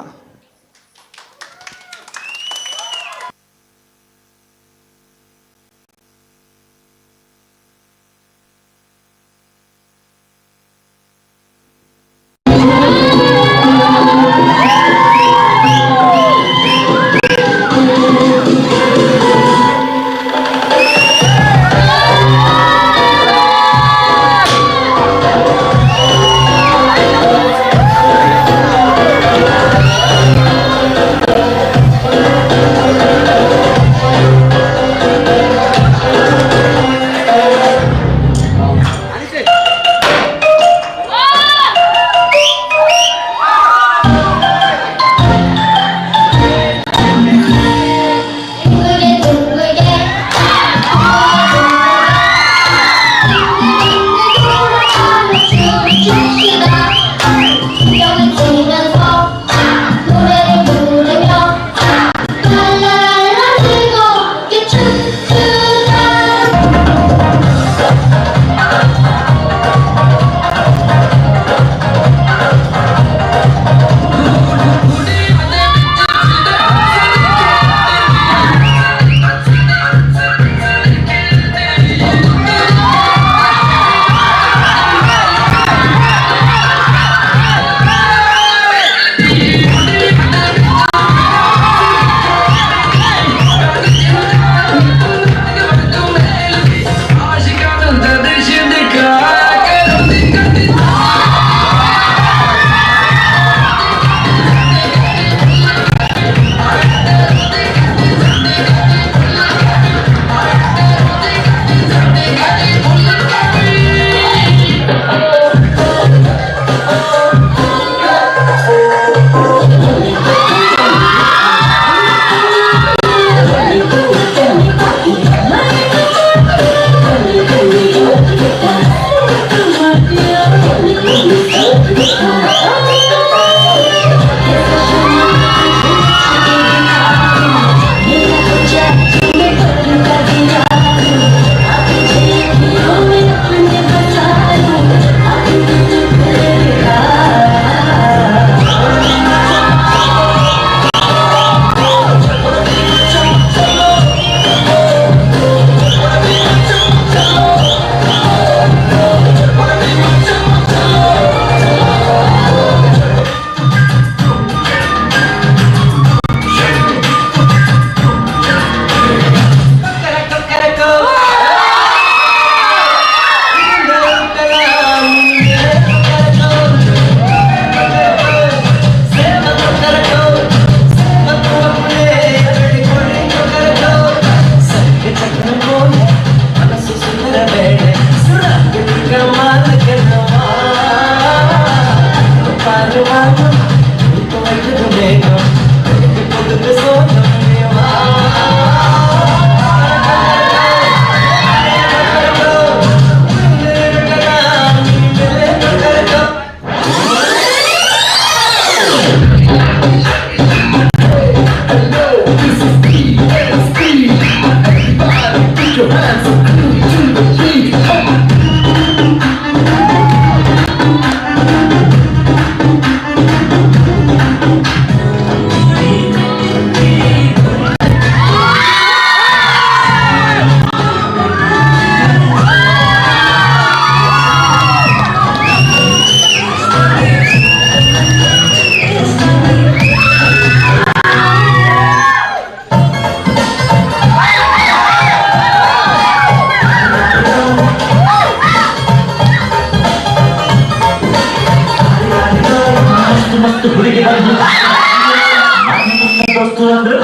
ದೋಸ್ತು ಅಂದ್ರೆ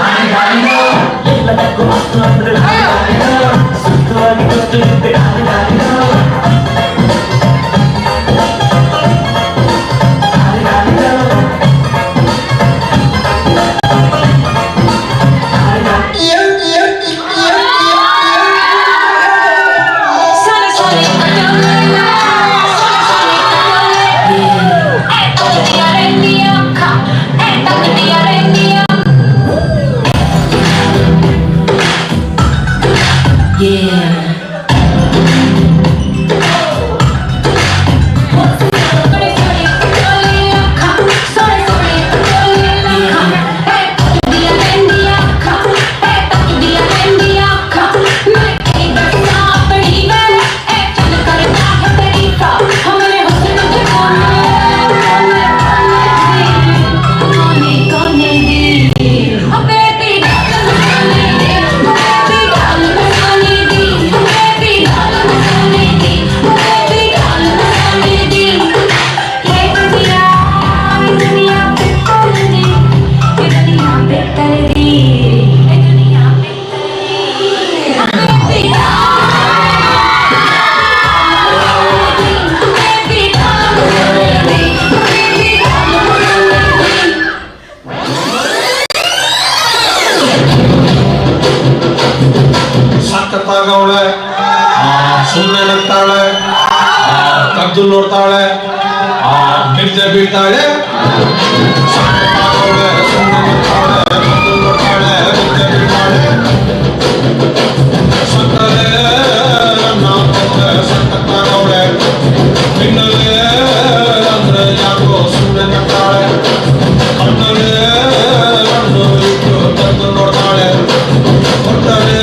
ಎಲ್ಲದಕ್ಕೂ ಅಷ್ಟು ಅಂದ್ರೆ ಸುತ್ತವಾಗಿ ಗೊತ್ತು ಇದ್ದೆ ಸಕ್ಕತ್ತಾಗವಳೆ, ಸುಮ್ಮನೆ ನಗ್ತಾಳೆ, ಕದ್ದು ನೋಡ್ತಾಳೆ, ಗಿರ್ಜೆ ಬೀಳ್ತಾಳೆ. ಸಕ್ಕತ್ತಾಗವಳೆ, ಸುಮ್ಮನೆ ನಗ್ತಾಳೆ, ಕದ್ದು ನೋಡ್ತಾಳೆ, ಗಿರ್ಜೆ ಬೀಳ್ತಾಳೆ. ಸಕ್ಕರೆ ನನ್ನ ಕೊಟ್ಟೆ, ಸಕ್ಕತ್ತಾಗವಳೆ, ಮಿನ್ನಲೆ ಅಂದ್ರೆ ಯಾಕೋ ಸುಮ್ಮನೆ ನಗ್ತಾಳೆ. ಕಣ್ಣಲೆ ಕಣ್ಣು ಇಟ್ಟು ಕದ್ದು ನೋಡ್ತಾಳೆ, ಕೊಟ್ಟರೆ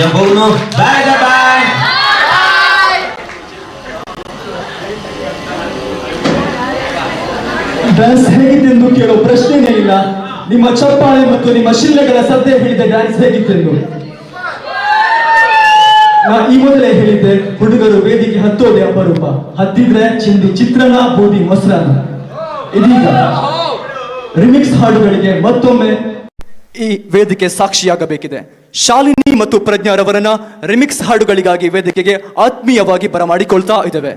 Yabunu, bye bye. ಡ್ಯಾನ್ಸ್ ಹೇಗಿತ್ತೆಂದು ಕೇಳೋ ಪ್ರಶ್ನೆನೇ ಇಲ್ಲ. ನಿಮ್ಮ ಚಪ್ಪಾಳೆ ಮತ್ತು ನಿಮ್ಮ ಶಿಲ್ಲೆಗಳ ಸದ್ಯ ಹೇಳಿದ ಡ್ಯಾನ್ಸ್ ಹೇಗಿತ್ತೆಂದು. ನಾ ಈ ಮೊದಲೇ ಹೇಳಿದ್ದೆ, ಹುಡುಗರು ವೇದಿಕೆ ಹತ್ತೋದೇ ಅಪರೂಪ, ಹತ್ತಿದ್ರೆ ಚಿಂದಿ ಚಿತ್ರಣ, ಬೂದಿ ಮೊಸರನ್ನ. ಇದೀಗ ರಿಮಿಕ್ಸ್ ಹಾಡುಗಳಿಗೆ ಮತ್ತೊಮ್ಮೆ ಈ ವೇದಿಕೆ ಸಾಕ್ಷಿಯಾಗಬೇಕಿದೆ. ಶಾಲಿನಿ ಮತ್ತು ಪ್ರಜ್ಞಾರವರನ್ನ ರಿಮಿಕ್ಸ್ ಹಾಡುಗಳಿಗಾಗಿ ವೇದಿಕೆಗೆ ಆತ್ಮೀಯವಾಗಿ ಬರಮಾಡಿಕೊಳ್ತಾ ಇದ್ದೇವೆ.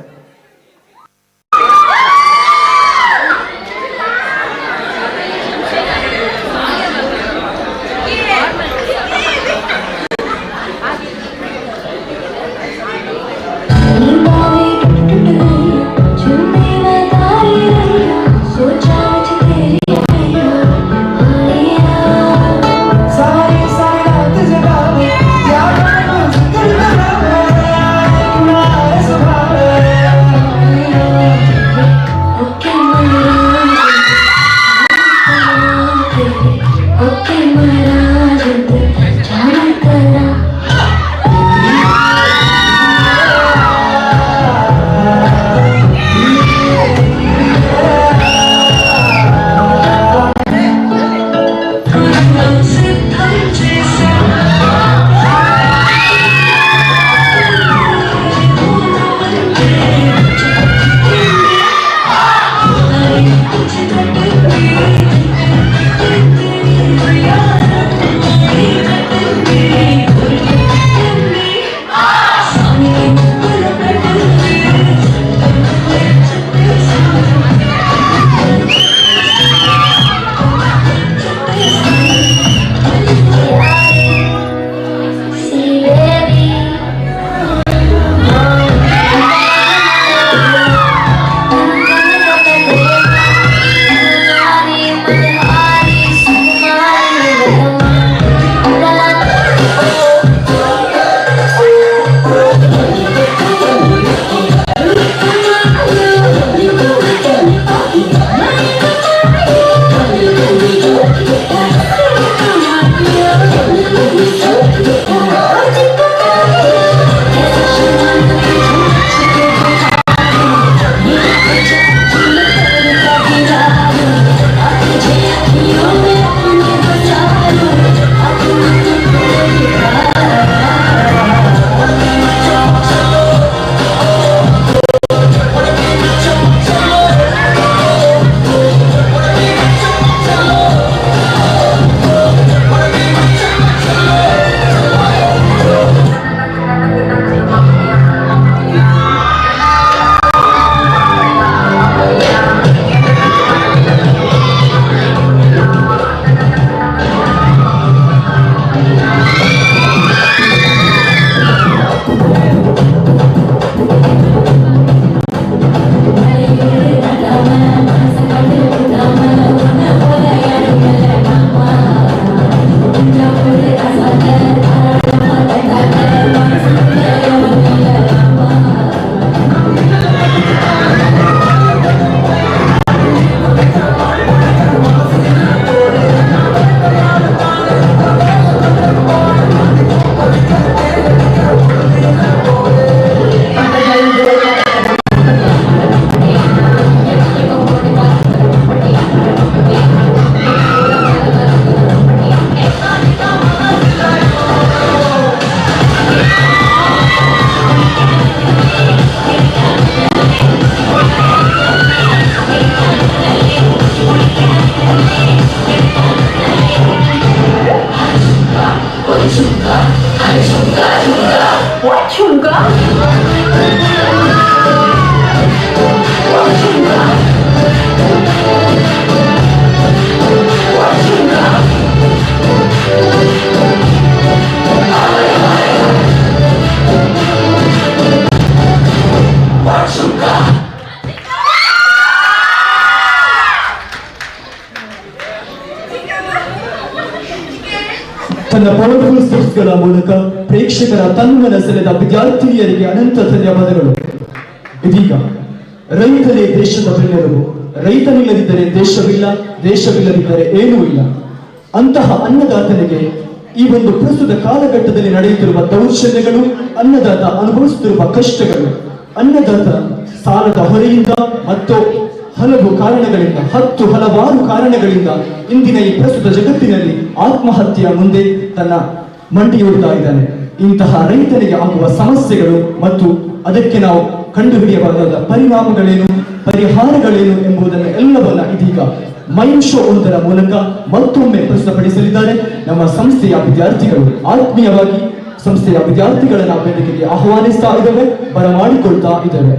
ತನ್ನ ಪವರ್ಫುಲ್ ಸ್ಟೆಪ್ಸ್ಗಳ ಮೂಲಕ ಪ್ರೇಕ್ಷಕರ ತನ್ಮನ ಸೆಳೆದ ವಿದ್ಯಾರ್ಥಿನಿಯರಿಗೆ ಅನಂತ ಧನ್ಯವಾದಗಳು. ಇದೀಗ ರೈತನೇ ದೇಶದ ಬೆನ್ನೆಲುಬು, ರೈತನಿಲ್ಲದಿದ್ದರೆ ದೇಶವಿಲ್ಲ, ದೇಶವಿಲ್ಲದಿದ್ದರೆ ಏನೂ ಇಲ್ಲ. ಅಂತಹ ಅನ್ನದಾತನಿಗೆ ಈ ಒಂದು ಪ್ರಸ್ತುತ ಕಾಲಘಟ್ಟದಲ್ಲಿ ನಡೆಯುತ್ತಿರುವ ದೌರ್ಜನ್ಯಗಳು, ಅನ್ನದಾತ ಅನುಭವಿಸುತ್ತಿರುವ ಕಷ್ಟಗಳು, ಅನ್ನದಾತ ಸಾಲದ ಹೊರೆಯಿಂದ ಮತ್ತು ಹಲವಾರು ಕಾರಣಗಳಿಂದ ಇಂದಿನ ಈ ಪ್ರಸ್ತುತ ಜಗತ್ತಿನಲ್ಲಿ ಆತ್ಮಹತ್ಯೆಯ ಮುಂದೆ ತನ್ನ ಮಂಡಿಯೂಡ್ತಾ ಇದ್ದಾನೆ. ಇಂತಹ ರೈತನಿಗೆ ಆಗುವ ಸಮಸ್ಯೆಗಳು ಮತ್ತು ಅದಕ್ಕೆ ನಾವು ಕಂಡುಹಿಡಿಯಬಹುದಾದ ಪರಿಣಾಮಗಳೇನು, ಪರಿಹಾರಗಳೇನು ಎಂಬುದನ್ನು ಎಲ್ಲವನ್ನ ಇದೀಗ ಮೈಮ್ ಶೋ ಒಂದರ ಮೂಲಕ ಮತ್ತೊಮ್ಮೆ ಪ್ರಸ್ತುತಪಡಿಸಲಿದ್ದಾರೆ ನಮ್ಮ ಸಂಸ್ಥೆಯ ವಿದ್ಯಾರ್ಥಿಗಳು. ಆತ್ಮೀಯವಾಗಿ ಸಂಸ್ಥೆಯ ವಿದ್ಯಾರ್ಥಿಗಳನ್ನ ವೇದಿಕೆಗೆ ಆಹ್ವಾನಿಸ್ತಾ ಇದ್ದೇವೆ, ಬರಮಾಡಿಕೊಳ್ತಾ ಇದ್ದೇವೆ.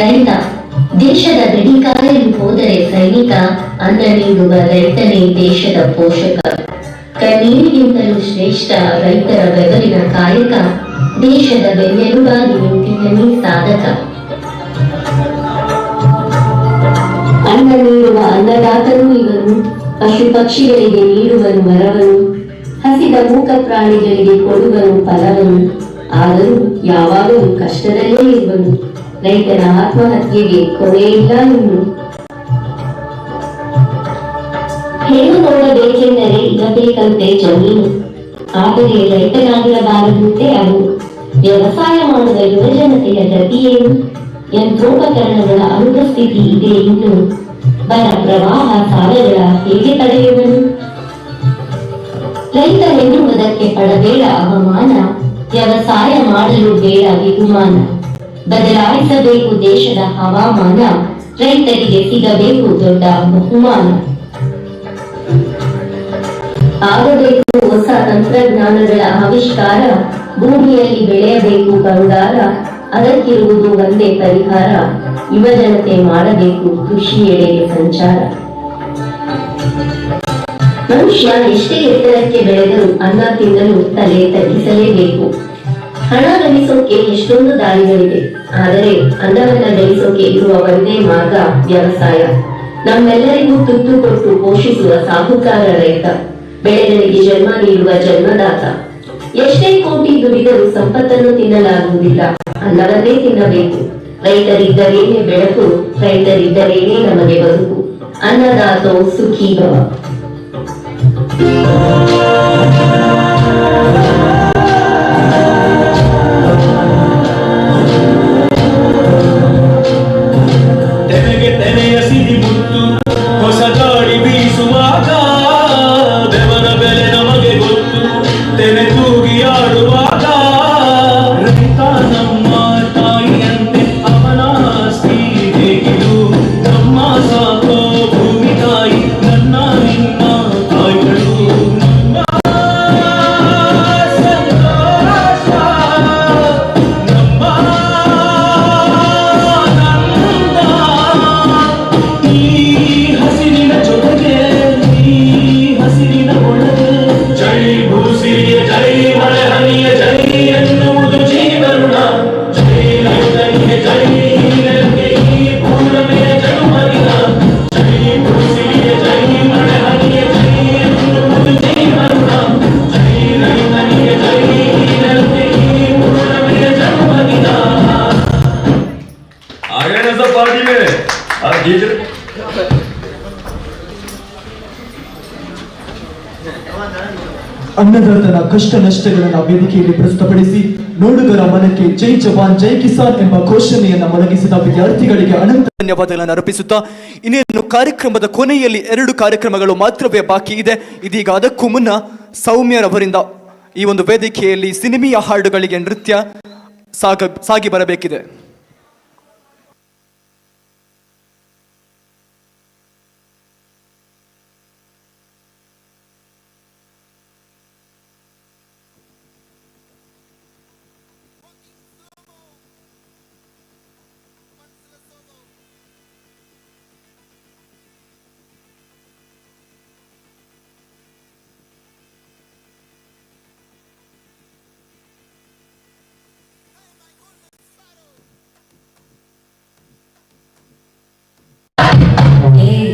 ರೈತ ದೇಶದ ಗಡಿಕಾಯಲು ಹೋದರೆ ಸೈನಿಕ, ಅನ್ನ ನೀಡುವ ರೈತನೇ ದೇಶದ ಪೋಷಕ. ಕನ್ಯೆ ಎಲ್ಲರಿಗಿಂತಲೂ ಶ್ರೇಷ್ಠ ರೈತರ ಬೆವರಿನ ಕಾಯಕ ದೇಶದ ಬೆನ್ನೆಲುಬಾಗಿ ನಿಂತಿದ್ದನೇ ಸಾಧಕ. ಅನ್ನ ನೀಡುವ ಅನ್ನದಾತನೂ ಇವನು, ಪಶು ಪಕ್ಷಿಗಳಿಗೆ ನೀಡುವನು ವರವನು, ಹಸಿದ ಮೂಕ ಪ್ರಾಣಿಗಳಿಗೆ ಕೊಡುವನು ಫಲವನು. ಆದರೂ ಯಾವಾಗಲೂ ಕಷ್ಟದಲ್ಲೇ ಇರುವನು, ರೈತನ ಆತ್ಮಹತ್ಯೆಗೆ ಕೊನೆಯಿಲ್ಲ ಇನ್ನು. ಹೆಣ್ಣು ನೋಡಬೇಕೆಂದರೆ ಇರಬೇಕಂತೆ ಜಮೀನು, ಆದರೆ ರೈತನಾಗಿರಬಾರದಂತೆ ಅವು. ವ್ಯವಸಾಯ ಮಾಡುವ ಯುವಜನತೆಯ ಗತಿಯೇನು? ಯಂತ್ರೋಪಕರಣಗಳ ಅನುಪಸ್ಥಿತಿ ಇದೆ ಇನ್ನು. ಬರ ಪ್ರವಾಹ ಸಾಲಗಳ ಹೇಗೆ ತಡೆಯುವನು? ರೈತರೆನ್ನುವುದಕ್ಕೆ ಪಡಬೇಡ ಅವಮಾನ, ವ್ಯವಸಾಯ ಮಾಡಲು ಬೇಡ ವಿಗುಮಾನ. ಬದಲಾಯಿಸಬೇಕು ದೇಶದ ಹವಾಮಾನ, ರೈತರಿಗೆ ಸಿಗಬೇಕು ದೊಡ್ಡ ಬಹುಮಾನ. ಆಗಬೇಕು ಹೊಸ ತಂತ್ರಜ್ಞಾನಗಳ ಆವಿಷ್ಕಾರ, ಭೂಮಿಯಲ್ಲಿ ಬೆಳೆಯಬೇಕು ಬಂಗಾರ. ಅದಕ್ಕಿರುವುದು ಒಂದೇ ಪರಿಹಾರ, ಯುವಜನತೆ ಮಾಡಬೇಕು ಕೃಷಿಯೆಡೆಗೆ ಸಂಚಾರ. ಮನುಷ್ಯ ಎಷ್ಟೇ ಎತ್ತರಕ್ಕೆ ಬೆಳೆದರೂ ಅನ್ನ ತಿನ್ನಲು ತಲೆ ತಗ್ಗಿಸಲೇಬೇಕು. ಹಣ ಗಳಿಸೋಕೆ ಎಷ್ಟೊಂದು ದಾರಿಗಳಿವೆ, ಆದರೆ ಅನ್ನವನ್ನ ಗಳಿಸೋಕೆ ಇರುವ ಒಂದೇ ಮಾರ್ಗ ವ್ಯವಸಾಯ. ನಮ್ಮೆಲ್ಲರಿಗೂ ತುತ್ತು ಕೊಟ್ಟು ಪೋಷಿಸುವ ಸಾಹುಕಾರ ರೈತ, ಬೆಳೆಗಳಿಗೆ ಜನ್ಮ ನೀಡುವ ಜನ್ಮದಾತ. ಎಷ್ಟೇ ಕೋಟಿ ದುಡಿದರೂ ಸಂಪತ್ತನ್ನು ತಿನ್ನಲಾಗುವುದಿಲ್ಲ, ಅನ್ನವನ್ನೇ ತಿನ್ನಬೇಕು. ರೈತರಿದ್ದರೇನೆ ಬೆಳಕು, ರೈತರಿದ್ದರೇನೆ ನಮಗೆ ಬದುಕು. ಅನ್ನದಾತೋ ಸುಖೀ ಭವ. ತೆನೆಗೆ ತೆನೆಯ ಸಿಹಿ ಮುತ್ತು, ಹೊಸ ಗಾಳಿ ಬೀಸುವಾಗ ಬೆವರ ಬೆಲೆ ನಮಗೆ ಗೊತ್ತು, ತೆನೆ ತೂಗಿ ಆಡುವಾಗ. ರೈತ ನಮ್ಮ ತಾಯಿಯಂತೆ ಅವನ ಆಸ್ತಿ ಹೇಗಿದು, ನಮ್ಮ ಸಾಕೋ ಭೂಮಿ ತಾಯಿ ನನ್ನ ನಿನ್ನ ತಾಯಿಗಳು. ನಮ್ಮ ಸಂತೋಷ, ನಮ್ಮ ಈ ಹಸಿರಿನ ಜೊತೆಗೆ, ಈ ಹಸಿರಿನ ಒಳಗೆ. ಜೈ ಭೂಸಿರಿಯ ಜೈ ಮಳೆ ಹನಿಯ ಜೈ ಎನ್ನುವುದು ಜೀವನ. ಜೈ ರೈತನಿಗೆ ಜೈ ನೆಲಕ್ಕೆ ಈ ಪೂರ್ಣಮೆಯ ಜನುಮದಿನ. ಜೈ ಭೂಸಿರಿಯ ಜೈ ಮಳೆ ಹನಿಯ ಜೈ ಎನ್ನುವುದು ಜೀವನ. ಜೈ ರೈತನಿಗೆ ಜೈ ನೆಲಕ್ಕೆ ಈ ಪೂರ್ಣಮೆಯ ಜನುಮದಿನ. आगे ना सब पार्टी में आप जीत ಅನ್ನದಾತನ ಕಷ್ಟ ನಷ್ಟಗಳನ್ನು ವೇದಿಕೆಯಲ್ಲಿ ಪ್ರಸ್ತುತಪಡಿಸಿ ನೋಡುಗರ ಮನಕ್ಕೆ ಜೈ ಜವಾನ್ ಜೈ ಕಿಸಾನ್ ಎಂಬ ಘೋಷಣೆಯನ್ನು ಮೊಳಗಿಸಿದ ವಿದ್ಯಾರ್ಥಿಗಳಿಗೆ ಅನಂತ ಧನ್ಯವಾದಗಳನ್ನು ಅರ್ಪಿಸುತ್ತಾ, ಇನ್ನೇನು ಕಾರ್ಯಕ್ರಮದ ಕೊನೆಯಲ್ಲಿ 2 ಕಾರ್ಯಕ್ರಮಗಳು ಮಾತ್ರವೇ ಬಾಕಿ ಇದೆ. ಇದೀಗ ಅದಕ್ಕೂ ಮುನ್ನ ಸೌಮ್ಯರವರಿಂದ ಈ ಒಂದು ವೇದಿಕೆಯಲ್ಲಿ ಸಿನಿಮೆಯ ಹಾಡುಗಳಿಗೆ ನೃತ್ಯ ಸಾಗಿ ಬರಬೇಕಿದೆ. Hey.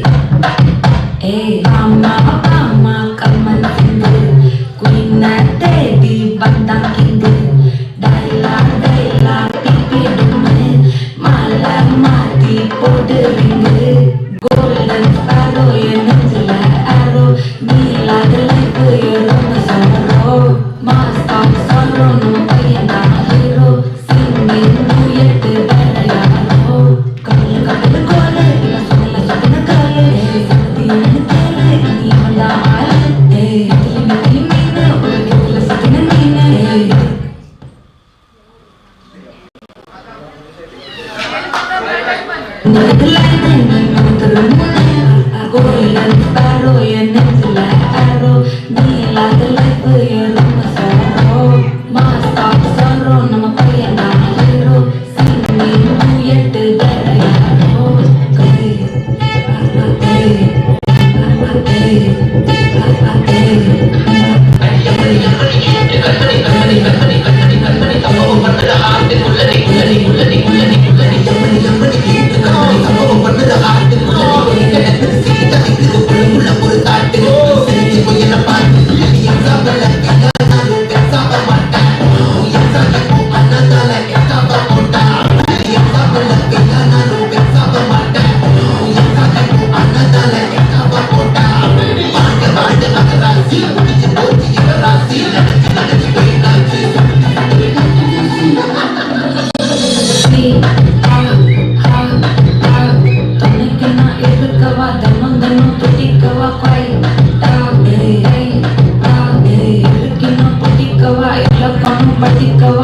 ತಿಕ್ಕವ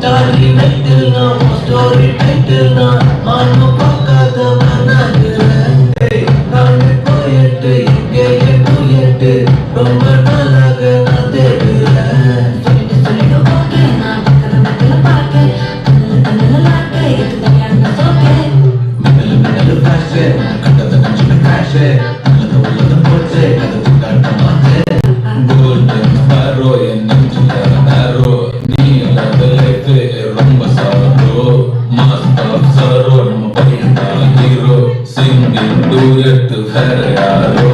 ದಾರಿ ಮೆಟ್ಟಿಲ್ನ ಸ್ಟೋರಿ ಟೈಟಲ್ನ ಮಾನು ಪಕ್ಕದ ಮನಾಗಿರೇ ನಾನು போயிட்டு இங்கே போயிட்டு ரொம்ப நாளாக நான் தேடுறேன் சொல்லிட்டு ஓகே நான் பக்கத்துல பக்கத்துல பார்க்க தன்னல லாக்க இது தனியான சோகே மின்னல் ஃபிளாஷ் கண்டத கஞ்சின கிராஷ் நல்லத உள்ளத போச்சே அது துண்டாட்ட மாத்தே கோல்டன் ஸ்பாரோ என் நெஞ்சில நாரோ நீ இல்லாத லைஃப் ரொம்ப சாரோ மாஸ்டர் சாரோ நம்ம பையன் ஹீரோ சிங்கிங் டூயட் வேற யாரோ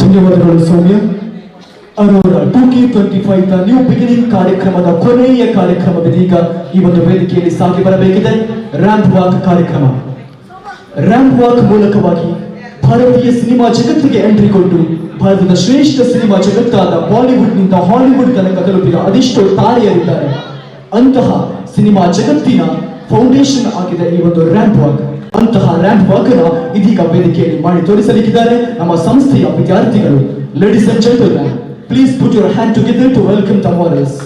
ಧನ್ಯವಾದಗಳು Soumya. Aurora 2K25 the new beginning ಕಾರ್ಯಕ್ರಮದ ಕೊನೆಯ ಕಾರ್ಯಕ್ರಮವಿದೀಗ ಈ ಒಂದು ವೇದಿಕೆಯಲ್ಲಿ ಸಾಗಿ ಬರಬೇಕಿದೆ. ರ್ಯಾಂಪ್ ವಾಕ್ ಕಾರ್ಯಕ್ರಮ. ರ್ಯಾಂಪ್ ವಾಕ್ ಮೂಲಕವಾಗಿ ಭಾರತೀಯ ಸಿನಿಮಾ ಜಗತ್ತಿಗೆ ಎಂಟ್ರಿ ಕೊಟ್ಟು ಭಾರತದ ಶ್ರೇಷ್ಠ ಸಿನಿಮಾ ಜಗತ್ತಾದ ಬಾಲಿವುಡ್ನಿಂದ ಹಾಲಿವುಡ್ ತನಕ ತಲುಪಿದ ಅದೆಷ್ಟೋ ತಾರೆಯರಿದ್ದಾರೆ. ಅಂತಹ ಸಿನಿಮಾ ಜಗತ್ತಿನ ಫೌಂಡೇಶನ್ ಆಗಿದೆ ಈ ಒಂದು ರ್ಯಾಂಪ್ ವಾಕ್. ಅಂತಹ ರ್ಯಾಂಪ್ ವಾಕ್ ಅನ್ನು ಇದೀಗ ವೇದಿಕೆಯಲ್ಲಿ ಮಾಡಿ ತೋರಿಸಲಿಕ್ಕಿದ್ದಾರೆ ನಮ್ಮ ಸಂಸ್ಥೆಯ ವಿದ್ಯಾರ್ಥಿಗಳು. Ladies and gentlemen, please put your hand together to welcome the models.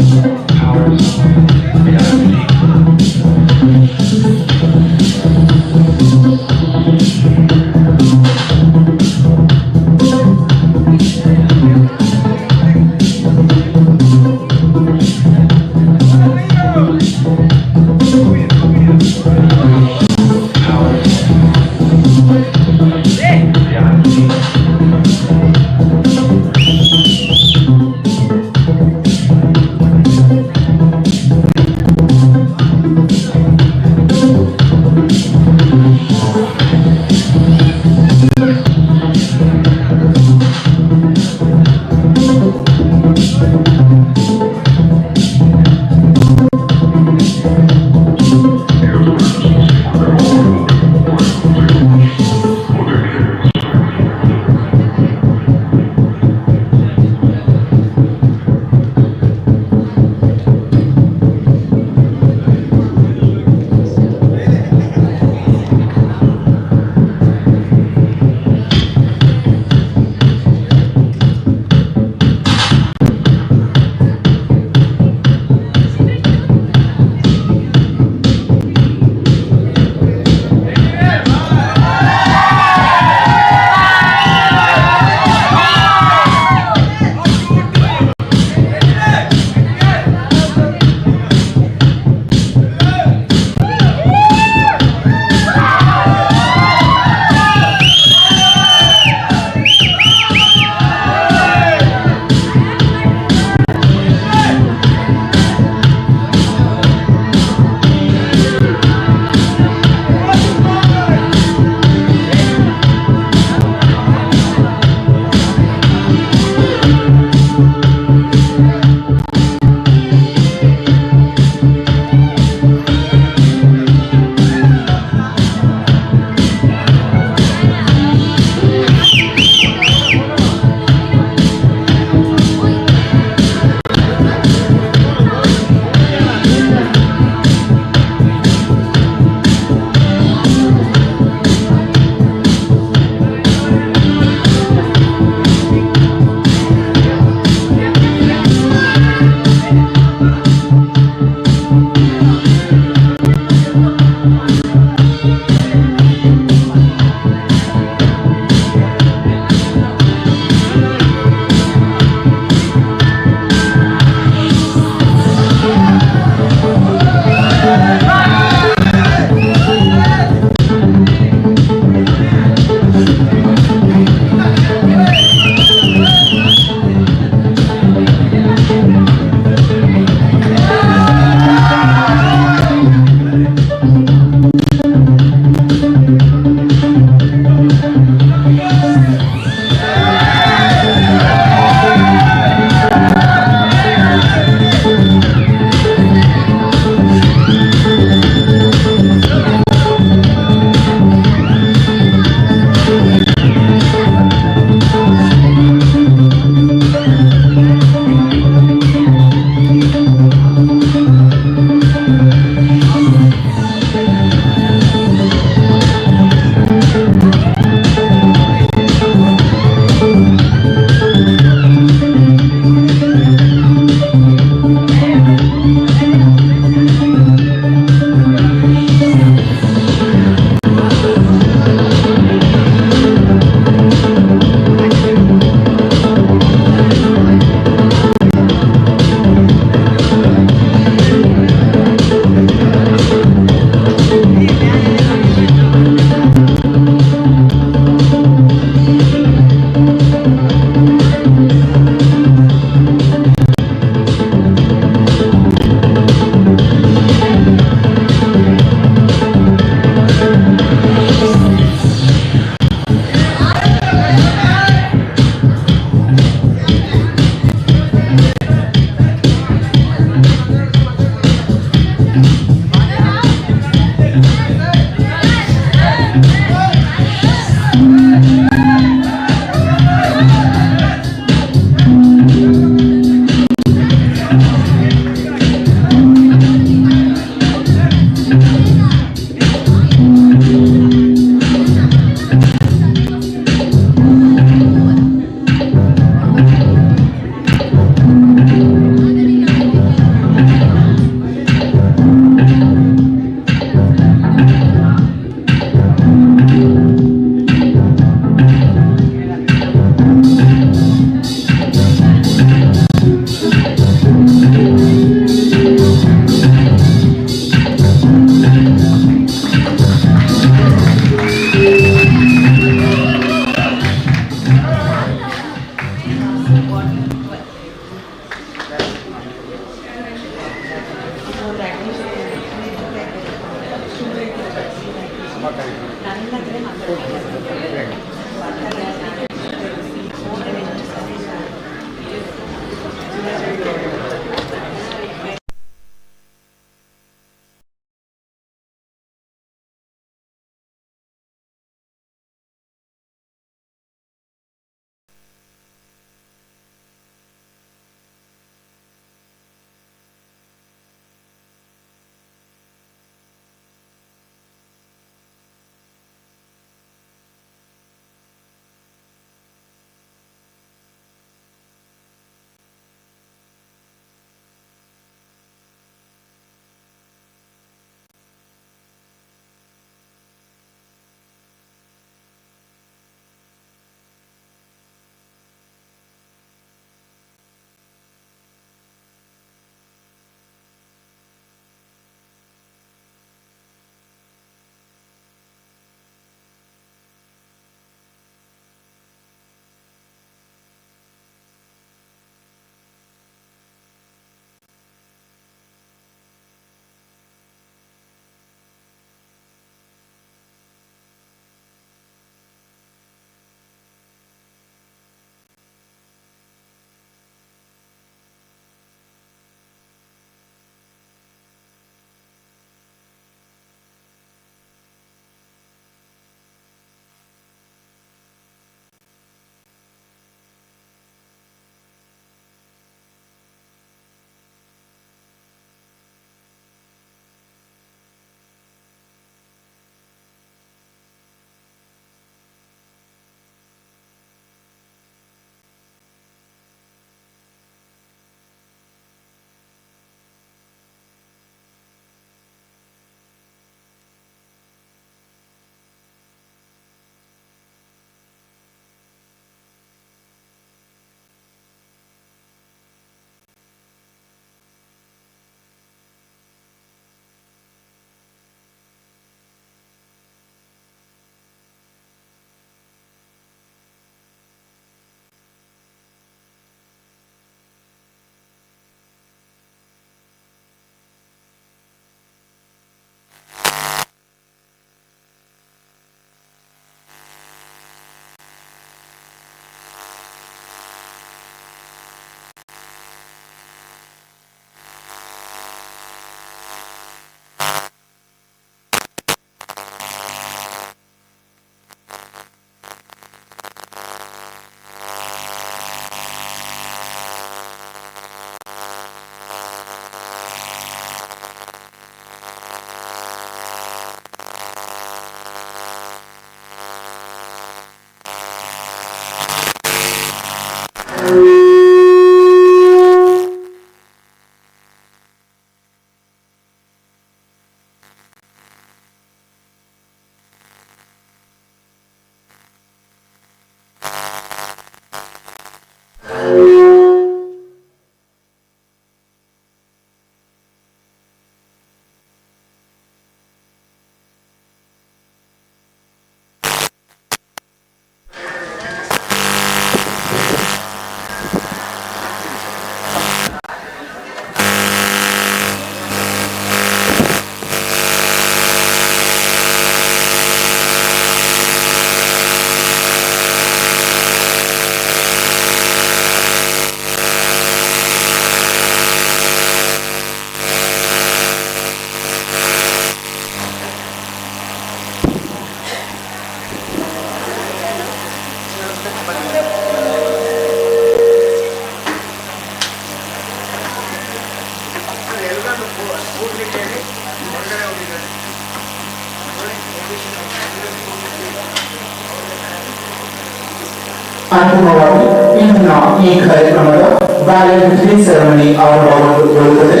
ಅಂತಿಮವಾಗಿ ಇಂದಿನ ಈ ಕಾರ್ಯಕ್ರಮದ ವ್ಯಾಲೆಂಟೈನ್ ಸೆರೆಮನಿ ಆರಂಭಗೊಳ್ಳುತ್ತದೆ.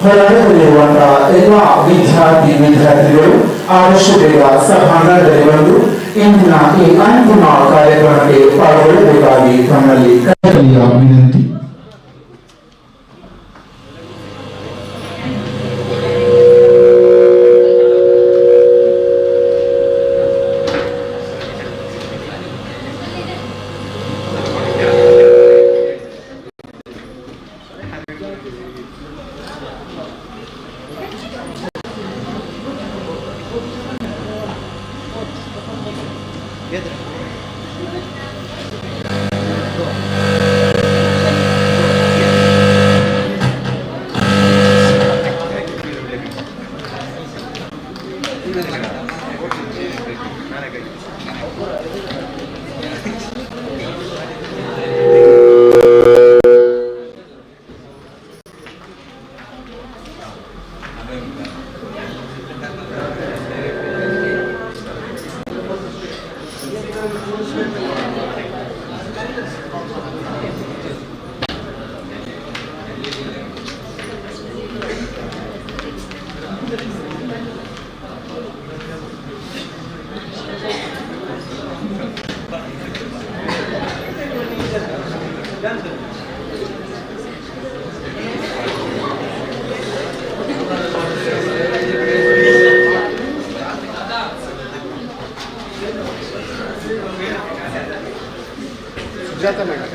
ಹೊರಗಡೆಯಲ್ಲಿರುವಂತಹ ಎಲ್ಲ ವಿದ್ಯಾರ್ಥಿಗಳು ಆದಷ್ಟು ಬೇಗ ಸಭಾಂಗಣದಲ್ಲಿ ಬಂದು ಇಂದಿನ ಈ ಅಂತಿಮ ಕಾರ್ಯಕ್ರಮಕ್ಕೆ ಪಾಲ್ಗೊಳ್ಳಬೇಕಾಗಿ ತಮ್ಮಲ್ಲಿ ಕರೆಯ ವಿನಂತಿ. Sujatha madam.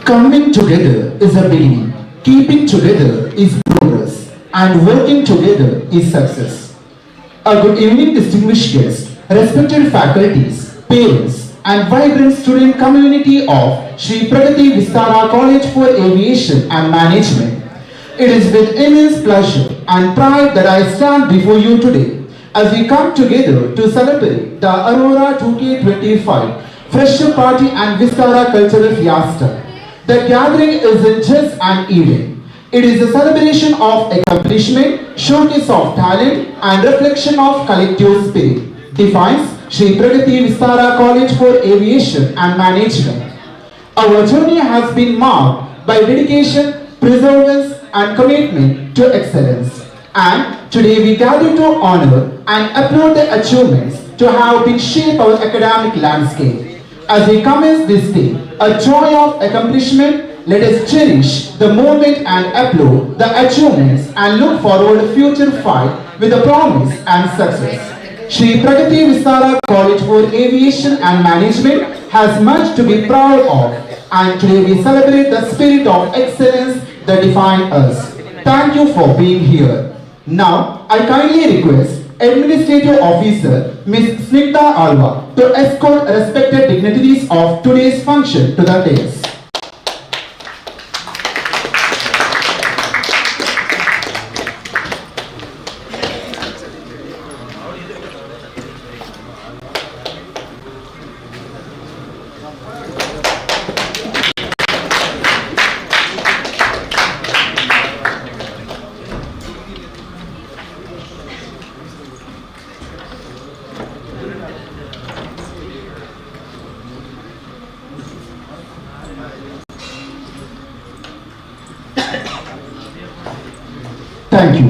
Coming together is a beginning, keeping together is progress, and working together is success. A good evening, distinguished guests, respected faculties, parents, and vibrant student community of Sri Pragati Vistara College for Aviation and Management. It is with immense pleasure and pride that I stand before you today as we come together to celebrate the Aurora 2K25 Fresher Party and Vistara Cultural Fiesta. The gathering isn't just an event. It is a celebration of accomplishment, showcase of talent, and reflection of collective spirit. Defines Sri Pragati Vistara College for Aviation and Management. Our journey has been marked by dedication, perseverance, and commitment to excellence. And today we gather to honor and applaud the achievements to have been shaped our academic landscape. As we commence this day, a joy of accomplishment, let us cherish the moment and applaud the achievements and look forward to future fight with a promise and success. Sri Pragati Vistara College for Aviation and Management has much to be proud of, and today we celebrate the spirit of excellence that defines us. Thank you for being here. Now, I kindly request Administrative Officer Ms. Snigdha Alva to escort respected dignitaries of today's function to the dais. Thank you.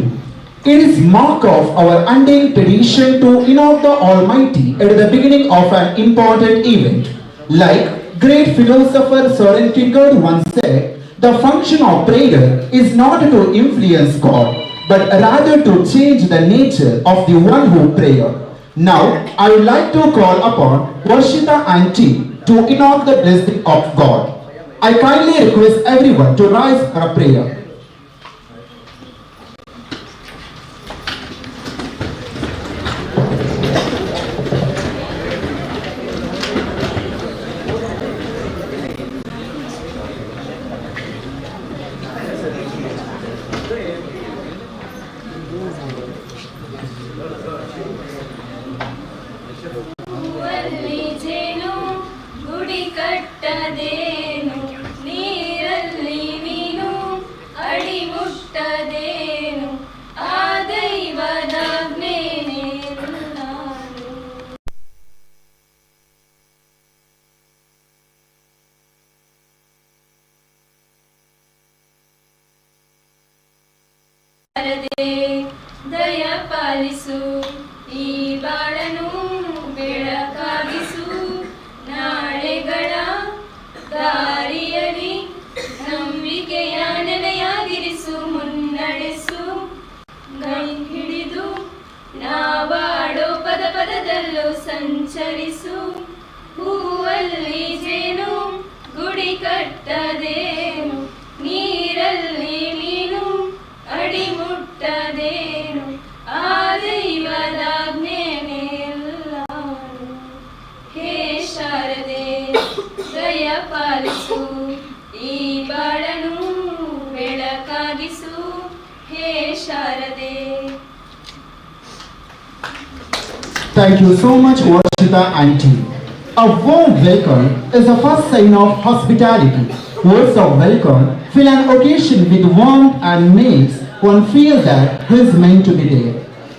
It is mark of our undying tradition to invoke the Almighty at the beginning of an important event. Like great philosopher Soren Kierkegaard once said, the function of prayer is not to influence God, but rather to change the nature of the one who prays. Now, I would like to call upon Varshita and team to invoke the blessing of God. I kindly request everyone to rise for a prayer. ಗುಡಿ ಕಟ್ಟದೇನು ನೀರಲ್ಲಿ ನೀನು ಅಡಿ ಮುಟ್ಟದೇನು ಆ ದೈವದಾಜ್ಞೆನೇ ನಾನು. ದಯ ಪಾಲಿಸು ಈ ಬಾಳನು ಬೆಳಕಾಗಿಸು ನಾಳೆಗಳ ದಾರಿಯಲಿ ನಂಬಿಕೆಯ ನೆಲೆಯಾಗಿರಿಸು ಮುನ್ನಡೆಸು ಕೈ ಹಿಡಿದು ನಾವಾಡೋ ಪದ ಪದದಲ್ಲೂ ಸಂಚರಿಸು ಹೂವಲ್ಲಿ ಜೇನು ಗುಡಿ ಕಟ್ಟದೇನು ನೀರಲ್ಲಿ ನೀನು ಅಡಿ ಮುಟ್ಟದೇನು ಆ ದೈವದಾಜ್ಞೆನೇ ಎಲ್ಲಾನು. ಹೇ ಶಾರದೆ ದಯ ಪಾಲಿಸು ಈ ಬಾಳನು ಬೆಳಕಾಗಿಸು ಹೇ ಶಾರದೆ. Thank you so much, Varshita and team. A warm welcome is the first sign of hospitality. Words of welcome fill an occasion with warmth and makes one feel that he is meant to be there.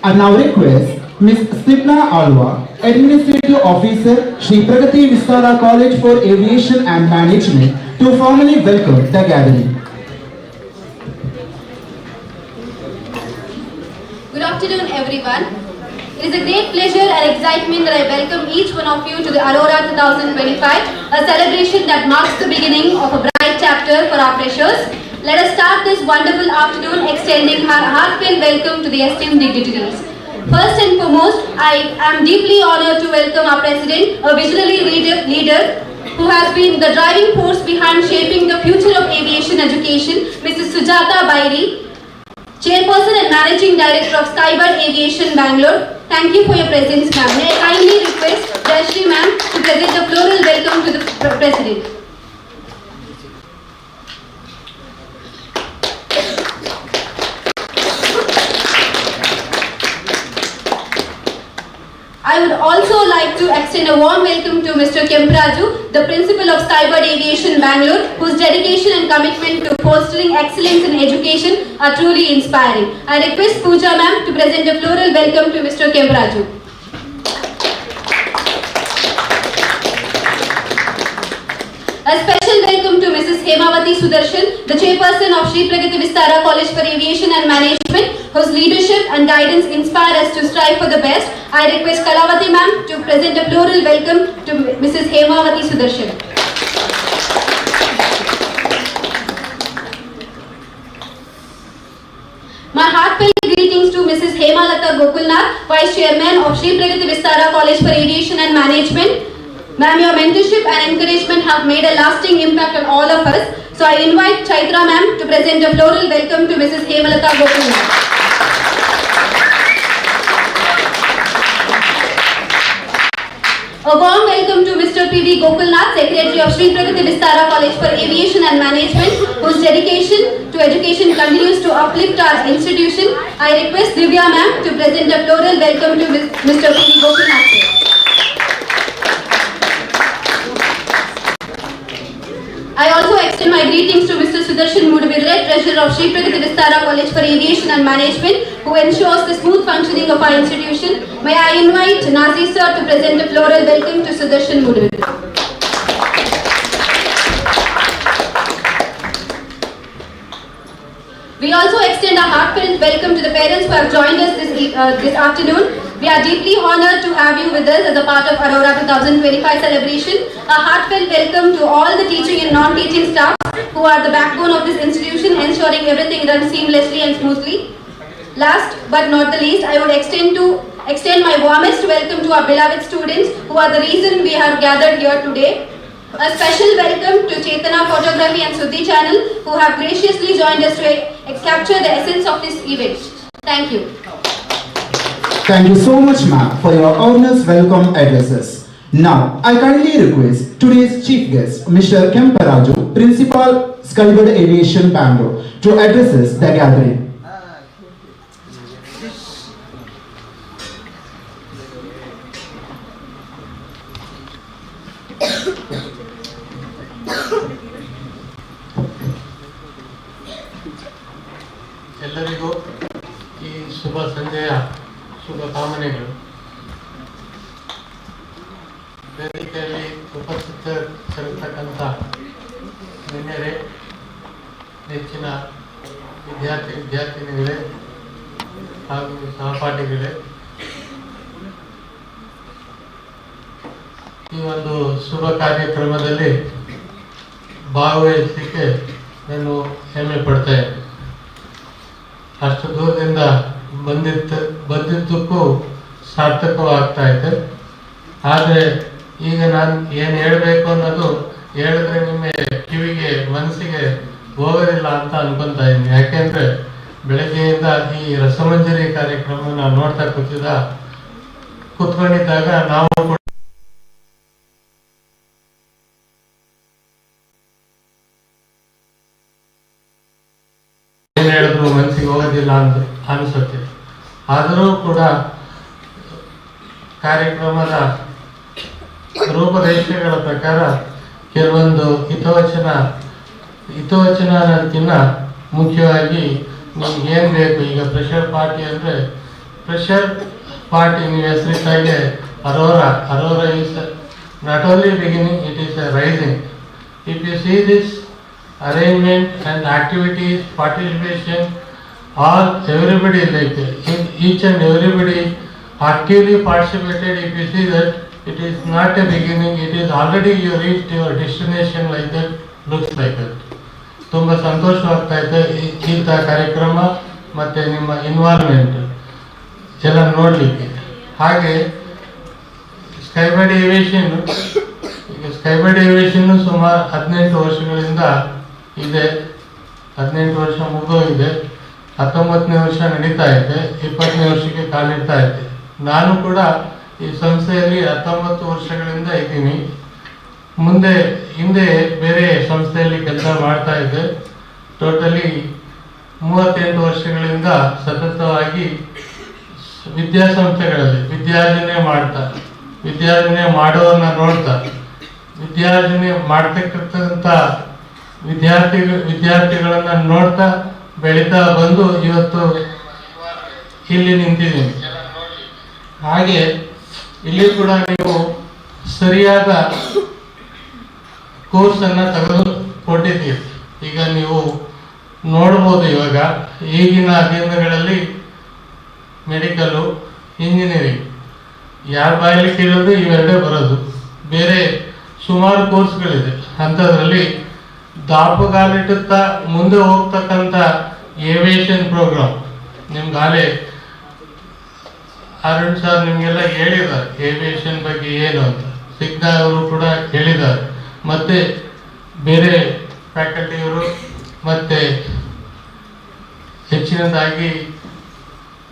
I now request Ms. Stipna Alwa, Administrative Officer, Shri Pragati Vistara College for Aviation and Management, to formally welcome the gathering. Good afternoon, everyone. It is a great pleasure and excitement that I welcome each one of you to the Aurora 2025, a celebration that marks the beginning of a bright chapter for our freshers. Let us start this wonderful afternoon extending our heartfelt welcome to the esteemed dignitaries. First and foremost, I am deeply honored to welcome our President, a visionary leader who has been the driving force behind shaping the future of aviation education, Mrs. Sujata Bairi, Chairperson and Managing Director of Skybird Aviation, Bangalore. Thank you for your presence, ma'am. May I kindly request Jayashree ma'am to present a floral welcome to the President. I would also like to extend a warm welcome to Mr. Kempraju, the Principal of Skybird Aviation, Bangalore, whose dedication and commitment to fostering excellence in education are truly inspiring. I request Pooja ma'am to present a floral welcome to Mr. Kempraju. A special welcome to Mrs. Hemavati Sudarshan, the Chairperson of Shri Pragati Vistara College for Aviation and Management, whose leadership and guidance inspire us to strive for the best. I request Kalavati ma'am to present a floral welcome to Mrs. Hemavati Sudarshan. My heartfelt greetings to Mrs. Hemalata Gokulnath, Vice Chairman of Shri Pragati Vistara College for Aviation and Management. Ma'am, your mentorship and encouragement have made a lasting impact on all of us. So I invite Chaitra ma'am to present a floral welcome to Mrs. Hemalata Gokulnath. A warm welcome to Mr. P.D. Gokulnath, Secretary of Shri Pragati Vistara College for Aviation and Management, whose dedication to education continues to uplift our institution. I request Divya ma'am to present a floral welcome to Mr. P.D. Gokulnath. I also extend my greetings to Mr. Sudarshan Mudavire, Treasurer of Shri Pragati Vistara College for Aviation and Management, who ensures the smooth functioning of our institution. May I invite Nazi sir to present a floral welcome to Sudarshan Mudavire. We also extend a heartfelt welcome to the parents who have joined us this afternoon. We are deeply honored to have you with us as a part of Aurora 2025 celebration. A heartfelt welcome to all the teaching and non-teaching staff who are the backbone of this institution, ensuring everything runs seamlessly and smoothly. Last but not the least, I would extend my warmest welcome to our beloved students who are the reason we have gathered here today. A special welcome to Chetana Photography and Suddhi Channel who have graciously joined us to capture the essence of this event. Thank you. Thank you so much, ma'am, for your earnest welcome addresses. Now, I kindly request today's chief guest, Mr. Kemparaju, Principal, Skybird Aviation, Bangalore, to address the gathering. ಎಲ್ಲರಿಗೂ ಈ ಶುಭ ಸಂಜೆಯ ಶುಭ ಕಾಮನೆಗಳು. ವೇದಿಕೆಯಲ್ಲಿ ಉಪಸ್ಥಿತರಿರ್ತಕ್ಕಂಥ ಗಣ್ಯರೇ, ನೆಚ್ಚಿನ ವಿದ್ಯಾರ್ಥಿನಿಗಳೇ ಹಾಗೂ ಸಹಪಾಠಿಗಳೇ, ಈ ಒಂದು ಶುಭ ಕಾರ್ಯಕ್ರಮದಲ್ಲಿ ಭಾಗವಹಿಸಲಿಕ್ಕೆ ನಾನು ಹೆಮ್ಮೆ ಪಡ್ತಾ ಇದ್ದೇನೆ. ಅಷ್ಟು ದೂರದಿಂದ ಬಂದಿದ್ದಕ್ಕೂ ಸಾರ್ಥಕವಾಗ್ತಾ ಇದೆ. ಆದರೆ ಈಗ ನಾನು ಏನು ಹೇಳಬೇಕು ಅನ್ನೋದು ಹೇಳಿದ್ರೆ ನಿಮ್ಮ ಕಿವಿಗೆ ಮನಸ್ಸಿಗೆ ಹೋಗೋದಿಲ್ಲ ಅಂತ ಅನ್ಕೊತಾ ಇದ್ದೀನಿ. ಯಾಕೆಂದರೆ ಬೆಳಗ್ಗೆಯಿಂದ ಈ ರಸಮಂಜರಿ ಕಾರ್ಯಕ್ರಮ ನಾವು ನೋಡ್ತಾ ಕೂತ್ಕೊಂಡಿದ್ದಾಗ ನಾವು ಏನು ಹೇಳಿದ್ರು ಮನಸ್ಸಿಗೆ ಹೋಗೋದಿಲ್ಲ ಅಂತ ಅನಿಸುತ್ತೆ. ಆದರೂ ಕೂಡ ಕಾರ್ಯಕ್ರಮದ ರೂಪರೇಷೆಗಳ ಪ್ರಕಾರ ಕೆಲವೊಂದು ಹಿತವಚನ ಅನ್ನೋದಕ್ಕಿಂತ ಮುಖ್ಯವಾಗಿ ನಿಮ್ಗೆ ಏನು ಬೇಕು. ಈಗ ಪ್ರೆಷರ್ ಪಾರ್ಟಿ ಅಂದರೆ ಪ್ರೆಷರ್ ಪಾರ್ಟಿ ನೀವು ಹೆಸರಿದ್ದಾಗೆ Aurora is not only beginning, it is a rising. If you see this arrangement and activities, participation, all everybody like each and everybody actively participated. If you see that it is not a beginning, it is already you reached your destination, like that looks like that. ತುಂಬ ಸಂತೋಷವಾಗ್ತಾ ಇದೆ ಇಂಥ ಕಾರ್ಯಕ್ರಮ ಮತ್ತು ನಿಮ್ಮ involvement ಎಲ್ಲ ನೋಡಲಿಕ್ಕೆ. ಹಾಗೆ ಸ್ಕೈಬರ್ಡ್ aviation ಸುಮಾರು 18 ವರ್ಷಗಳಿಂದ ಇದೆ. 18 ವರ್ಷ ಮುಗಿದೋಗಿದೆ. 19ನೇ ವರ್ಷ ನಡೀತಾ ಇದೆ. 20ನೇ ವರ್ಷಕ್ಕೆ ಕಾಲಿಡ್ತಾ ಇದೆ. ನಾನು ಕೂಡ ಈ ಸಂಸ್ಥೆಯಲ್ಲಿ 19 ವರ್ಷಗಳಿಂದ ಇದ್ದೀನಿ. ಹಿಂದೆ ಬೇರೆ ಸಂಸ್ಥೆಯಲ್ಲಿ ಕೆಲಸ ಮಾಡ್ತಾ ಇದ್ದೆ. ಟೋಟಲಿ 38 ವರ್ಷಗಳಿಂದ ಸತತವಾಗಿ ವಿದ್ಯಾಸಂಸ್ಥೆಗಳಲ್ಲಿ ವಿದ್ಯಾರ್ಜನೆ ಮಾಡೋರನ್ನ ನೋಡ್ತಾ ವಿದ್ಯಾರ್ಜನೆ ಮಾಡ್ತಕ್ಕಂಥ ವಿದ್ಯಾರ್ಥಿಗಳನ್ನ ನೋಡ್ತಾ ಬೆಳೀತಾ ಬಂದು ಇವತ್ತು ಇಲ್ಲಿ ನಿಂತಿದ್ದೀನಿ. ಹಾಗೆ ಇಲ್ಲಿ ಕೂಡ ನೀವು ಸರಿಯಾದ ಕೋರ್ಸನ್ನು ತೆಗೆದುಕೊಂಡಿದ್ದೀರಿ. ಈಗ ನೀವು ನೋಡ್ಬೋದು, ಇವಾಗ ಈಗಿನ ದಿನಗಳಲ್ಲಿ ಮೆಡಿಕಲು, ಇಂಜಿನಿಯರಿಂಗ್ ಯಾರ ಬಾಯಲ್ಲಿ ಕೇಳೋದು ಇವೆರಡೇ ಬರೋದು. ಬೇರೆ ಸುಮಾರು ಕೋರ್ಸ್ಗಳಿದೆ. ಅಂಥದ್ರಲ್ಲಿ ದಾಪುಗಾಲಿಟ್ಟುತ್ತಾ ಮುಂದೆ ಹೋಗ್ತಕ್ಕಂಥ ಏವಿಯೇಷನ್ ಪ್ರೋಗ್ರಾಮ್ ನಿಮ್ಗಾಲೇ ಅರುಣ್ ಸರ್ ನಿಮಗೆಲ್ಲ ಹೇಳಿದ್ದಾರೆ ಏವಿಯೇಷನ್ ಬಗ್ಗೆ ಏನು ಅಂತ. ಸಿಗ್ನಾ ಅವರು ಕೂಡ ಹೇಳಿದ್ದಾರೆ, ಮತ್ತು ಬೇರೆ ಫ್ಯಾಕಲ್ಟಿಯವರು, ಮತ್ತು ಹೆಚ್ಚಿನದಾಗಿ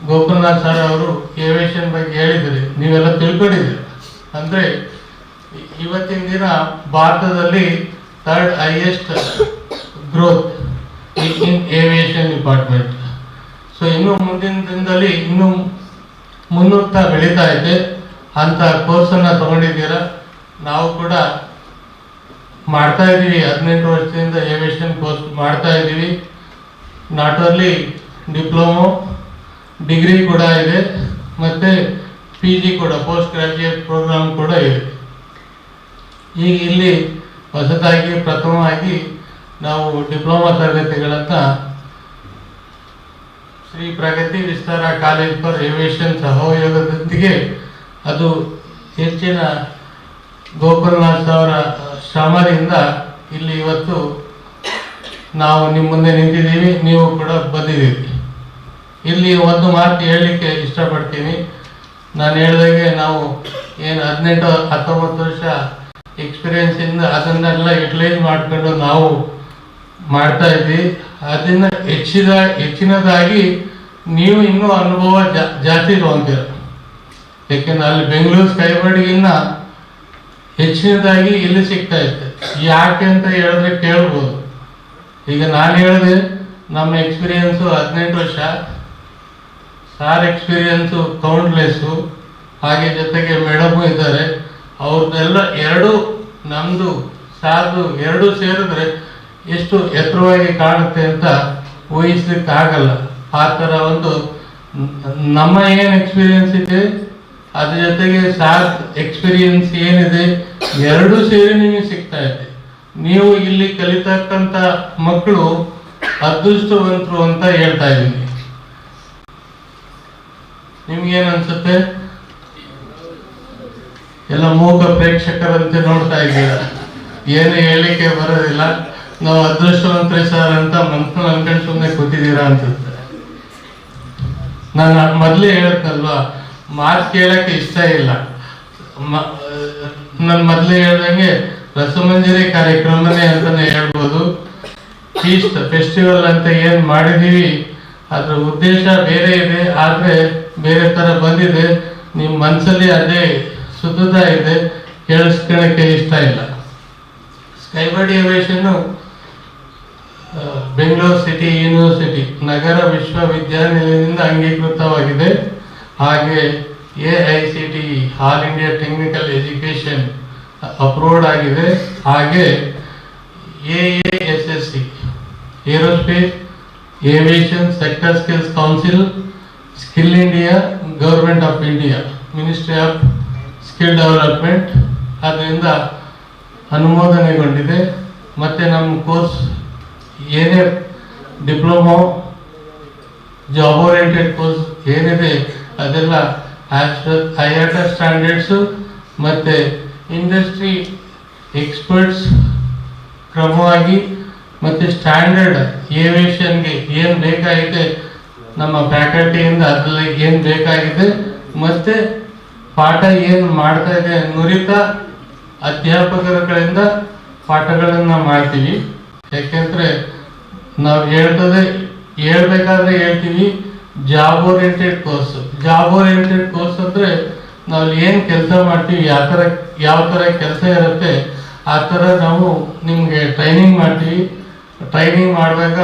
ಗೋಕುಲ್ನಾಥ್ ಸರ್ ಅವರು ಏವಿಯೇಷನ್ ಬಗ್ಗೆ ಹೇಳಿದ್ದಾರೆ. ನೀವೆಲ್ಲ ತಿಳ್ಕೊಂಡಿದ್ದೀರಿ. ಅಂದರೆ ಇವತ್ತಿನ ದಿನ ಭಾರತದಲ್ಲಿ 3rd highest growth in aviation department. So ಇನ್ನು ಮುಂದಿನ ದಿನದಲ್ಲಿ ಇನ್ನೂ ಮುನ್ನುಗ್ತಾ ಬೆಳೀತಾ ಇದೆ. ಅಂತ ಕೋರ್ಸನ್ನು ತಗೊಂಡಿದ್ದೀರಾ. ನಾವು ಕೂಡ ಮಾಡ್ತಾ ಇದ್ದೀವಿ. 18 ವರ್ಷದಿಂದ ಏವಿಯೇಷನ್ ಕೋರ್ಸ್ ಮಾಡ್ತಾ ಇದ್ದೀವಿ. ನಾಟ್ ಓನ್ಲಿ ಡಿಪ್ಲೊಮೊ, ಡಿಗ್ರಿ ಕೂಡ ಇದೆ, ಮತ್ತು PG ಕೂಡ, ಪೋಸ್ಟ್ ಗ್ರಾಜ್ಯುಯೇಟ್ ಪ್ರೋಗ್ರಾಮ್ ಕೂಡ ಇದೆ. ಈಗ ಇಲ್ಲಿ ಹೊಸದಾಗಿ ಪ್ರಥಮವಾಗಿ ನಾವು ಡಿಪ್ಲೊಮಾ ತರಗತಿಗಳನ್ನು ಶ್ರೀ ಪ್ರಗತಿ ವಿಸ್ತಾರ ಕಾಲೇಜ್ ಫಾರ್ ಏವಿಯೇಷನ್ ಸಹಯೋಗದೊಂದಿಗೆ ಅದು ಹೆಚ್ಚಿನ ಗೋಕುಲನಾಥ್ ಅವರ ಶ್ರಮದಿಂದ ಇಲ್ಲಿ ಇವತ್ತು ನಾವು ನಿಮ್ಮ ಮುಂದೆ ನಿಂತಿದ್ದೀವಿ, ನೀವು ಕೂಡ ಬಂದಿದ್ದೀರಿ. ಇಲ್ಲಿ ಒಂದು ಮಾತು ಹೇಳಲಿಕ್ಕೆ ಇಷ್ಟಪಡ್ತೀನಿ. ನಾನು ಹೇಳಿದಾಗೆ ನಾವು ಏನು 18-19 ವರ್ಷ ಎಕ್ಸ್ಪೀರಿಯನ್ಸಿಂದ ಅದನ್ನೆಲ್ಲ ಯುಟಿಲೈಸ್ ಮಾಡಿಕೊಂಡು ನಾವು ಮಾಡ್ತಾ ಇದ್ವಿ. ಅದನ್ನ ಹೆಚ್ಚಿನದಾಗಿ ನೀವು ಇನ್ನೂ ಅನುಭವ ಜಾಸ್ತಿ ತಗೊಂತೀರ. ಯಾಕೆಂದ್ರೆ ಅಲ್ಲಿ ಬೆಂಗಳೂರು ಸ್ಕೈಬರ್ಡ್ಗಿನ್ನ ಹೆಚ್ಚಿನದಾಗಿ ಇಲ್ಲಿ ಸಿಗ್ತಾ ಇತ್ತು. ಯಾಕೆ ಅಂತ ಹೇಳಿದ್ರೆ ಕೇಳ್ಬೋದು. ಈಗ ನಾನು ಹೇಳಿದೆ ನಮ್ಮ ಎಕ್ಸ್ಪೀರಿಯನ್ಸು 18 ವರ್ಷ, ಸಾರ್ ಎಕ್ಸ್ಪೀರಿಯನ್ಸು ಕೌಂಟ್ಲೆಸ್ಸು, ಹಾಗೆ ಜೊತೆಗೆ ಮೇಡಮು ಇದ್ದಾರೆ. ಅವ್ರದ್ದೆಲ್ಲ ಎರಡು ನಮ್ಮದು ಸಾರ್ದು ಎರಡು ಸೇರಿದ್ರೆ ಎಷ್ಟು ಎತ್ತರವಾಗಿ ಕಾಣುತ್ತೆ ಅಂತ ಊಹಿಸ್ಲಿಕ್ಕೆ ಆಗಲ್ಲ. ಆ ಥರ ಒಂದು ನಮ್ಮ ಏನು ಎಕ್ಸ್ಪೀರಿಯನ್ಸ್ ಇದೆ ಅದ್ರ ಜೊತೆಗೆ ಸಾರ್ ಎಕ್ಸ್ಪೀರಿಯನ್ಸ್ ಏನಿದೆ ಎರಡೂ ಸೇರಿ ನಿಮಗೆ ಸಿಗ್ತಾ ಇದೆ. ನೀವು ಇಲ್ಲಿ ಕಲಿತಕ್ಕಂಥ ಮಕ್ಕಳು ಅದೃಷ್ಟವಂತರು ಅಂತ ಹೇಳ್ತಾ ಇದ್ದೀನಿ. ನಿಮ್ಗೇನು ಅನ್ಸುತ್ತೆ? ಎಲ್ಲ ಮೂಕ ಪ್ರೇಕ್ಷಕರಂತೆ ನೋಡ್ತಾ ಇದ್ದೀರ, ಏನು ಹೇಳಿಕೆ ಬರೋದಿಲ್ಲ. ನಾವು ಅದೃಷ್ಟವಂತರೇ ಸರ್ ಅಂತ ಮನ್ಸಲ್ಲಿ ಅನ್ಕೊಂಡು ಸುಮ್ಮನೆ ಕೂತಿದ್ದೀರಾ ಅನ್ಸುತ್ತೆ. ನಾನು ಮೊದಲೇ ಹೇಳತ್ತಲ್ವಾ, ಮಾತು ಕೇಳಕ್ಕೆ ಇಷ್ಟ ಇಲ್ಲ. ನಾನು ಮೊದಲೇ ಹೇಳ್ದಂಗೆ ರಸಮಂಜರಿ ಕಾರ್ಯಕ್ರಮನೇ ಅಂತಾನೆ ಹೇಳ್ಬೋದು. ಫೀಸ್ಟ್ ಫೆಸ್ಟಿವಲ್ ಅಂತ ಏನು ಮಾಡಿದೀವಿ ಅದ್ರ ಉದ್ದೇಶ ಬೇರೆ ಇದೆ, ಆದರೆ ಬೇರೆ ಥರ ಬಂದಿದೆ. ನಿಮ್ಮ ಮನಸ್ಸಲ್ಲಿ ಅದೇ ಸುತ್ತುತ್ತಾ ಇದೆ, ಕೇಳಿಸ್ಕೊಳ್ಳೋಕ್ಕೆ ಇಷ್ಟ ಇಲ್ಲ. Skybird aviation Bengaluru city university ನಗರ ವಿಶ್ವವಿದ್ಯಾನಿಲಯದಿಂದ ಅಂಗೀಕೃತವಾಗಿದೆ. ಹಾಗೆ AICTE all India technical education approved ಆಗಿದೆ. ಹಾಗೆ AASSC aerospace aviation sector skills council, skill India, government of India, ministry of skill development ಅದರಿಂದ ಅನುಮೋದನೆಗೊಂಡಿದೆ. ಮತ್ತು ನಮ್ಮ ಕೋರ್ಸ್ ಏನೇ ಡಿಪ್ಲೊಮೊ ಜಾಬ್ ಓರಿಯೆಂಟೆಡ್ ಕೋರ್ಸ್ ಏನಿದೆ ಅದೆಲ್ಲ IATA ಸ್ಟ್ಯಾಂಡರ್ಡ್ಸು ಮತ್ತು ಇಂಡಸ್ಟ್ರಿ ಎಕ್ಸ್ಪರ್ಟ್ಸ್ ಕ್ರಮವಾಗಿ ಮತ್ತು ಸ್ಟ್ಯಾಂಡರ್ಡ್ ಏವಿಯೇಷನ್ಗೆ ಏನು ಬೇಕಾಗಿದೆ ನಮ್ಮ ಫ್ಯಾಕಲ್ಟಿಯಿಂದ ಅದರಲ್ಲಿ ಏನು ಬೇಕಾಗಿದೆ ಮತ್ತು ಪಾಠ ಏನು ಮಾಡ್ತಾ ಇದೆ ನುರಿತ ಅಧ್ಯಾಪಕರುಗಳಿಂದ ಪಾಠಗಳನ್ನು ಮಾಡ್ತೀವಿ. ಯಾಕೆಂದರೆ ನಾವು ಹೇಳ್ಬೇಕಾದ್ರೆ ಹೇಳ್ತೀವಿ job oriented course. Job oriented course ಅಂದರೆ ನಾವು ಏನು ಕೆಲಸ ಮಾಡ್ತೀವಿ, ಯಾವ ಥರ ಕೆಲಸ ಇರುತ್ತೆ ಆ ಥರ ನಾವು ನಿಮಗೆ ಟ್ರೈನಿಂಗ್ ಮಾಡ್ತೀವಿ. ಟ್ರೈನಿಂಗ್ ಮಾಡಿದಾಗ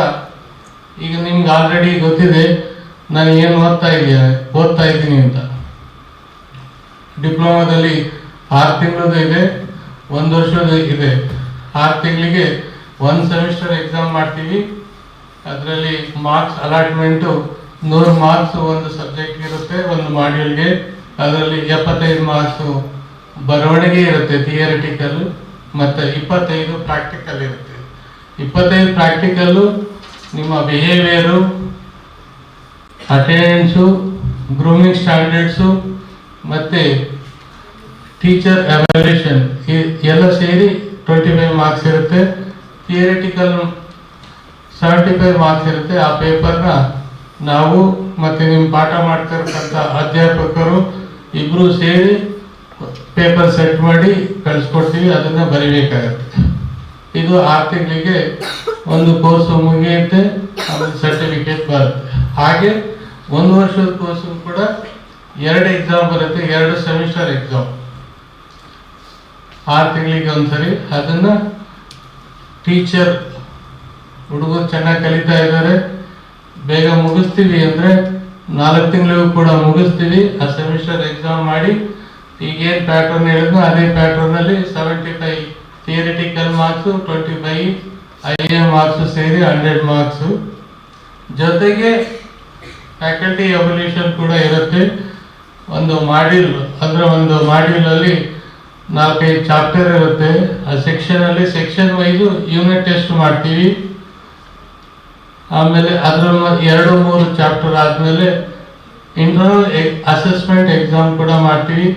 ಈಗ ನಿಮ್ಗೆ ಆಲ್ರೆಡಿ ಗೊತ್ತಿದೆ ನಾನು ಏನು ಓದ್ತಾ ಇದ್ದೀನಿ ಅಂತ. ಡಿಪ್ಲೊಮಾದಲ್ಲಿ 6 ತಿಂಗಳದ್ದು ಇದೆ, 1 ವರ್ಷದ ಇದೆ. 6 ತಿಂಗಳಿಗೆ 1 ಸೆಮಿಸ್ಟರ್ ಎಕ್ಸಾಮ್ ಮಾಡ್ತೀವಿ. ಅದರಲ್ಲಿ ಮಾರ್ಕ್ಸ್ ಅಲಾಟ್ಮೆಂಟು 100 ಮಾರ್ಕ್ಸ್ ಒಂದು ಸಬ್ಜೆಕ್ಟ್ ಇರುತ್ತೆ, ಒಂದು ಮಾಡ್ಯೂಲ್ಗೆ. ಅದರಲ್ಲಿ 75 ಮಾರ್ಕ್ಸು ಬರವಣಿಗೆ ಇರುತ್ತೆ ಥಿಯರಿಟಿಕಲ್, ಮತ್ತು 25 ಪ್ರಾಕ್ಟಿಕಲ್ ಇರುತ್ತೆ. 25 ಪ್ರಾಕ್ಟಿಕಲ್ಲು ನಿಮ್ಮ ಬಿಹೇವಿಯರು, ಅಟೆಂಡೆನ್ಸು, ಗ್ರೂಮಿಂಗ್ ಸ್ಟ್ಯಾಂಡರ್ಡ್ಸು ಮತ್ತು ಟೀಚರ್ ಎವ್ಯಾಲ್ಯೂಷನ್ ಎಲ್ಲ ಸೇರಿ 25 ಮಾರ್ಕ್ಸ್ ಇರುತ್ತೆ. ಥಿಯರಿಟಿಕಲ್ 75 ಮಾರ್ಕ್ಸ್ ಇರುತ್ತೆ. ಆ ಪೇಪರ್ನ ನಾವು ಮತ್ತು ನಿಮ್ಮ ಪಾಠ ಮಾಡ್ತಿರ್ತಕ್ಕಂಥ ಅಧ್ಯಾಪಕರು ಇಬ್ಬರು ಸೇರಿ ಪೇಪರ್ ಸೆಟ್ ಮಾಡಿ ಕಳಿಸ್ಕೊಡ್ತೀವಿ, ಅದನ್ನು ಬರೀಬೇಕಾಗತ್ತೆ. ಇದು 6 ತಿಂಗಳಿಗೆ ಒಂದು ಕೋರ್ಸ್ ಮುಗಿಯುತ್ತೆ, ಆಮೇಲೆ ಸರ್ಟಿಫಿಕೇಟ್ ಬರುತ್ತೆ. ಹಾಗೆ 1 ವರ್ಷದ ಕೋರ್ಸು ಕೂಡ 2 ಎಕ್ಸಾಮ್ ಬರುತ್ತೆ, 2 ಸೆಮಿಸ್ಟರ್ ಎಕ್ಸಾಮ್ 6 ತಿಂಗಳಿಗೆ ಒಂದ್ಸರಿ. ಅದನ್ನು ಟೀಚರ್ ಹುಡುಗರು ಚೆನ್ನಾಗಿ ಕಲಿತಾ ಇದ್ದಾರೆ, ಬೇಗ ಮುಗಿಸ್ತೀವಿ ಅಂದರೆ 4 ತಿಂಗಳಿಗೂ ಕೂಡ ಮುಗಿಸ್ತೀವಿ. ಆ ಸೆಮಿಸ್ಟರ್ ಎಕ್ಸಾಮ್ ಮಾಡಿ ಈಗೇನು ಪ್ಯಾಟ್ರನ್ ಹೇಳಿದ್ನೋ ಅದೇ ಪ್ಯಾಟ್ರನ್ನಲ್ಲಿ 75 ಥಿಯರಿಟಿಕಲ್ ಮಾರ್ಕ್ಸು, 25 IA ಮಾರ್ಕ್ಸು ಸೇರಿ 100 ಮಾರ್ಕ್ಸು. ಜೊತೆಗೆ ಫ್ಯಾಕಲ್ಟಿ ಎವಲ್ಯೂಷನ್ ಕೂಡ ಇರುತ್ತೆ. ಒಂದು ಮಾಡ್ಯೂಲಲ್ಲಿ 4-5 ಚಾಪ್ಟರ್ ಇರುತ್ತೆ. ಆ ಸೆಕ್ಷನ್ ವೈಸು ಯೂನಿಟ್ ಟೆಸ್ಟ್ ಮಾಡ್ತೀವಿ. ಆಮೇಲೆ ಅದರ 2-3 ಚಾಪ್ಟರ್ ಆದಮೇಲೆ ಇಂಟರ್ನಲ್ ಅಸೆಸ್ಮೆಂಟ್ ಎಕ್ಸಾಮ್ ಕೂಡ ಮಾಡ್ತೀವಿ.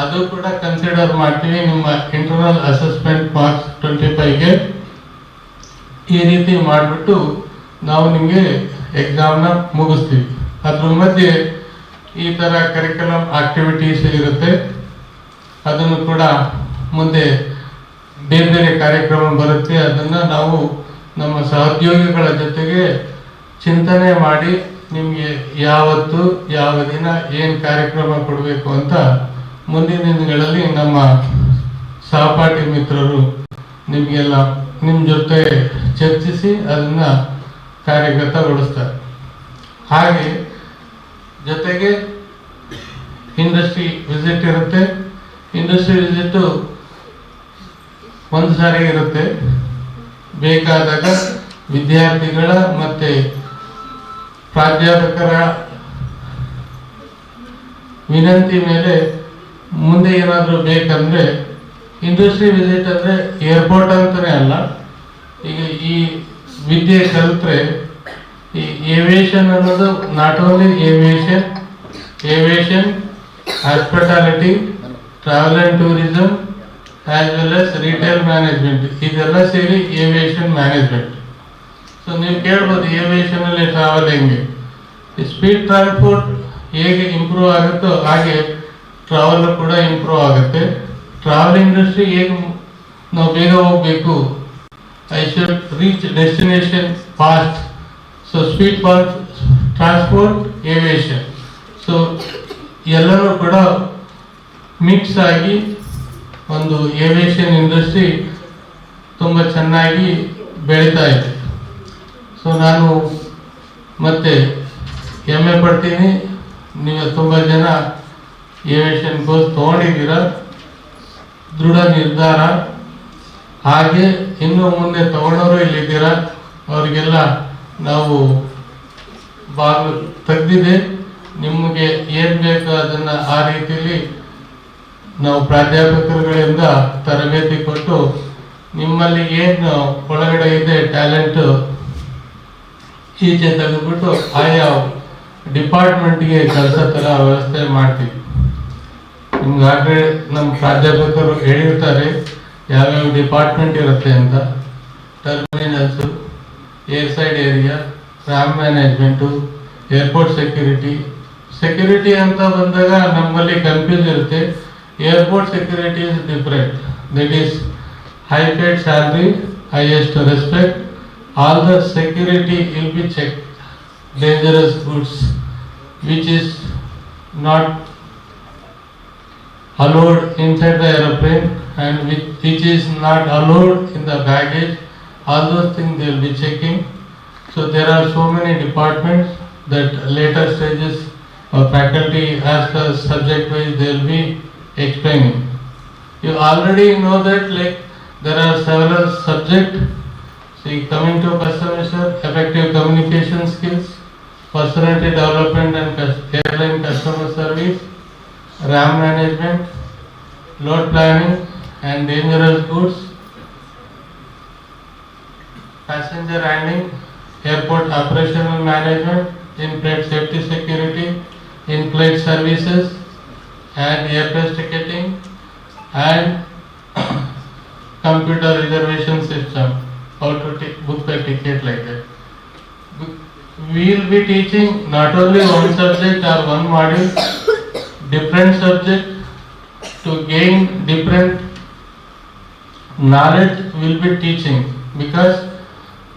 ಅದು ಕೂಡ ಕನ್ಸಿಡರ್ ಮಾಡ್ತೀವಿ ನಿಮ್ಮ ಇಂಟರ್ನಲ್ ಅಸೆಸ್ಮೆಂಟ್ ಮಾರ್ಕ್ಸ್ 25ಗೆ. ಈ ರೀತಿ ಮಾಡಿಬಿಟ್ಟು ನಾವು ನಿಮಗೆ ಎಕ್ಸಾಮ್ನ ಮುಗಿಸ್ತೀವಿ. ಅದ್ರ ಮಧ್ಯೆ ಈ ಥರ ಕರಿಕ್ಯುಲಮ್ ಆಕ್ಟಿವಿಟೀಸ್ ಇರುತ್ತೆ. ಅದನ್ನು ಕೂಡ ಮುಂದೆ ಬೇರೆ ಬೇರೆ ಕಾರ್ಯಕ್ರಮ ಬರುತ್ತೆ. ಅದನ್ನು ನಾವು ನಮ್ಮ ಸಹೋದ್ಯೋಗಿಗಳ ಜೊತೆಗೆ ಚಿಂತನೆ ಮಾಡಿ ನಿಮಗೆ ಯಾವತ್ತು ಯಾವ ದಿನ ಏನು ಕಾರ್ಯಕ್ರಮ ಕೊಡಬೇಕು ಅಂತ ಮುಂದಿನ ದಿನಗಳಲ್ಲಿ ನಮ್ಮ ಸಹಪಾಠಿ ಮಿತ್ರರು ನಿಮಗೆಲ್ಲ ನಿಮ್ಮ ಜೊತೆ ಚರ್ಚಿಸಿ ಅದನ್ನು ಕಾರ್ಯಗತಗೊಳಿಸ್ತಾರೆ. ಹಾಗೆ ಜೊತೆಗೆ ಇಂಡಸ್ಟ್ರಿ ವಿಸಿಟ್ ಇರುತ್ತೆ. ಇಂಡಸ್ಟ್ರಿ ವಿಸಿಟ್ಟು ಒಂದು ಸಾರಿ ಇರುತ್ತೆ. ಬೇಕಾದಾಗ ವಿದ್ಯಾರ್ಥಿಗಳ ಮತ್ತು ಪ್ರಾಧ್ಯಾಪಕರ ವಿನಂತಿ ಮೇಲೆ ಮುಂದೆ ಏನಾದರೂ ಬೇಕಂದರೆ ಇಂಡಸ್ಟ್ರಿ ವಿಸಿಟ್ ಅಂದರೆ ಏರ್ಪೋರ್ಟ್ ಅಂತಲೇ ಅಲ್ಲ. ಈಗ ಈ ವಿದ್ಯೆ ಕಲಿತ್ರೆ ಈ ಏವಿಯೇಷನ್ ಅನ್ನೋದು not only aviation hospitality, travel and tourism as well as retail management, ಇದೆಲ್ಲ ಸೇರಿ ಏವಿಯೇಷನ್ ಮ್ಯಾನೇಜ್ಮೆಂಟ್. ಸೊ ನೀವು ಕೇಳ್ಬೋದು ಏವಿಯೇಷನಲ್ಲಿ ಟ್ರಾವೆಲ್ ಹೆಂಗೆ. ಸ್ಪೀಡ್ ಟ್ರಾನ್ಸ್ಪೋರ್ಟ್ ಹೇಗೆ ಇಂಪ್ರೂವ್ ಆಗುತ್ತೋ ಹಾಗೆ ಟ್ರಾವೆಲ್ ಕೂಡ ಇಂಪ್ರೂವ್ ಆಗುತ್ತೆ. ಟ್ರಾವೆಲ್ ಇಂಡಸ್ಟ್ರಿ ಹೇಗೆ ನಾವು ಬೇಗ ಹೋಗಬೇಕು, I should reach destination fast. So speed transport, aviation, so ಎಲ್ಲರೂ ಕೂಡ ಮಿಕ್ಸ್ ಆಗಿ ಒಂದು ಏವಿಯೇಷನ್ ಇಂಡಸ್ಟ್ರಿ ತುಂಬ ಚೆನ್ನಾಗಿ ಬೆಳೀತಾ ಇದೆ. ಸೊ ನಾನು ಮತ್ತೆ ಹೆಮ್ಮೆ ಪಡ್ತೀನಿ, ನೀವು ತುಂಬ ಜನ ಏವಿಯೇಷನ್ ಕೋರ್ಸ್ ತೊಗೊಂಡಿದ್ದೀರ. ದೃಢ ನಿರ್ಧಾರ, ಹಾಗೆ ಇನ್ನು ಮುಂದೆ ತಗೊಳ್ಳೋರು ಇಲ್ಲಿದ್ದೀರ. ಅವರಿಗೆಲ್ಲ ನಾವು ಬಾಗಿಲು ತೆಗೆದಿದೆ. ನಿಮಗೆ ಏನು ಬೇಕೋ ಅದನ್ನು ಆ ರೀತಿಯಲ್ಲಿ ನಾವು ಪ್ರಾಧ್ಯಾಪಕರುಗಳಿಂದ ತರಬೇತಿ ಕೊಟ್ಟು ನಿಮ್ಮಲ್ಲಿ ಏನು ಒಳಗಡೆ ಇದೆ ಟ್ಯಾಲೆಂಟು ಈಚೆ ತೆಗೆದುಬಿಟ್ಟು ಆಯಾ ಡಿಪಾರ್ಟ್ಮೆಂಟ್ಗೆ ಕೆಲಸ ಥರ ವ್ಯವಸ್ಥೆ ಮಾಡ್ತೀವಿ. ನಿಮ್ಗಾಗಲೇ ನಮ್ಮ ಪ್ರಾಧ್ಯಾಪಕರು ಹೇಳಿರ್ತಾರೆ ಯಾವ್ಯಾವ ಡಿಪಾರ್ಟ್ಮೆಂಟ್ ಇರುತ್ತೆ ಅಂತ. Terminals, air side area, ram management, airport security ಅಂತ ಬಂದಾಗ ನಮ್ಮಲ್ಲಿ ಕನ್ಫ್ಯೂಸ್ ಇರುತ್ತೆ. Airport security is different. That is high paid salary, highest respect. All the security will be checked. Dangerous goods which is not allowed inside the aeroplane and which is not allowed in the baggage, all those things they will be checking. So there are so many departments that later stages of faculty as the subject wise they will be explaining. You already know that like there are several subjects. See, coming to first semester, effective communication skills, personality development and airline customer service, RAM management, load planning and dangerous goods, passenger handling, airport operational management, in-flight safety security, in-flight services and airport ticketing and computer reservation system, how to book the ticket like that. We will be teaching not only one subject or one module, different subject to gain different knowledge we will be teaching, because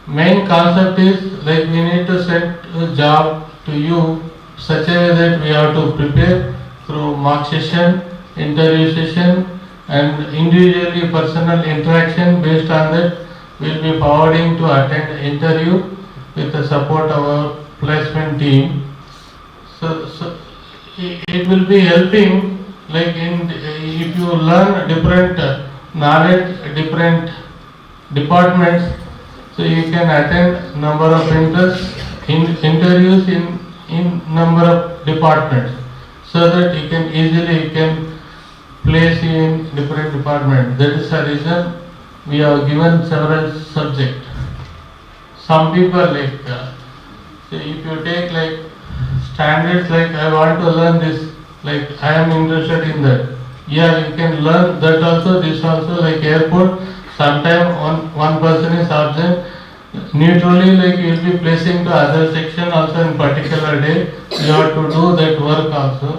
main concept is like we need to set a job to you such a way that we have to prepare through mock session, interview session and individually personal interaction. Based on that we will be forwarding to attend interview with the support of our placement team. So it will be helping, like if you learn different knowledge, different departments, so you can attend number of interviews in number of departments, so that you can easily place you in different departments. That is the reason we have given several subjects. Some people like if you take like standards like I want to learn this, like I am interested in that. Yeah, you can learn that also, this also, like airport, sometime one person is absent, neutrally like you will be placing to other section also in particular day, you have to do that work also.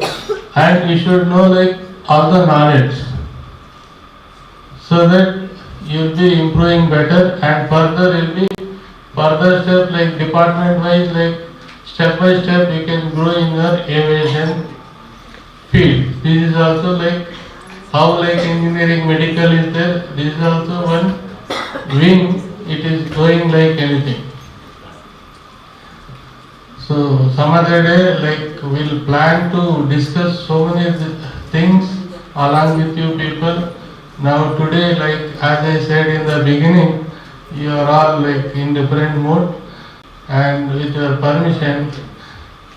And you should know like all the knowledge, so that you will be improving better, and further will be further step like department wise, like step by step you can grow in your aviation field. This is also like how like engineering, medical is there, this is also one wing, it is going like anything. So some other day like we'll plan to discuss so many things along with you people. Now today, like as I said in the beginning, you are all like in different mode, and with your permission,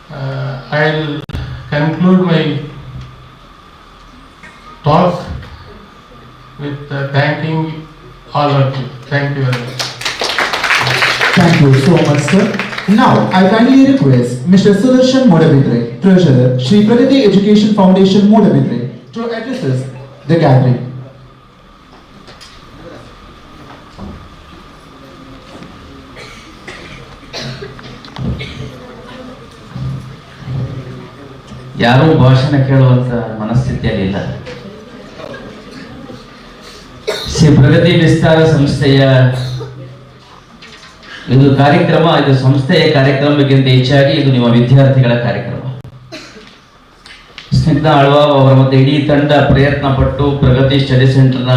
I'll conclude my talk with thanking all of you. Thank you very much. Thank you so much, sir. Now, I kindly request Mr. Sudarshan Modabidre, Treasurer, Shri Pragati Education Foundation Modabidre, to address us the gathering. ಯಾರೂ ಭಾಷಣ ಕೇಳುವಂತ ಮನಸ್ಥಿತಿಯಲ್ಲಿಲ್ಲ. ಶ್ರೀ ಪ್ರಗತಿ ವಿಸ್ತಾರ ಸಂಸ್ಥೆಯ ಇದು ಕಾರ್ಯಕ್ರಮ, ಇದು ಸಂಸ್ಥೆಯ ಕಾರ್ಯಕ್ರಮಕ್ಕಿಂತ ಹೆಚ್ಚಾಗಿ ಇದು ನಿಮ್ಮ ವಿದ್ಯಾರ್ಥಿಗಳ ಕಾರ್ಯಕ್ರಮ. ಸ್ನಿಗ್ಧ ಆಳ್ವಾವ್ ಅವರ ಮತ್ತೆ ಇಡೀ ತಂಡ ಪ್ರಯತ್ನ ಪಟ್ಟು ಪ್ರಗತಿ ಸ್ಟಡಿ ಸೆಂಟರ್ನ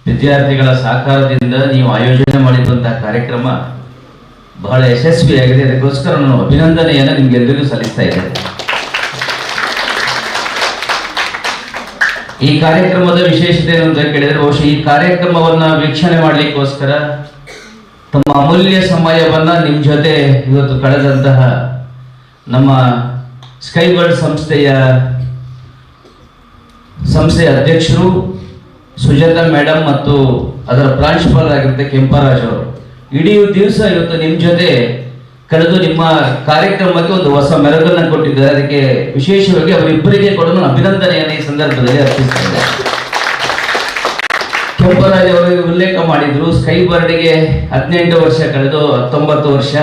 ವಿದ್ಯಾರ್ಥಿಗಳ ಸಹಕಾರದಿಂದ ನೀವು ಆಯೋಜನೆ ಮಾಡಿರುವಂತಹ ಕಾರ್ಯಕ್ರಮ ಬಹಳ ಯಶಸ್ವಿಯಾಗಿದೆ. ಅದಕ್ಕೋಸ್ಕರ ನಾನು ಅಭಿನಂದನೆಯನ್ನು ನಿಮ್ಗೆಲ್ಲರಿಗೂ ಸಲ್ಲಿಸ್ತಾ ಇದ್ದೇನೆ. ಈ ಕಾರ್ಯಕ್ರಮದ ವಿಶೇಷತೆ ಏನು ಅಂತ ಕೇಳಿದರೆ, ಬಹುಶಃ ಈ ಕಾರ್ಯಕ್ರಮವನ್ನ ವೀಕ್ಷಣೆ ಮಾಡಲಿಕ್ಕೋಸ್ಕರ ತಮ್ಮ ಅಮೂಲ್ಯ ಸಮಯವನ್ನ ನಿಮ್ಮ ಜೊತೆ ಇವತ್ತು ಕಳೆದಂತಹ ನಮ್ಮ ಸ್ಕೈಬರ್ಡ್ ಸಂಸ್ಥೆಯ ಅಧ್ಯಕ್ಷರು ಸುಜಾತ ಮೇಡಮ್ ಮತ್ತು ಅದರ ಪ್ರಾಂಶುಪಾಲರಾಗಿರುತ್ತೆ ಕೆಂಪರಾಜ್ ಅವರು ಇಡೀ ದಿವಸ ಇವತ್ತು ನಿಮ್ಮ ಜೊತೆ ಕಳೆದು ನಿಮ್ಮ ಕಾರ್ಯಕ್ರಮಕ್ಕೆ ಒಂದು ಹೊಸ ಮೆರುಗನ್ನು ಕೊಟ್ಟಿದ್ದಾರೆ. ಅದಕ್ಕೆ ವಿಶೇಷವಾಗಿ ಅವರಿಬ್ಬರಿಗೆ ಕೂಡ ಅಭಿನಂದನೆಯನ್ನು ಈ ಸಂದರ್ಭದಲ್ಲಿ ಅರ್ಪಿಸಿದ್ದಾರೆ. ಕೆಂಪರಾಜ್ ಅವರಿಗೆ ಉಲ್ಲೇಖ ಮಾಡಿದ್ರು, ಸ್ಕೈಬರ್ಡ್ಗೆ 18 ವರ್ಷ ಕಳೆದು 19 ವರ್ಷ.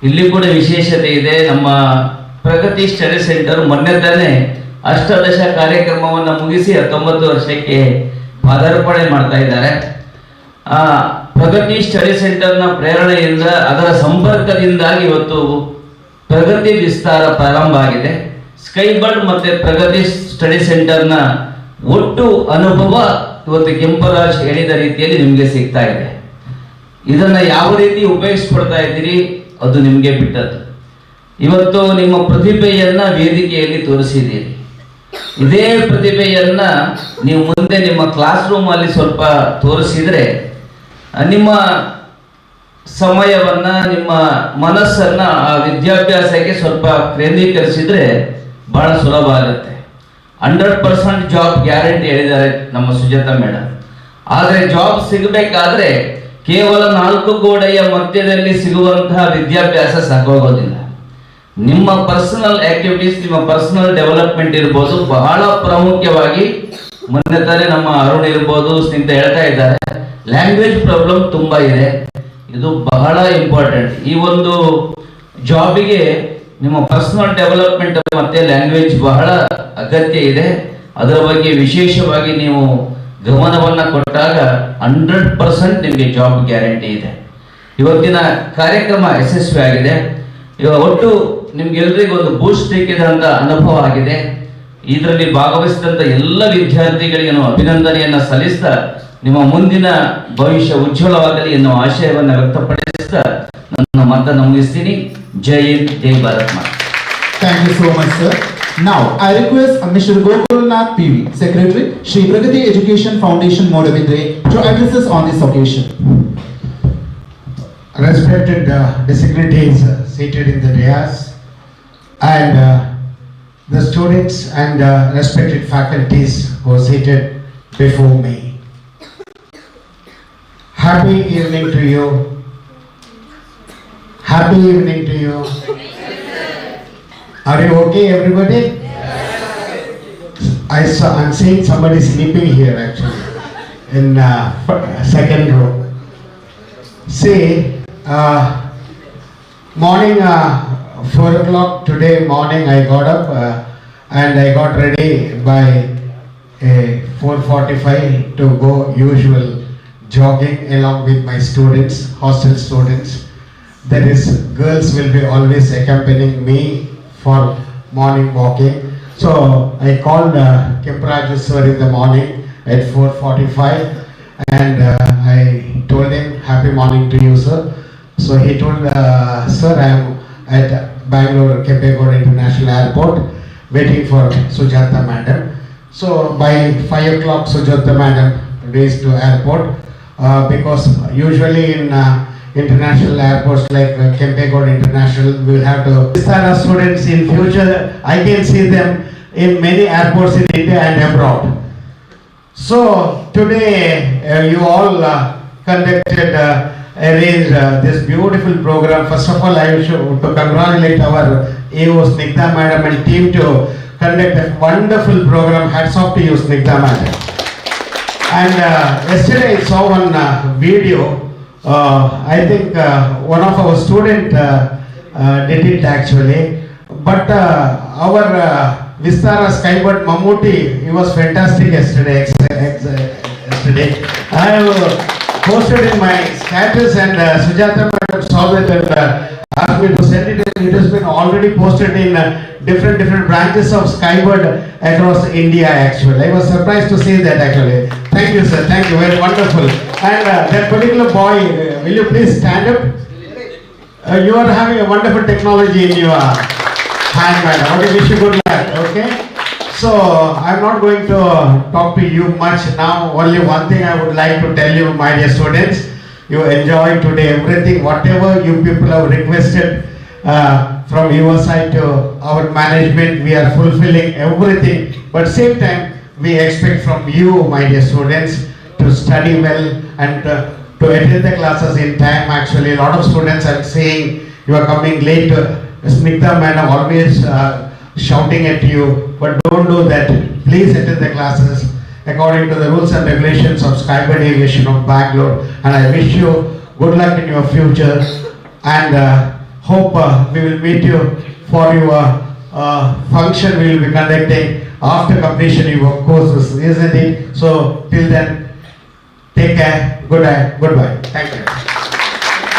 ಇಲ್ಲಿ ಕೂಡ ವಿಶೇಷತೆ ಇದೆ. ನಮ್ಮ ಪ್ರಗತಿ ಸ್ಟಡಿ ಸೆಂಟರ್ ಮೊನ್ನೆ ತಾನೇ ಅಷ್ಟಾದಶ ಕಾರ್ಯಕ್ರಮವನ್ನು ಮುಗಿಸಿ 19 ವರ್ಷಕ್ಕೆ ಪಾದಾರ್ಪಣೆ ಮಾಡ್ತಾ ಇದ್ದಾರೆ. ಪ್ರಗತಿ ಸ್ಟಡಿ ಸೆಂಟರ್ನ ಪ್ರೇರಣೆಯಿಂದ, ಅದರ ಸಂಪರ್ಕದಿಂದಾಗಿ ಇವತ್ತು ಪ್ರಗತಿ ವಿಸ್ತಾರ ಪ್ರಾರಂಭ ಆಗಿದೆ. ಸ್ಕೈಬರ್ಡ್ ಮತ್ತೆ ಪ್ರಗತಿ ಸ್ಟಡಿ ಸೆಂಟರ್ನ ಒಟ್ಟು ಅನುಭವ ಇವತ್ತು ಕೆಂಪರಾಜ್ ಹೇಳಿದ ರೀತಿಯಲ್ಲಿ ನಿಮಗೆ ಸಿಗ್ತಾ ಇದೆ. ಇದನ್ನ ಯಾವ ರೀತಿ ಉಪಯೋಗಿಸ್ಕೊಳ್ತಾ ಇದ್ದೀರಿ ಅದು ನಿಮಗೆ ಬಿಟ್ಟದ್ದು. ಇವತ್ತು ನಿಮ್ಮ ಪ್ರತಿಭೆಯನ್ನ ವೇದಿಕೆಯಲ್ಲಿ ತೋರಿಸಿದ್ದೀರಿ. ಇದೇ ಪ್ರತಿಭೆಯನ್ನ ನೀವು ಮುಂದೆ ನಿಮ್ಮ ಕ್ಲಾಸ್ ರೂಮ್ ಅಲ್ಲಿ ಸ್ವಲ್ಪ ತೋರಿಸಿದ್ರೆ, ನಿಮ್ಮ ಸಮಯವನ್ನ, ನಿಮ್ಮ ಮನಸ್ಸನ್ನ ಆ ವಿದ್ಯಾಭ್ಯಾಸಕ್ಕೆ ಸ್ವಲ್ಪ ಕೇಂದ್ರೀಕರಿಸಿದ್ರೆ ಬಹಳ ಸುಲಭ ಆಗುತ್ತೆ. 100% ಜಾಬ್ ಗ್ಯಾರಂಟಿ ಹೇಳಿದ್ದಾರೆ ನಮ್ಮ ಸುಜಾತ ಮೇಡಮ್. ಆದರೆ ಜಾಬ್ ಸಿಗಬೇಕಾದ್ರೆ ಕೇವಲ 4 ಗೋಡೆಯ ಮಧ್ಯದಲ್ಲಿ ಸಿಗುವಂತಹ ವಿದ್ಯಾಭ್ಯಾಸ ಸಾಕಾಗೋದಿಲ್ಲ. ನಿಮ್ಮ ಪರ್ಸನಲ್ ಆಕ್ಟಿವಿಟೀಸ್, ನಿಮ್ಮ ಪರ್ಸನಲ್ ಡೆವಲಪ್ಮೆಂಟ್ ಇರ್ಬೋದು, ಬಹಳ ಪ್ರಾಮುಖ್ಯವಾಗಿ. ಮೊನ್ನೆ ತಾನೇ ನಮ್ಮ ಅರುಣ್ ಇರ್ಬೋದು, ಸ್ನೇಹಿತ ಹೇಳ್ತಾ ಇದ್ದಾರೆ, ಲ್ಯಾಂಗ್ವೇಜ್ ಪ್ರಾಬ್ಲಮ್ ತುಂಬಾ ಇದೆ. ಇದು ಬಹಳ ಇಂಪಾರ್ಟೆಂಟ್. ಈ ಒಂದು ಜಾಬಿಗೆ ನಿಮ್ಮ ಪರ್ಸನಲ್ ಡೆವಲಪ್ಮೆಂಟ್ ಮತ್ತೆ ಲ್ಯಾಂಗ್ವೇಜ್ ಬಹಳ ಅಗತ್ಯ ಇದೆ. ಅದರ ಬಗ್ಗೆ ವಿಶೇಷವಾಗಿ ನೀವು ಗಮನವನ್ನ ಕೊಟ್ಟಾಗ 100% ನಿಮಗೆ ಜಾಬ್ ಗ್ಯಾರಂಟಿ ಇದೆ. ಇವತ್ತಿನ ಕಾರ್ಯಕ್ರಮ ಯಶಸ್ವಿ ಆಗಿದೆ. ಇವಾಗ ಒಟ್ಟು ನಿಮ್ಗೆಲ್ರಿಗೂ ಒಂದು ಬೂಸ್ಟ್ ಸಿಕ್ಕಿದಂತ ಅನುಭವ ಆಗಿದೆ. ಇದರಲ್ಲಿ ಭಾಗವಹಿಸಿದಂತ ಎಲ್ಲ ವಿದ್ಯಾರ್ಥಿಗಳಿಗೆ ನಾನು ಅಭಿನಂದನೆಯನ್ನ ಸಲ್ಲಿಸ್ತಾ, ನಿಮ್ಮ ಮುಂದಿನ ಭವಿಷ್ಯ ಉಜ್ವಲವಾಗಲಿ ಎನ್ನುವ ಆಶಯವನ್ನು ವ್ಯಕ್ತಪಡಿಸ್ತಾ ನನ್ನ ಮಾತನ್ನು ಮುಗಿಸ್ತೀನಿ. ಜೈ ಹಿಂದ್, ಜೈ ಭಾರತ್ ಮಾತಾ. Thank you so much, sir. Now, I request Mr. Gokulnath PV, Secretary, Shri Pragati Education Foundation Modabidre, to address us on this occasion. Respected dignitaries seated in the dais, and the students and respected faculties who are seated before me. Happy evening to you. Happy evening to you. Are you okay, everybody? I'm seeing somebody sleeping here actually, in second row. See, morning 4 o'clock today morning I got up and I got ready by 4:45 to go usual jogging along with my students, hostel students. That is, girls will be always accompanying me for morning walking. So I called Kemparaju sir in the morning at 4:45 and I told him, happy morning to you, sir. So he told, sir, I am at Bangalore Kempegowda International Airport waiting for Sujata madam. So by 5 o'clock Sujata madam reached to airport because usually in international airports like Kempegowda International, we will have to. These are students in future. I can see them in many airports in India and abroad. So today you all arranged this beautiful program. First of all, I wish to congratulate our AO Snigdha madam and team to conduct a wonderful program. Hats off to you, Snigdha madam. And yesterday I saw one video. I think one of our student did it actually, but our Vistara Skybird Mammootty, he was fantastic yesterday. I have posted in my status and Sujata madam saw it and asked me to send it. It has been already posted in different branches of Skybird across India actually. I was surprised to see that actually. Thank you, sir. Thank you. Very wonderful. And that particular boy, will you please stand up? You are having a wonderful technology in your hand, madam. Okay, wish you good luck. Okay. So I'm not going to talk to you much now. Only one thing I would like to tell you, my dear students. You enjoy today everything, whatever you people have requested from your side to our management. We are fulfilling everything. But same time, we expect from you, my dear students, to study well and to attend the classes in time. Actually, a lot of students are saying you are coming late. Snigdha madam always shouting at you, but don't do that. Please attend the classes according to the rules and regulations of Skybird Aviation of Bangalore. And I wish you good luck in your future and hope we will meet you for your function we will be conducting after completion of your courses, isn't it? So till then, take care. Goodbye. Thank you.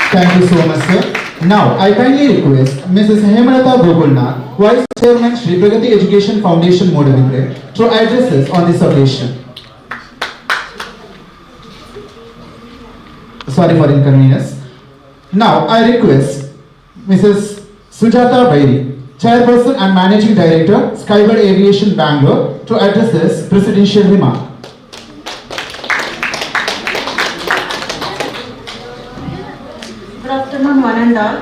Thank you so much, sir. Now, I kindly request Mrs. Hemalata Gopalnath, Vice Chairman Shri Pragati Education Foundation Modavindre, to address us on this occasion. Sorry for inconvenience. Now, I request Mrs. Sujata Bairi, Chairperson and Managing Director, Skybird Aviation Bangalore, to address this presidential remark. Good afternoon, one and all.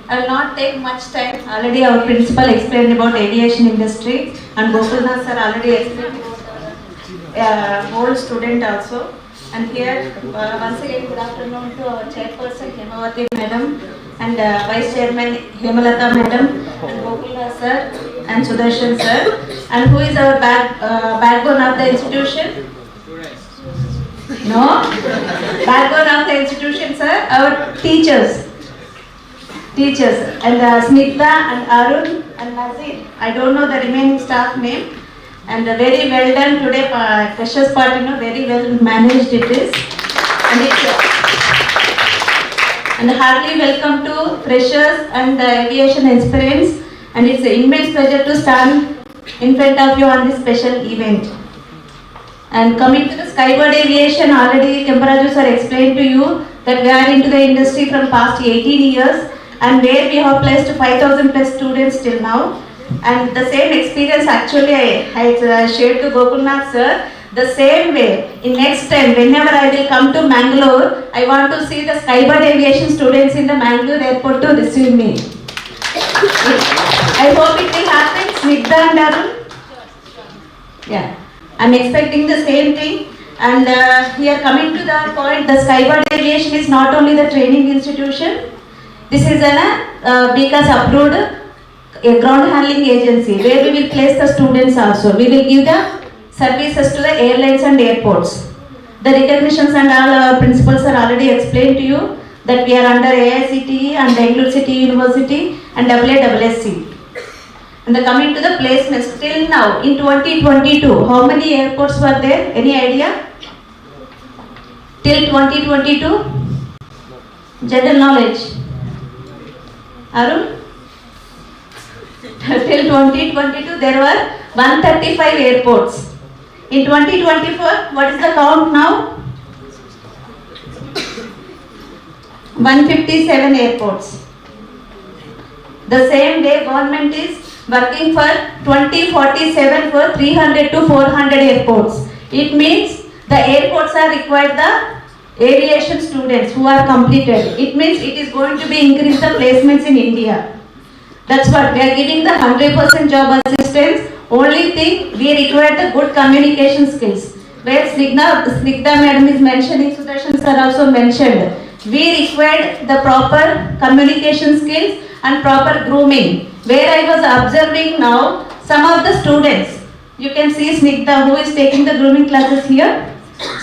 I will not take much time. Already our principal explained about aviation industry and Gopalnath sir already explained about old student also. And here once again good afternoon to our chairperson Hemavati madam and vice chairman Hemalata madam and Gopalnath sir and Sudarshan sir. And who is our backbone of the institution? No? Backbone of the institution, sir, our teachers. And Snigdha and Arun and Nazir. I don't know the remaining staff name. And very well done today, freshers party, very well managed it is. And heartily welcome to freshers and aviation aspirants. And it's an immense pleasure to stand in front of you on this special event. And coming to the Skybird Aviation, already Kemparaju sir explained to you that we are into the industry from past 18 years and where we have placed 5,000 plus students till now. And the same experience actually I shared to Gopalnath sir. The same way, in next time, whenever I will come to Mangalore, I want to see the Skybird Aviation students in the Mangalore airport to receive me. I hope it will happen, Snigdha and Arun. Yeah. I'm expecting the same thing, and here coming to the point, the Skybird Aviation is not only the training institution, This is an BCAS approved ground handling agency where we will place the students also. We will give the services to the airlines and airports. The recognitions and all our principals are already explained to you that we are under AICTE and Bangalore City University and AASC. And the coming to the placements, till now in 2022, how many airports were there? Any idea? Till 2022? General knowledge. Arun? Till 2022 there were 135 airports. In 2024, what is the count now? 157 airports. The same way government is working for 2047 for 300 to 400 airports. It means the airports are required the aviation students who are completed. It means it is going to be increase the placements in India. That's what we are giving the 100% job assistance. Only thing we require the good communication skills. Where Snigdha madam is mentioning, Sudarshan sir also mentioned. We required the proper communication skills and proper grooming. Where I was observing now, some of the students, you can see Snigdha who is taking the grooming classes here.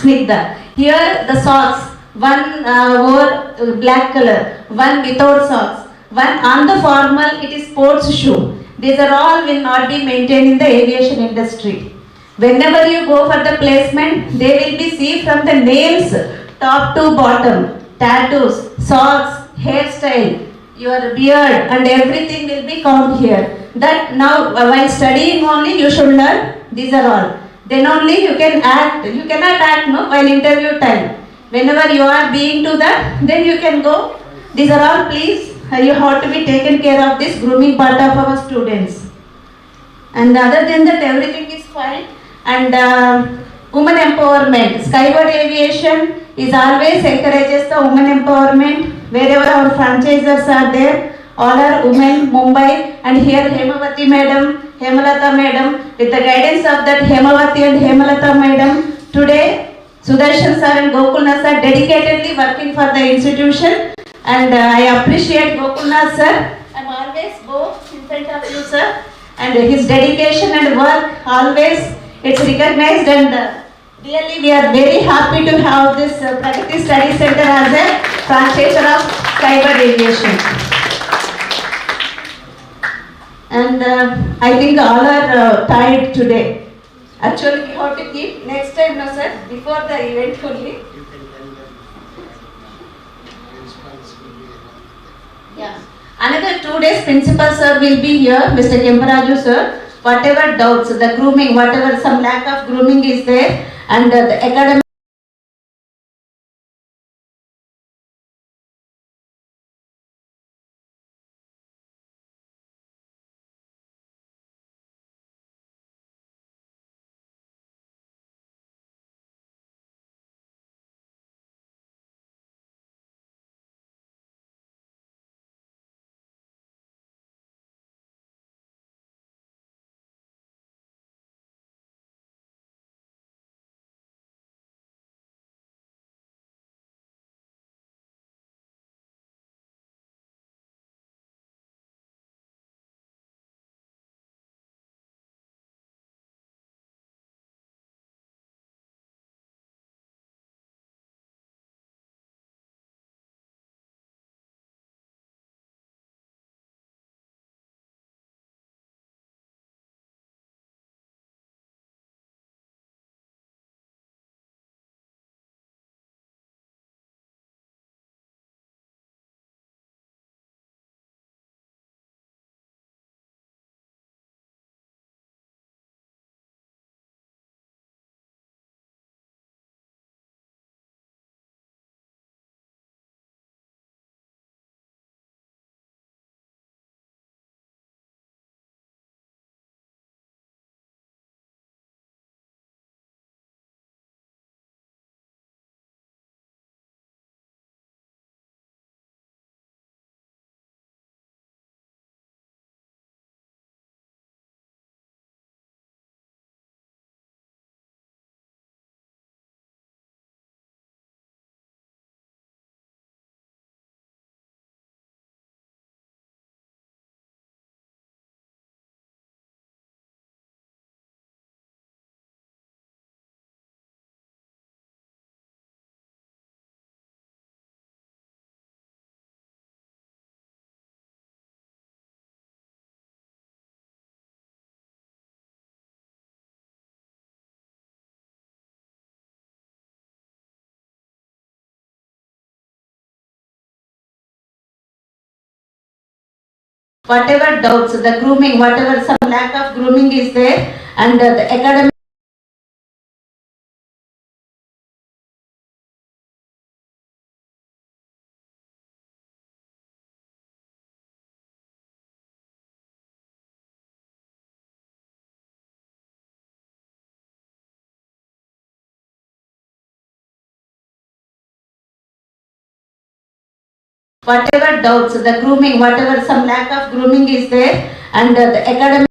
Snigdha. Here the socks, one wore black color, one without socks, one on the formal, it is sports shoe. These are all will not be maintained in the aviation industry. Whenever you go for the placement, they will be see from the nails top to bottom, tattoos, socks, hairstyle, your beard and everything will be count here. That now while studying only you should learn, these are all. Then only you can act, you cannot act no while interview time. Whenever you are being to that, then you can go. These are all please, you have to be taken care of this grooming part of our students. And other than that everything is fine. And women empowerment, Skyward Aviation is always encourages the women empowerment. Wherever our franchisers are there, all are women, Mumbai, and here Hemavati madam, Hemalata madam, with the guidance of that Hemavati and Hemalata madam, today Sudarshan sir and Gokulnath sir dedicatedly working for the institution, and I appreciate Gokulnath sir. I am always go in front of you sir, and his dedication and work always it's recognized, and really we are very happy to have this Pragati Study Center as a franchisor of Skyward Aviation. And I think all are tired today. Actually we have to keep next time, no sir, before the event only. Yeah. Another 2 days principal sir will be here, Mr. Kemparaju sir. Whatever doubts, the grooming, whatever some lack of grooming is there, and the academic whatever doubts, the grooming, whatever some lack of grooming is there, and the academic whatever doubts, the grooming, whatever some lack of grooming is there, and the academic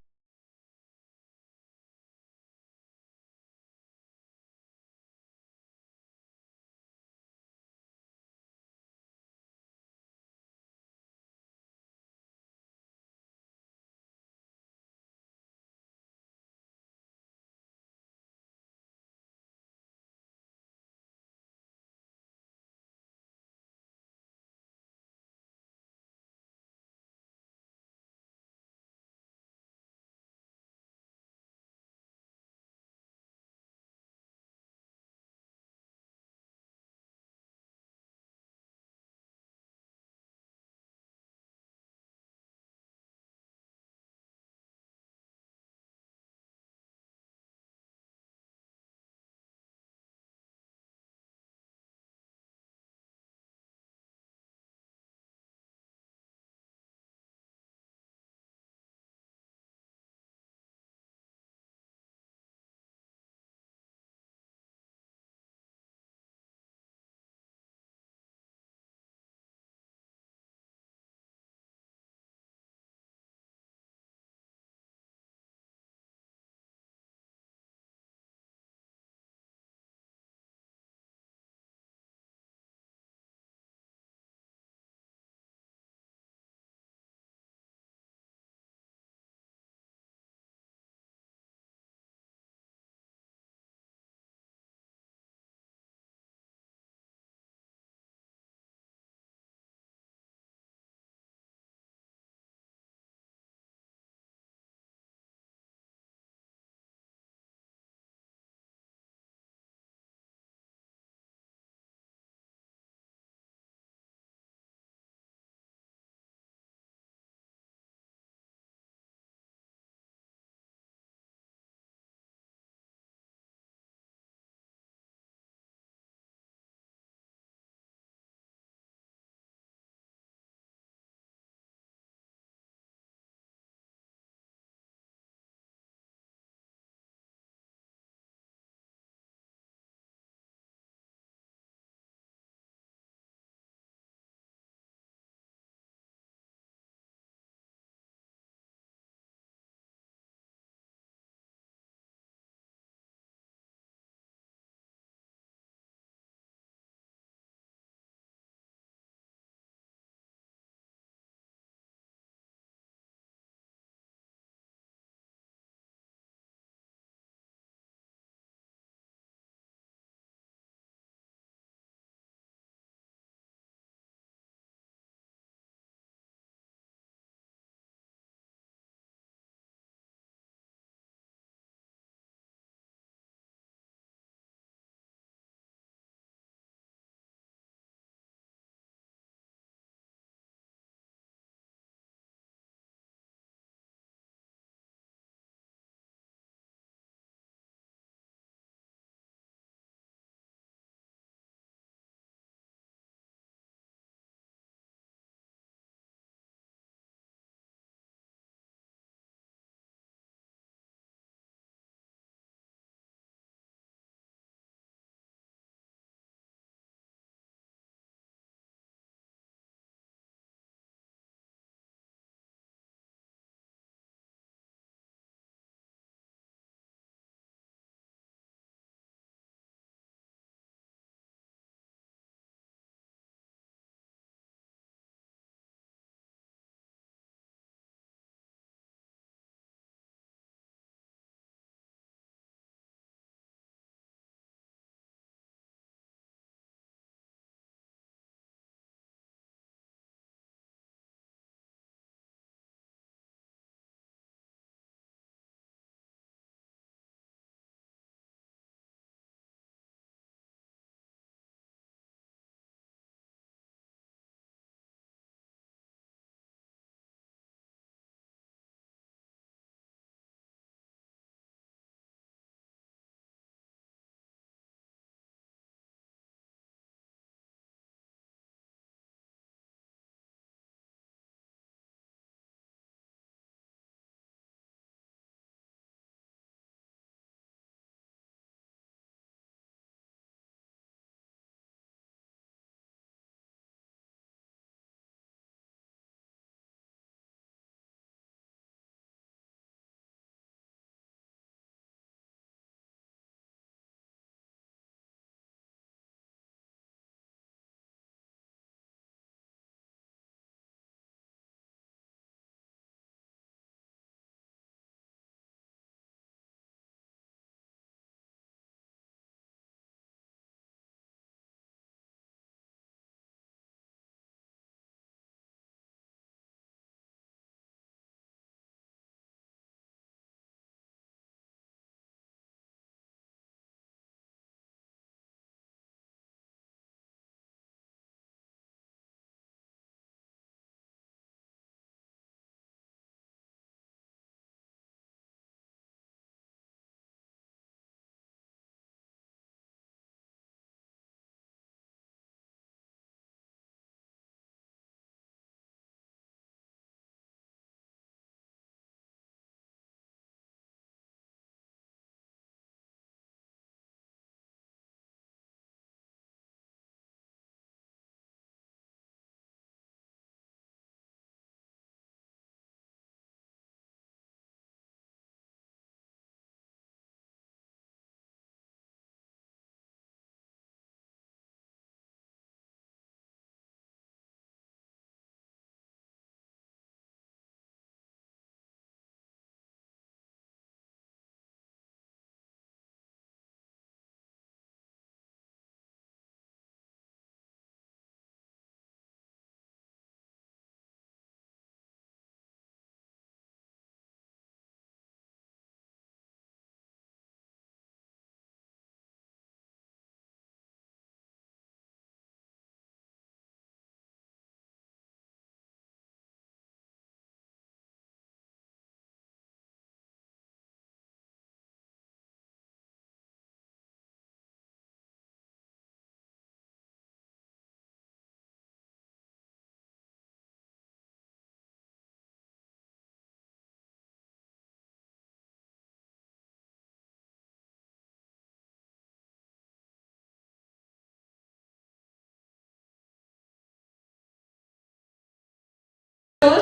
to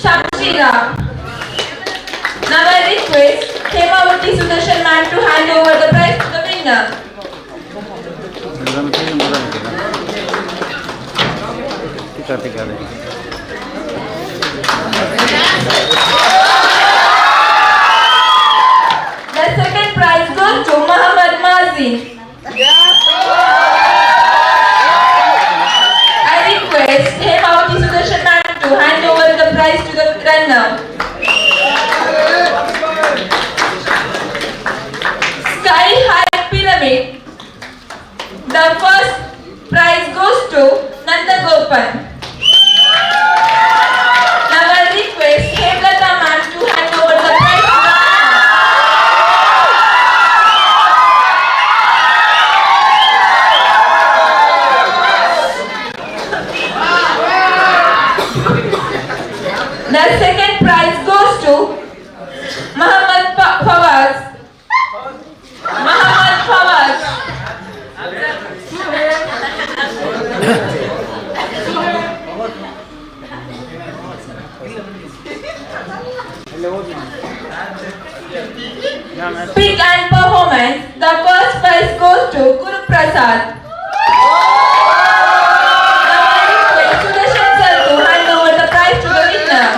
Shamshira. Now I request Hemavati Sudarshan ma'am to hand over the prize to the winner. The second prize goes to Muhammad Mazi. I request Hemavati Sudarshan ma'am to hand over the prize to the runner. Sky High Pyramid. The first prize goes to Nanda Gopan. Now I request Hemlata ma'am to hand over the prize to the The second prize goes to Muhammad Fawaz. Muhammad Fawaz. Speak and performance. The first prize goes to Guru Prasad. Now I request Sudarshan sir to hand over the prize to the winner.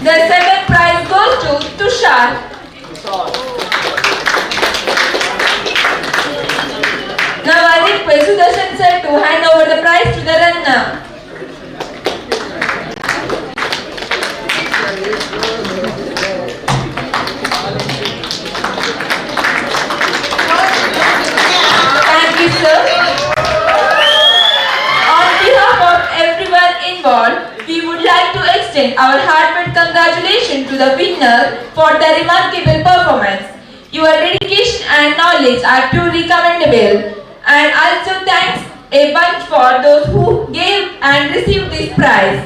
The second prize goes to Tushar. Now I request Sudarshan sir to hand over the prize to the runner. Thank you, sir. On behalf of everyone involved, we would like to extend our heartfelt congratulations to the winner for their remarkable performance. Your dedication and knowledge are truly commendable. And also thanks a bunch for those who gave and received this prize.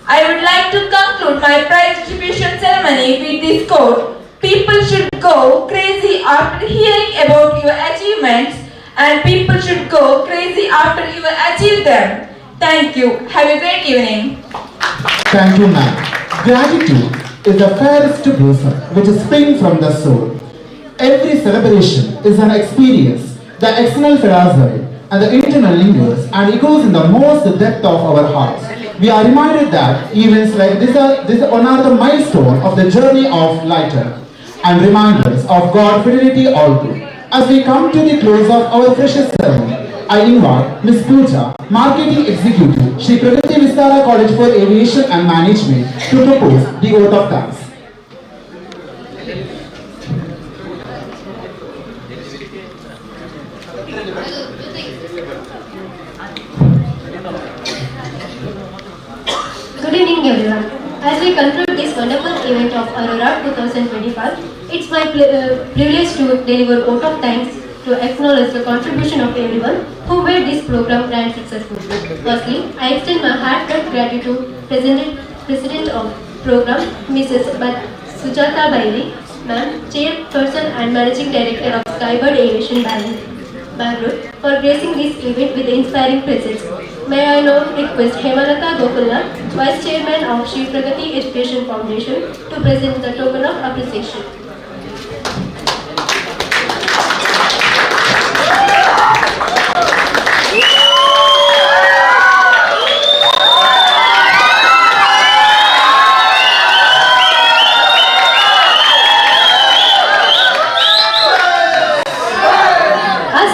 I would like to conclude my prize distribution ceremony with this quote: people should go crazy after hearing about your achievements, and people should go crazy after you achieve them. Thank you. Have a great evening. Thank you, ma'am. Gratitude is the fairest blossom which springs from the soul. Every celebration is an experience. The external philosophy and the internal lingers and echoes in the most depth of our hearts. We are reminded that events like this are another milestone of the journey of lighter and reminders of God's fidelity all through. As we come to the close of our freshers ceremony, I invite Ms. Pooja, Marketing Executive, Shri Pragati Vistara College for Aviation and Management, to propose the oath of thanks. Good evening, everyone. As we conclude this wonderful event of Aurora 2025, it's my privilege to deliver vote of thanks to acknowledge the contribution of everyone who made this program grand successful. Firstly, I extend my heartfelt gratitude to President of Program, Mrs. Sujata Bailey, Ma'am, Chairperson and Managing Director of Skybird Aviation Bangalore, for gracing this event with inspiring presence. May I now request Hemalata Gokulnath, Vice Chairman of Shri Pragati Education Foundation, to present the token of appreciation.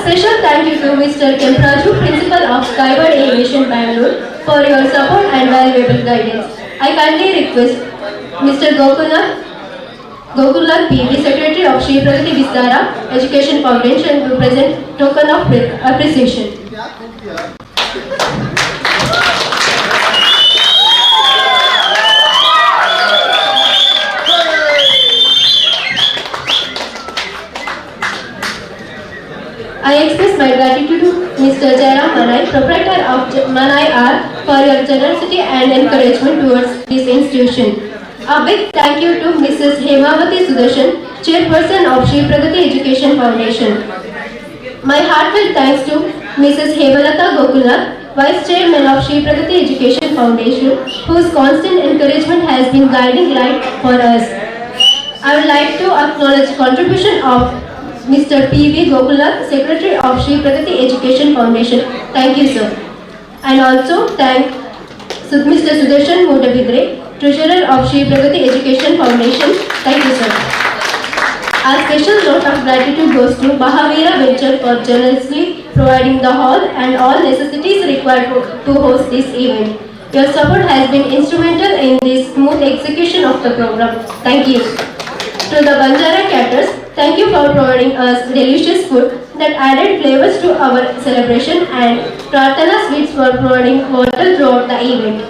Special thank you to Mr. Kempraju, Principal of Skybird Aviation Bangalore, for your support and valuable guidance. I kindly request Mr. Gokulnath PV, Secretary of Shri Pragati Vistara Education Foundation, to present token of appreciation. I express my gratitude to Mr. Jairam Manai, proprietor of Manai Art, for your generosity and encouragement towards this institution. A big thank you to Mrs. Hemavati Sudarshan, Chairperson of Shri Pragati Education Foundation. My heartfelt thanks to Mrs. Hemalata Gokulnath, Vice Chairman of Shri Pragati Education Foundation, whose constant encouragement has been guiding light for us. I would like to acknowledge the contribution of Mr. P.V. Gokulnath, Secretary of Shri Pragati Education Foundation. Thank you, sir. And also thank Mr. Sudarshan Modabigre, Treasurer of Shri Pragati Education Foundation. Thank you, sir. A special note of gratitude goes to Mahavira Venture for generously providing the hall and all necessities required to host this event. Your support has been instrumental in the smooth execution of the program. Thank you. To the Banjara caterers, thank you for providing us delicious food that added flavors to our celebration, and Prarthana Sweets for providing water throughout the event.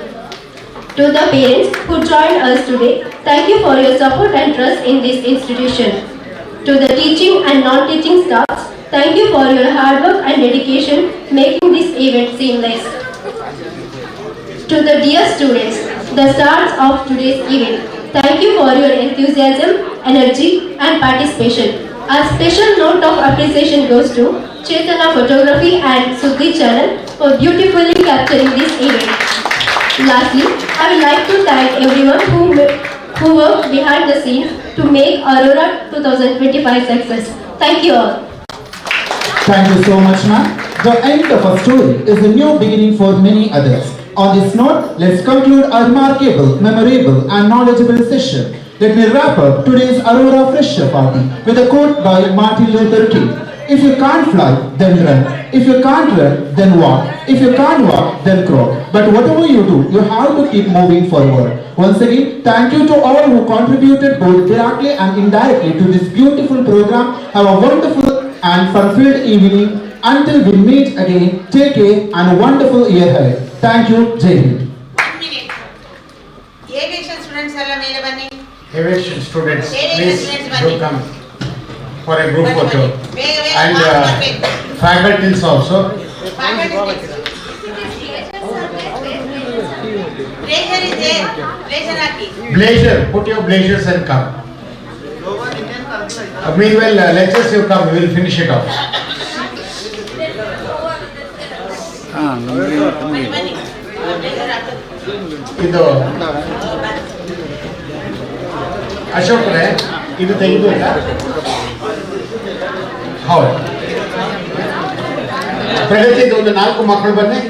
To the parents who joined us today, thank you for your support and trust in this institution. To the teaching and non-teaching staffs, thank you for your hard work and dedication making this event seamless. To the dear students, the stars of today's event, thank you for your enthusiasm, energy and participation. A special note of appreciation goes to Chetana Photography and Suddhi Channel for beautifully capturing this event. Lastly, I would like to thank everyone who worked behind the scenes to make Aurora 2025 success. Thank you all. Thank you so much, ma'am. The end of a story is a new beginning for many others. On this note, let's conclude a remarkable, memorable and knowledgeable session. Let me wrap up today's Aurora Fresher Party with a quote by Martin Luther King. If you can't fly, then run. If you can't run, then walk. If you can't walk, then crawl. But whatever you do, you have to keep moving forward. Once again, thank you to all who contributed both directly and indirectly to this beautiful program. Have a wonderful and fulfilled evening. Until we meet again, take care and a wonderful year ahead. Thank you, Jai Hind. 1 minute. Aviation students alla mele banni. Aviation students, Aviation please students do come for a group photo. And faculties also. Blazer is there. Blazer aki. Blazer, put your blazers and come. Meanwhile, lectures you come, we will finish it off. ಇದು ಅಶೋಕ್ರೆ ಇದು ತೆಗೆದು ಹೌದು ಪ್ರಗತಿದು ಒಂದು 4 ಮಕ್ಕಳು ಬನ್ನಿ.